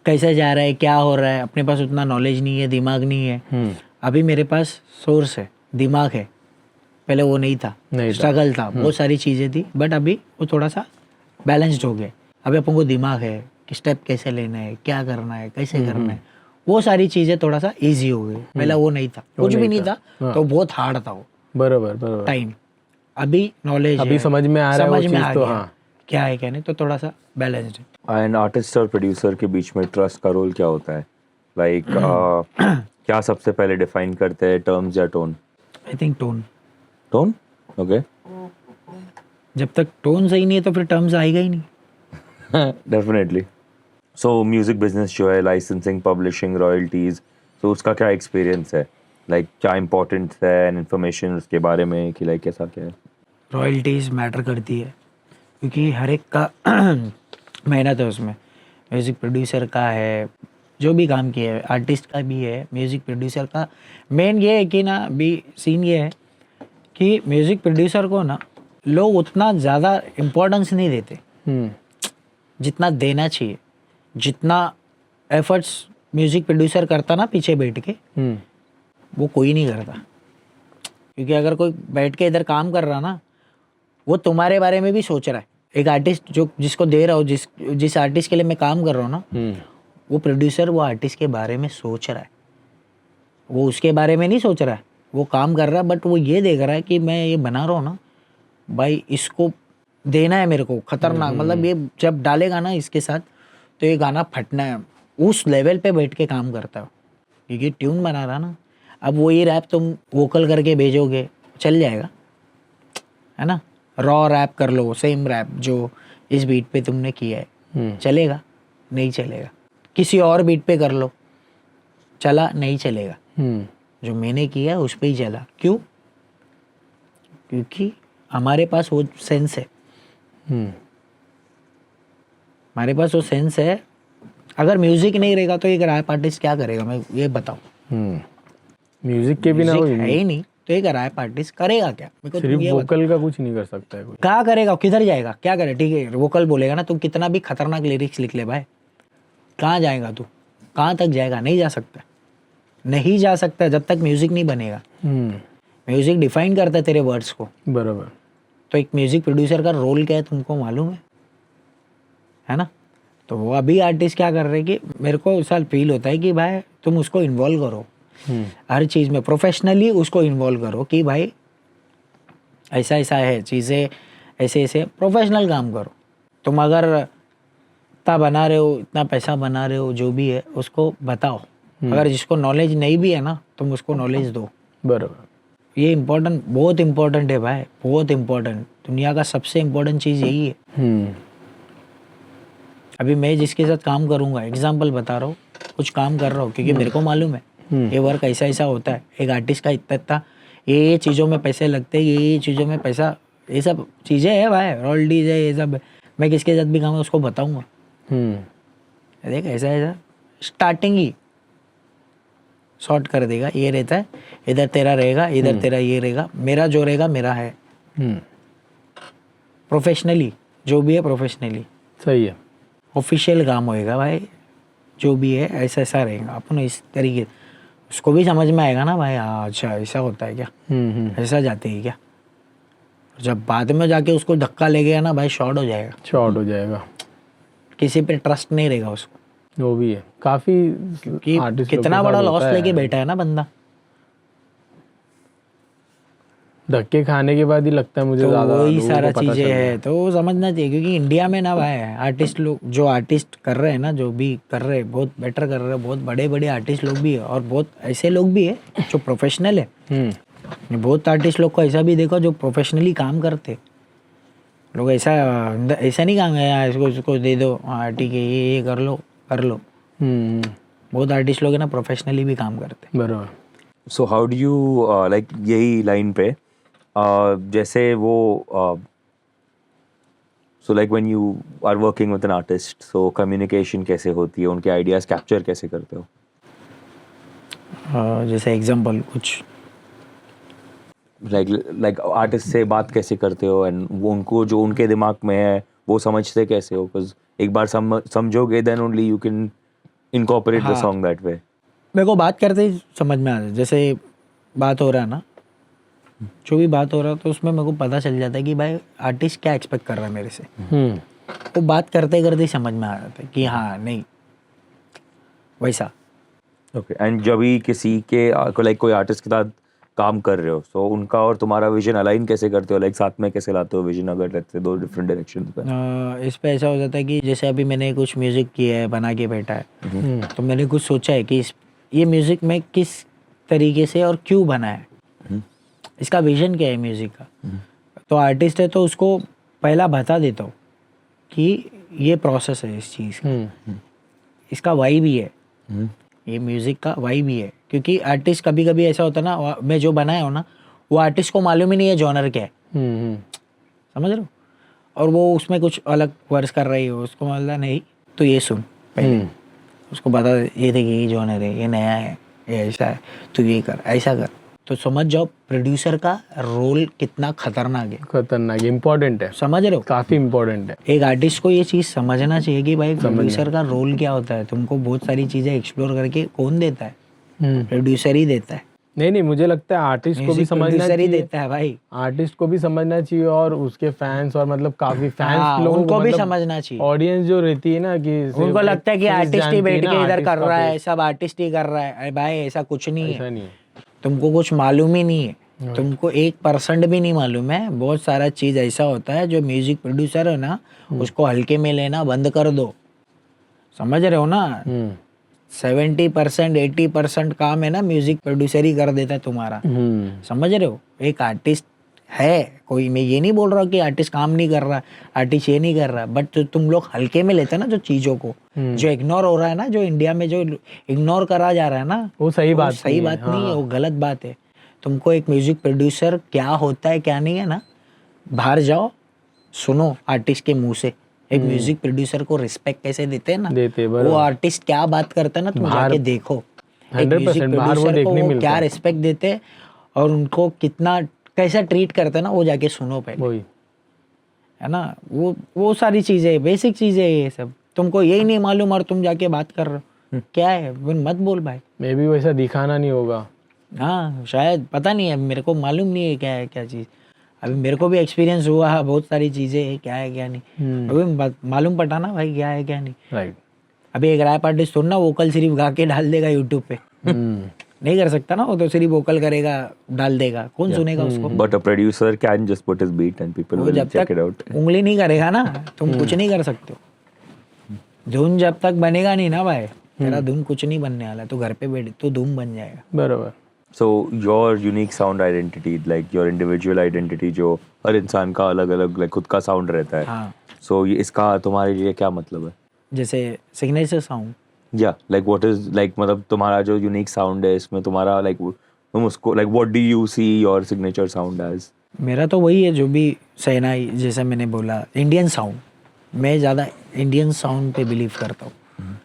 कैसे जा रहा है, क्या हो रहा है, अपने पास उतना नॉलेज नहीं है, दिमाग नहीं है। अभी मेरे पास सोर्स है, दिमाग है, पहले वो नहीं था, स्ट्रगल था, बहुत सारी चीज़ें थी, बट अभी वो थोड़ा सा बैलेंस्ड हो गया। अभी अपन को दिमाग है कि स्टेप कैसे लेना है, क्या करना है, कैसे करना है, वो सारी चीज़ें थोड़ा सा इजी हो गई। पहले वो नहीं था, कुछ भी नहीं था, तो बहुत हार्ड था वो बराबर टाइम। अभी नॉलेज अभी है, समझ में आ रहा है वो समझ में चीज़ आ तो, गया हाँ। क्या है क्या नहीं, तो थोड़ा सा बैलेंस्ड है। एंड आर्टिस्ट और प्रोड्यूसर के बीच में ट्रस्ट का रोल क्या होता है? लाइक क्या सबसे पहले डिफाइन करते हैं, टर्म्स या tone? I think tone. Tone, okay. जब तक टोन सही नहीं है तो फिर टर्म्स आएगा ही नहीं। डेफिनेटली। सो म्यूजिक बिजनेस जो है, लाइसेंसिंग, पब्लिशिंग, रॉयल्टीज, तो उसका क्या एक्सपीरियंस है? लाइक क्या इम्पोर्टेंस है इन्फॉर्मेशन उसके बारे में, कि लाइक ऐसा क्या है? रॉयल्टीज़ मैटर करती है, क्योंकि हर एक का मेहनत है उसमें। म्यूज़िक प्रोड्यूसर का है, जो भी काम किया है, आर्टिस्ट का भी है, म्यूज़िक प्रोड्यूसर का। मेन ये है कि ना, अभी सीन ये है कि म्यूज़िक प्रोड्यूसर को ना लोग उतना ज़्यादा इम्पोर्टेंस नहीं देते जितना देना चाहिए। जितना एफर्ट्स म्यूज़िक प्रोड्यूसर करता ना पीछे बैठ के, वो कोई नहीं करता। क्योंकि अगर कोई बैठ के इधर काम कर रहा ना, वो तुम्हारे बारे में भी सोच रहा है। एक आर्टिस्ट जो जिसको दे रहा हो, जिस आर्टिस्ट के लिए मैं काम कर रहा हूँ ना, वो प्रोड्यूसर वो आर्टिस्ट के बारे में सोच रहा है। वो उसके बारे में नहीं सोच रहा है, वो काम कर रहा है, बट वो ये देख रहा है कि मैं ये बना रहा हूँ ना भाई, इसको देना है मेरे को खतरनाक, मतलब ये जब डालेगा ना इसके साथ तो ये गाना फटना है। उस लेवल पे बैठ के काम करता है, क्योंकि ट्यून बना रहा ना। अब वही रैप तुम वोकल करके भेजोगे, चल जाएगा, है ना। रॉ रैप कर लो, सेम रैप जो इस बीट पे तुमने किया है, चलेगा? नहीं चलेगा। किसी और बीट पे कर लो, चला? नहीं चलेगा। जो मैंने किया है उस पे ही चला। क्यों? क्योंकि हमारे पास वो सेंस है, हमारे पास वो सेंस है। अगर म्यूजिक नहीं रहेगा तो एक रैप आर्टिस्ट क्या करेगा, मैं ये बताओ। म्यूजिक के बिना म्यूजिक है ही नहीं तो एक रैप आर्टिस्ट करेगा क्या? मेरे को तुम सिर्फ ये वोकल का कुछ नहीं कर सकता है कोई। क्या करेगा, किधर जाएगा, क्या करे? ठीक है वोकल बोलेगा ना, तुम कितना भी खतरनाक लिरिक्स लिख ले भाई, कहाँ जाएगा तू? कहाँ तक जाएगा? नहीं जा सकता, नहीं जा सकता जब तक म्यूजिक नहीं बनेगा। म्यूजिक डिफाइन करता है तेरे वर्ड्स को। बराबर। तो एक म्यूजिक प्रोड्यूसर का रोल क्या है तुमको मालूम है ना। तो वो अभी आर्टिस्ट क्या कर रहे हैं कि मेरे को साल फील होता है कि भाई तुम उसको इन्वॉल्व करो हर चीज़ में, प्रोफेशनली उसको इन्वॉल्व करो कि भाई ऐसा ऐसा है चीज़ें, ऐसे ऐसे प्रोफेशनल काम करो। तुम अगर इतना बना रहे हो, इतना पैसा बना रहे हो, जो भी है उसको बताओ। अगर जिसको नॉलेज नहीं भी है ना, तुम उसको नॉलेज दो। बराबर। ये इम्पोर्टेंट, बहुत इम्पोर्टेंट है भाई, बहुत इम्पोर्टेंट। दुनिया का सबसे इम्पोर्टेंट चीज़ यही है। अभी मैं जिसके साथ काम करूँगा, एग्जाम्पल बता रहा हूँ, कुछ काम कर रहा हूँ क्योंकि मेरे को मालूम है ये वर्क ऐसा ऐसा होता है, एक आर्टिस्ट का इतना इतना ये चीज़ों में पैसे लगते हैं, ये चीज़ों में पैसा, ये सब चीज़ें है भाई, रॉयल्टीज है, ये सब। मैं किसके साथ भी काम है उसको बताऊँगा, देख ऐसा ऐसा स्टार्टिंग ही शॉर्ट कर देगा। ये रहता है, इधर तेरा रहेगा, इधर तेरा ये रहेगा, मेरा जो रहेगा मेरा है। प्रोफेशनली जो भी है, प्रोफेशनली सही है, ऑफिशियल काम होएगा भाई, जो भी है ऐसा ऐसा रहेगा। अपन इस तरीके उसको भी समझ में आएगा ना भाई, हाँ अच्छा ऐसा होता है क्या, ऐसा जाते हैं क्या। जब बाद में जाके उसको धक्का ले गया ना भाई, शॉर्ट हो जाएगा, शॉर्ट हो जाएगा, किसी पे ट्रस्ट नहीं रहेगा उसको। वो भी है काफी कि artist लोग कितना के बड़ा साथ लॉस होता लेके है। बैठा है ना बंदा। धक्के खाने के बाद ही लगता है मुझे तो ज्यादा वही लोगों को सारा पता चीजें चल है, तो वो समझना चाहिए। क्योंकि इंडिया में ना भाई आर्टिस्ट लोग, जो आर्टिस्ट कर रहे हैं ना, जो भी कर रहे हैं बहुत बेटर कर रहे हैं, बहुत बड़े बड़े आर्टिस्ट लोग भी है और बहुत ऐसे लोग भी है जो प्रोफेशनल है। बहुत आर्टिस्ट लोग को ऐसा भी देखो जो प्रोफेशनली काम करते, लोग ऐसा ऐसा नहीं कहेंगे यार इसको इसको दे दो, हाँ ठीक है ये कर लो कर लो। बहुत आर्टिस्ट लोग है ना प्रोफेशनली भी काम करते हैं। बराबर। So how do you like यही लाइन पे जैसे वो so like when you are working with an artist, so communication कैसे होती है, उनके आइडियाज कैप्चर कैसे करते हो? जैसे एग्जांपल कुछ लाइक आर्टिस्ट से बात कैसे करते हो, एंड वो उनको जो उनके दिमाग में है वो समझते कैसे हो? बिकॉज एक बार समझोगे then only you can incorporate the song that way. मेरे को बात करते ही समझ में आ जाए, जैसे बात हो रहा है ना, जो भी बात हो रहा है तो उसमें मेरे को पता चल जाता है कि भाई आर्टिस्ट क्या एक्सपेक्ट कर रहा है मेरे से। वो बात करते करते ही समझ में आ जाता है कि हाँ नहीं वैसा। ओके, एंड जब भी किसी के लाइक कोई आर्टिस्ट के साथ काम कर रहे हो, सो उनका और तुम्हारा विजन अलाइन कैसे करते हो? लाइक साथ में कैसे लाते हो विजन, अगर रहते दो डिफरेंट डायरेक्शन पे? इस पे ऐसा हो जाता है कि जैसे अभी मैंने कुछ म्यूजिक किया है, बना के बैठा है, तो मैंने कुछ सोचा है कि ये म्यूजिक में किस तरीके से और क्यों बना है, इसका विजन क्या है म्यूजिक का। तो आर्टिस्ट है तो उसको पहला बता देता हूँ कि ये प्रोसेस है इस चीज़ का, इसका वाई भी है, ये म्यूजिक का वाई भी है। क्योंकि आर्टिस्ट कभी कभी ऐसा होता है ना, मैं जो बनाया हूँ ना वो आर्टिस्ट को मालूम ही नहीं है जॉनर क्या है, समझ रहे हो, और वो उसमें कुछ अलग वर्स कर रही हो, उसको मतलब नहीं तो ये सुन पहले, उसको बता दे ये देखिए ये जॉनर है, ये नया है, ये ऐसा है, तो ये कर ऐसा कर, तो समझ जाओ प्रोड्यूसर का रोल कितना खतरनाक है। खतरनाक, इम्पोर्टेंट है, समझ रहे हो, काफी इम्पोर्टेंट है। एक आर्टिस्ट को ये चीज़ समझना चाहिए कि भाई प्रोड्यूसर का रोल क्या होता है। तुमको बहुत सारी चीज़ें एक्सप्लोर करके कौन देता है? प्रोड्यूसर ही देता है। नहीं, मुझे लगता है आर्टिस्ट को भी समझना प्रोड्यूसर ही चाहिए, देता है भाई, आर्टिस्ट को भी समझना चाहिए, और उसके फैंस और मतलब काफी फैंस लोगों उनको भी मतलब समझना चाहिए। ऑडियंस जो रहती है ना कि उनको लगता है कि आर्टिस्ट ही बैठ के इधर कर रहा है, है, सब आर्टिस्ट ही कर रहा है। अरे भाई ऐसा कुछ नहीं ऐसा है, नहीं है। तुमको कुछ मालूम ही नहीं है, तुमको 1% भी नहीं मालूम है। बहुत सारा चीज ऐसा होता है जो म्यूजिक प्रोड्यूसर है ना उसको हल्के में लेना बंद कर दो, समझ रहे हो ना। 70% 80% काम है ना म्यूजिक प्रोड्यूसर ही कर देता है तुम्हारा, समझ रहे हो। एक आर्टिस्ट है कोई, मैं ये नहीं बोल रहा कि आर्टिस्ट काम नहीं कर रहा, आर्टिस्ट ये नहीं कर रहा, बट तुम लोग हल्के में लेते हैं ना जो चीजों को, जो इग्नोर हो रहा है ना, जो इंडिया में जो इग्नोर करा जा रहा है ना, वो सही बात नहीं है, वो गलत बात है। तुमको एक म्यूजिक प्रोड्यूसर क्या होता है क्या नहीं है ना, बाहर जाओ सुनो आर्टिस्ट के मुंह से एक म्यूजिक प्रोड्यूसर को रिस्पेक्ट कैसे देते हैं ना, वो आर्टिस्ट क्या बात करता है ना, तुम जाके देखो एक म्यूजिक प्रोड्यूसर को वो क्या रिस्पेक्ट देते हैं और उनको कितना कैसा ट्रीट करते हैं ना, वो जाके सुनो पहले, है ना। वो सारी चीजें बेसिक चीजें है ये सब, तुमको यही नहीं मालूम और तुम जाके बात कर रहे हो क्या है, मत बोल भाई। मे भी वैसा दिखाना नहीं होगा, हाँ शायद, पता नहीं है, मेरे को मालूम नहीं है क्या है क्या चीज़। अभी मेरे को भी एक्सपीरियंस हुआ है, बहुत सारी चीज़ें है क्या है क्या नहीं, अभी मालूम पटा ना भाई क्या है क्या नहीं। राइट। अभी एक रैप आर्टिस्ट थोड़ा ना वोकल सिर्फ गा के डाल देगा यूट्यूब पे, नहीं कर सकता ना, वो तो सिर्फ वोकल करेगा डाल देगा, कौन सुनेगा उसको। But a producer can just put his beat and people will check it out. उंगली नहीं करेगा ना, तुम कुछ नहीं कर सकते हो। धुन जब तक बनेगा नहीं ना भाई, तेरा धुन कुछ नहीं बनने वाला, तो घर पे बैठ तो धुन बन जाएगा। बराबर। So your unique sound identity, like your individual identity, जो हर इंसान का अलग अलग like खुद का साउंड रहता है। हाँ। So ये इसका तुम्हारे लिए क्या मतलब है? जैसे सिग्नेचर साउंड, या लाइक व्हाट इज लाइक मतलब तुम्हारा जो यूनिक साउंड है इसमें तुम्हारा लाइक तुम उसको like what do you see your signature sound as? मेरा तो वही है जो भी सहनाई, जैसे मैंने बोला इंडियन साउंड, मैं ज़्यादा इंडियन साउंड पे बिलीव करता हूँ।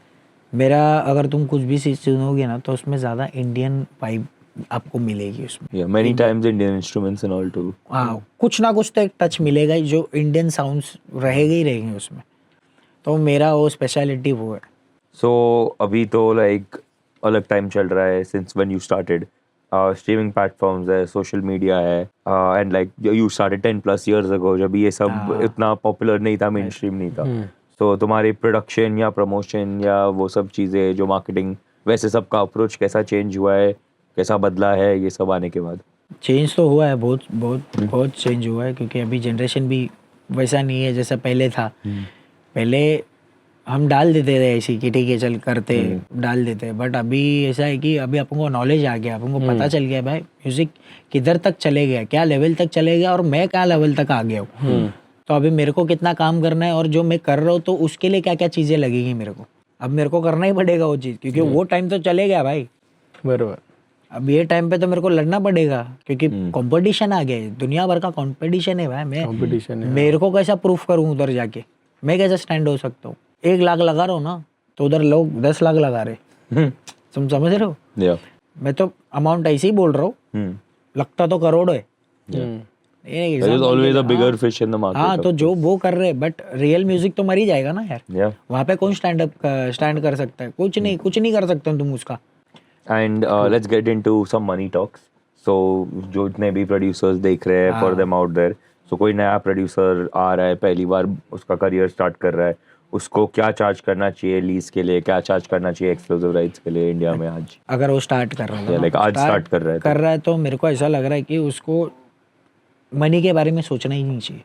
मेरा अगर तुम कुछ भी चीज़ सुनोगे ना तो उसमें ज़्यादा इंडियन वाइब आपको मिलेगी उसमें। Yeah, many times Indian instruments and all too. हाँ, कुछ ना कुछ तो एक टच मिलेगा ही, जो इंडियन साउंड्स रहेगा ही रहेंगे उसमें, तो मेरा वो स्पेशलिटी वो है। So अभी तो लाइक अलग टाइम चल रहा है since when you started. Streaming platforms है, social media है, and like you started 10+ years ago जब ये सब इतना popular नहीं था, mainstream नहीं था। So तुम्हारी production या promotion या वो सब चीज़ें जो marketing, वैसे सब का approach कैसा change हुआ है, कैसा बदला है ये सब आने के बाद? चेंज तो हुआ है, बहुत बहुत बहुत चेंज हुआ है, क्योंकि अभी जनरेशन भी वैसा नहीं है जैसा पहले था। पहले हम डाल देते थे ऐसी कि ठीक है चल करते, डाल देते, बट अभी ऐसा है कि अभी अपन को नॉलेज आ गया, अपन को पता चल गया भाई म्यूजिक किधर तक चले गया, क्या लेवल तक चले गया और मैं क्या लेवल तक आ गया हूँ। तो अभी मेरे को कितना काम करना है और जो मैं कर रहा हूँ तो उसके लिए क्या क्या चीज़ें लगेगी मेरे को, अब मेरे को करना ही पड़ेगा वो चीज़, क्योंकि वो टाइम तो चले गया भाई। बरोबर. अब ये टाइम पे तो मेरे को लड़ना पड़ेगा, क्योंकि कंपटीशन आ गया है, दुनिया भर का कंपटीशन है भाई। मैं कंपटीशन है. मेरे को कैसा प्रूफ करूँ उधर जाके, मैं कैसे स्टैंड हो सकता हूँ? 1 लाख लगा रहा हूँ ना, तो उधर लोग 10 लाख लगा रहे, तुम समझ रहे हो? Yeah. मैं तो अमाउंट ऐसे ही बोल रहा हूँ, लगता तो करोड़ है। There is always a bigger fish in the market. हाँ, तो जो वो कर रहे, बट रियल म्यूजिक तो मर ही जाएगा ना यार। Yeah. वहाँ पे कौन स्टैंड कर सकता है? कुछ नहीं कर सकते तुम उसका। And let's get into some money talks. So जो इतने भी producers देख रहे हैं, for them out there. So कोई नया producer आ रहा है, पहली बार उसका career start कर रहा है, उसको क्या चार्ज करना चाहिए लीज के लिए, क्या चार्ज करना चाहिए एक्सक्लूसिव राइट्स के लिए इंडिया में आज? अगर वो स्टार्ट कर रहा है, लाइक आज स्टार्ट कर रहा है तो मेरे को ऐसा लग रहा है कि उसको मनी के बारे में सोचना ही नहीं चाहिए,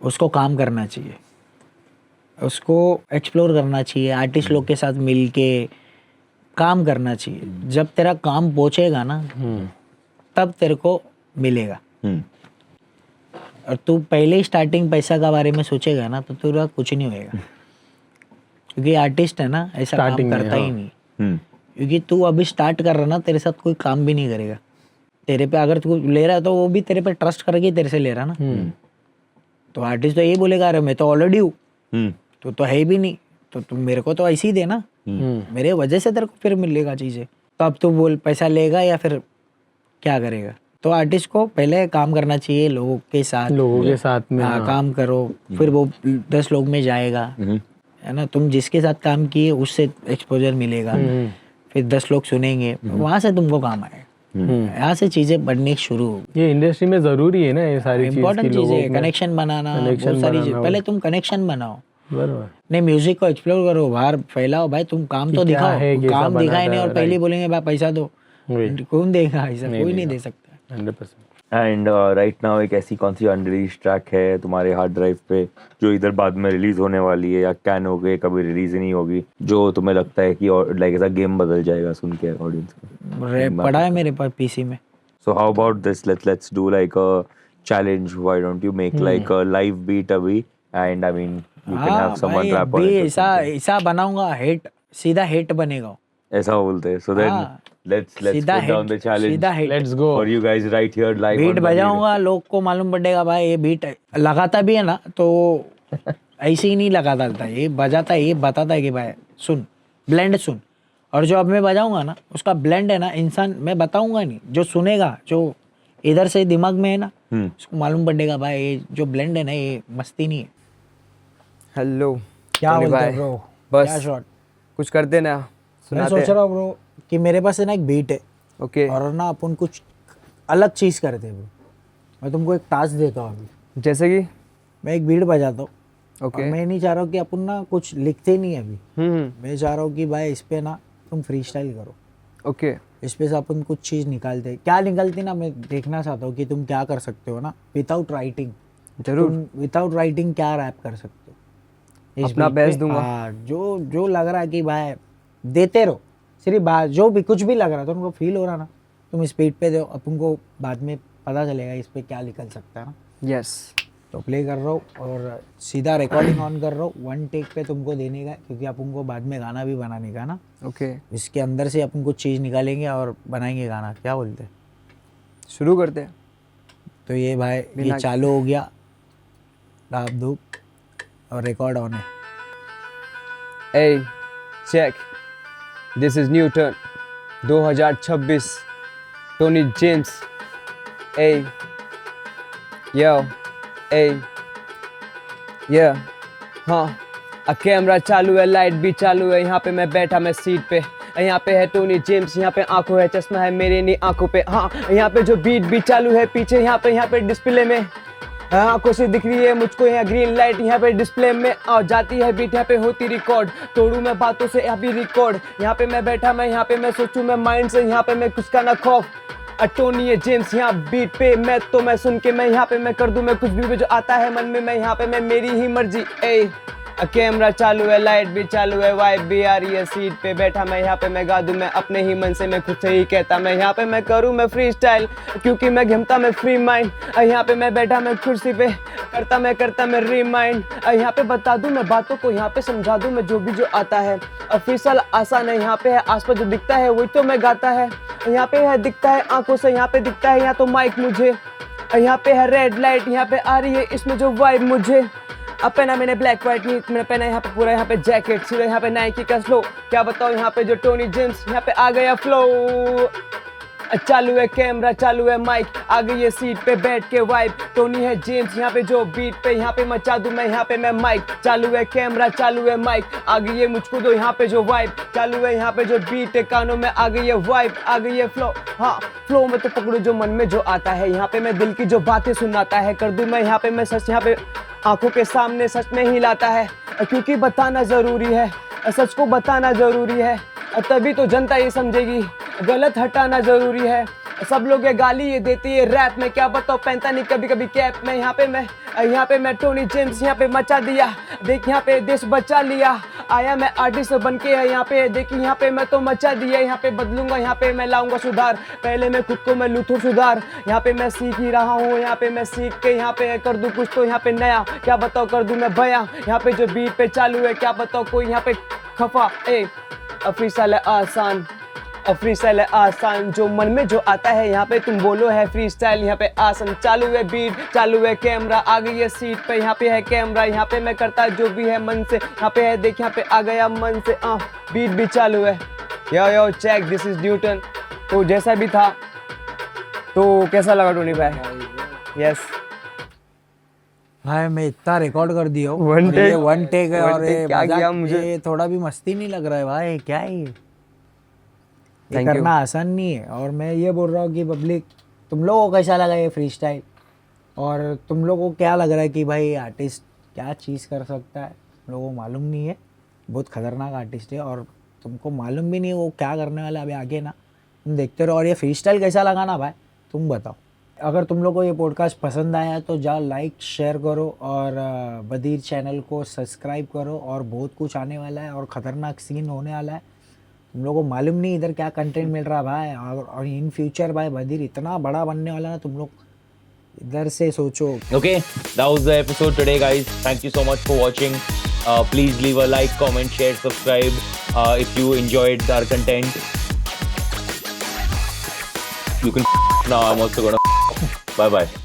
उसको काम करना चाहिए, उसको एक्सप्लोर करना चाहिए, आर्टिस्ट लोग के साथ मिल के काम करना चाहिए। जब तेरा काम पहुंचेगा ना तब तेरे को मिलेगा। और तू पहले ही स्टार्टिंग पैसा का बारे में सोचेगा ना तो तेरा कुछ नहीं होएगा, क्योंकि आर्टिस्ट है ना ऐसा काम करता ही नहीं। क्योंकि तू अभी स्टार्ट कर रहा ना, तेरे साथ कोई काम भी नहीं करेगा। तेरे पे अगर तू ले रहा है तो वो भी तेरे पे ट्रस्ट करके तेरे से ले रहा ना। तो आर्टिस्ट तो यही बोलेगा, अरे मैं तो ऑलरेडी हूँ, तो है भी नहीं, तो तुम मेरे को तो ऐसे ही देना, मेरे वजह से तेरे को फिर मिलेगा चीजें। तो अब तू बोल पैसा लेगा या फिर क्या करेगा? तो आर्टिस्ट को पहले काम करना चाहिए लोगों के साथ में। हाँ, काम करो, फिर वो 10 लोग में जाएगा, है ना। तुम जिसके साथ काम किए उससे एक्सपोजर मिलेगा, फिर 10 लोग सुनेंगे, वहां से तुमको काम आएगा। यहाँ से चीजें बढ़ने शुरू हो। ये इंडस्ट्री में जरूरी है ना, ये सारी इम्पोर्टेंट चीजें है, कनेक्शन बनाना, बहुत सारी चीज। पहले तुम कनेक्शन बनाओ, नहीं म्यूजिक को एक्सप्लोर करो, बाहर फैलाओ भाई। तुम काम तो दिखाओ, काम दिखाए नहीं और पहले बोलेंगे भाई पैसा दो, कौन देगा? ऐसा कोई नहीं दे सकता। 100%। एंड राइट नाउ एक ऐसी कौन सी अनरिलीज ट्रैक है तुम्हारे हार्ड ड्राइव पे जो इधर बाद में रिलीज होने वाली है या कैन हो गई, कभी रिलीज नहीं होगी, जो तुम्हें लगता है कि लाइक ऐसा गेम बदल जाएगा सुन के ऑडियंस का? पड़ा है मेरे पास पीसी में। So how about this, let's do like a challenge, why don't you make like a live beat अभी, and I mean you can have someone rap on it. ऐसा बनाऊंगा, हेट सीधा हेट बनेगा, ऐसा बोलते हैं। So then let's put down the challenge. Let's go for you guys right here live. Beat बजाऊंगा, लोग को मालूम पड़ेगा भाई ये बीट लगाता भी है ना, तो ऐसे ही नहीं लगा डालता, ये बजाता है, ये बताता है कि भाई सुन, ब्लेंड सुन। और जो अब मैं बजाऊंगा ना उसका ब्लेंड है ना, इंसान मैं बताऊंगा नहीं, जो सुनेगा, जो इधर से दिमाग में है ना, उसको मालूम पड़ेगा भाई ये जो ब्लेंड है ना ये मस्ती नहीं है। हेलो, क्या बोलते हो ब्रो? बस क्या शॉट कुछ कर देना, मैं सोच रहा हूँ ब्रो कि मेरे पास है ना एक बीट है, ओके, और ना अपन कुछ अलग चीज करते हैं ब्रो। मैं तुमको एक टास्क देता हूँ अभी, जैसे कि मैं एक बीट बजाता हूँ, ओके, मैं नहीं चाह रहा हूँ कि अपन ना कुछ लिखते नहीं अभी, मैं चाह रहा हूँ कि भाई इस पे ना तुम फ्री स्टाइल करो, ओके, इस पे से अपन कुछ चीज़ निकालते, क्या निकलती ना, मैं देखना चाहता हूँ कि तुम क्या कर सकते हो ना विदाउट राइटिंग। जरूर, विदाउट राइटिंग क्या रैप कर सकते हो? अपना बेस्ट दूंगा। हाँ, जो लग रहा है कि भाई देते रहो, सिर्फ बात जो भी कुछ भी लग रहा है तो उनको फील हो रहा ना, तुम स्पीड पे दो, अपन को बाद में पता चलेगा इस पे क्या निकल सकता है ना। यस, तो प्ले कर रहा हूँ और सीधा रिकॉर्डिंग ऑन कर रहा हूँ, 1 टेक पे तुमको देने का, क्योंकि अपन को बाद में गाना भी बनाने का ना। ओके, इसके अंदर से अपन कुछ चीज़ निकालेंगे और बनाएंगे गाना, क्या बोलते हैं? शुरू करते हैं। तो ये भाई ये चालू हो गया, दाब धूप और रिकॉर्ड ऑन है। Ah check, this is new turn 2026, Tony James. Ay yo, ay या हाँ, कैमरा चालू है, लाइट भी चालू है, यहाँ पे मैं बैठा मैं सीट पे, यहाँ पे है टोनी जेम्स, यहाँ पे आंखों है चश्मा है मेरे नहीं आंखों पे, हाँ यहाँ पे जो बीट भी चालू है पीछे, यहाँ पे डिस्प्ले में आंखों से दिख रही है मुझको यहाँ ग्रीन लाइट, यहाँ पे डिस्प्ले में आ जाती है बीट, यहाँ पे होती रिकॉर्ड, तोड़ू मैं बातों से अभी रिकॉर्ड, यहाँ पे मैं बैठा मैं यहाँ पे मैं सोचूं मैं माइंड से, यहाँ पे मैं कुछ का ना खौफ, टोनी जेम्स यहाँ बीट पे, मैं सुन के मैं यहाँ पे मैं कर दूं मैं कुछ भी जो आता है मन में, मैं यहाँ पे मैं मेरी ही मर्जी। ए कैमरा चालू है, लाइट भी चालू है, वाइब भी आ रही है, सीट पे बैठा मैं यहाँ पे मैं गा दूं मैं अपने ही मन से, मैं खुद से ही कहता मैं यहाँ पे मैं करूँ मैं फ्री स्टाइल, क्योंकि मैं घूमता मैं फ्री माइंड। यहाँ पे मैं बैठा मैं कुर्सी पे करता मैं रिमाइंड। यहाँ पे बता दूं मैं बातों को, यहाँ पे समझा दूं मैं जो भी जो आता है। ऑफिशियल आसान है, यहाँ पे है आसपास जो दिखता है वही तो मैं गाता है। यहाँ पे है दिखता है आंखों से, यहाँ पे दिखता है यहाँ तो माइक मुझे। यहाँ पे है रेड लाइट, यहाँ पे आ रही है इसमें जो वाइब मुझे। अब पहना मैंने ब्लैक वाइट नहीं, मैंने पहना यहाँ पे पूरा यहाँ पे जैकेट, सीधा यहाँ पे नाइकी का स्लो। क्या बताओ यहाँ पे जो टोनी जेम्स, यहाँ पे आ गया फ्लो। चालू है कैमरा, चालू है माइक, आ गई है सीट पे बैठ के वाइब। टोनी है जेम्स यहाँ पे जो बीट पे, यहाँ पे मचा दूं मैं यहाँ पे मैं माइक। चालू है कैमरा, चालू है माइक, आ गई है मुझको दो यहाँ पे जो वाइब। चालू है यहाँ पे जो बीट है, कानों में आ गई है वाइब, आ गई है फ्लो। हाँ फ्लो में तो पकड़ो जो मन में जो आता है। यहाँ पे मैं दिल की जो बातें सुनाता है, कर दूं मैं यहाँ पे मैं सच, यहाँ पे आंखों के सामने सच में ही लाता है। क्योंकि बताना जरूरी है, सच को बताना जरूरी है, तभी तो जनता ये समझेगी। गलत हटाना जरूरी है। सब लोग ये गाली ये देती है रैप में, क्या बताओ पहनता नहीं कभी कभी कैप में। यहाँ पे मैं टोनी जेम्स यहाँ पे मचा दिया, देख यहाँ पे देश बचा लिया। आया मैं आर्टिस्ट बन के है यहाँ पे, देखिए यहाँ पे मैं तो मचा दिया। यहाँ पे बदलूंगा, यहाँ पे मैं लाऊंगा सुधार, पहले मैं खुद को मैं लूथू सुधार। यहाँ पे मैं सीख ही रहा हूँ, यहाँ पे मैं सीख के यहाँ पे कर दूँ कुछ तो यहाँ पे नया। क्या बताओ कर दूँ मैं बयां, यहाँ पे जो बीट पे चालू है, क्या बताओ कोई यहाँ पे खफा। फ्रीस्टाइल है आसान, फ्रीस्टाइल है आसान, जो मन में जो आता है यहाँ पे तुम बोलो है फ्रीस्टाइल। यहाँ पे आसान, चालू है बीट, चालू है कैमरा, आ गई है सीट पे, यहाँ पे है कैमरा। यहाँ पे मैं करता जो भी है मन से, यहाँ पे है देख यहाँ पे आ गया मन से। बीट भी चालू है। यो चेक, दिस इज न्यूटन। तो जैसा भी था, तो कैसा लगा टोनी भाई? यस भाई मैं इतना रिकॉर्ड कर दिया हूँ, One और ये take- वन टेक है one और take ये क्या मजाक, किया मुझे? ये थोड़ा भी मस्ती नहीं लग रहा है भाई, क्या है ये Thank you. करना आसान नहीं है। और मैं ये बोल रहा हूँ कि पब्लिक, तुम लोगों को कैसा लगा ये फ्री स्टाइल, और तुम लोगों को क्या लग रहा है कि भाई आर्टिस्ट क्या चीज़ कर सकता है। तुम लोगों को मालूम नहीं है, बहुत खतरनाक आर्टिस्ट है, और तुमको मालूम भी नहीं है वो क्या करने वाला है अभी आगे ना, तुम देखते रहो। और ये फ्री स्टाइल कैसा लगा ना भाई, तुम बताओ। अगर तुम लोग को ये पॉडकास्ट पसंद आया तो जाओ लाइक शेयर करो, और बदीर चैनल को सब्सक्राइब करो। और बहुत कुछ आने वाला है और ख़तरनाक सीन होने वाला है, तुम लोगों को मालूम नहीं इधर क्या कंटेंट मिल रहा है भाई। और इन फ्यूचर भाई बदीर इतना बड़ा बनने वाला है ना, तुम लोग इधर से सोचो। Okay, that was the episode today, guys. Thank you so much for watching. Please leave a like, comment, share, subscribe if you enjoyed our content. You can now. I'm also gonna bye bye.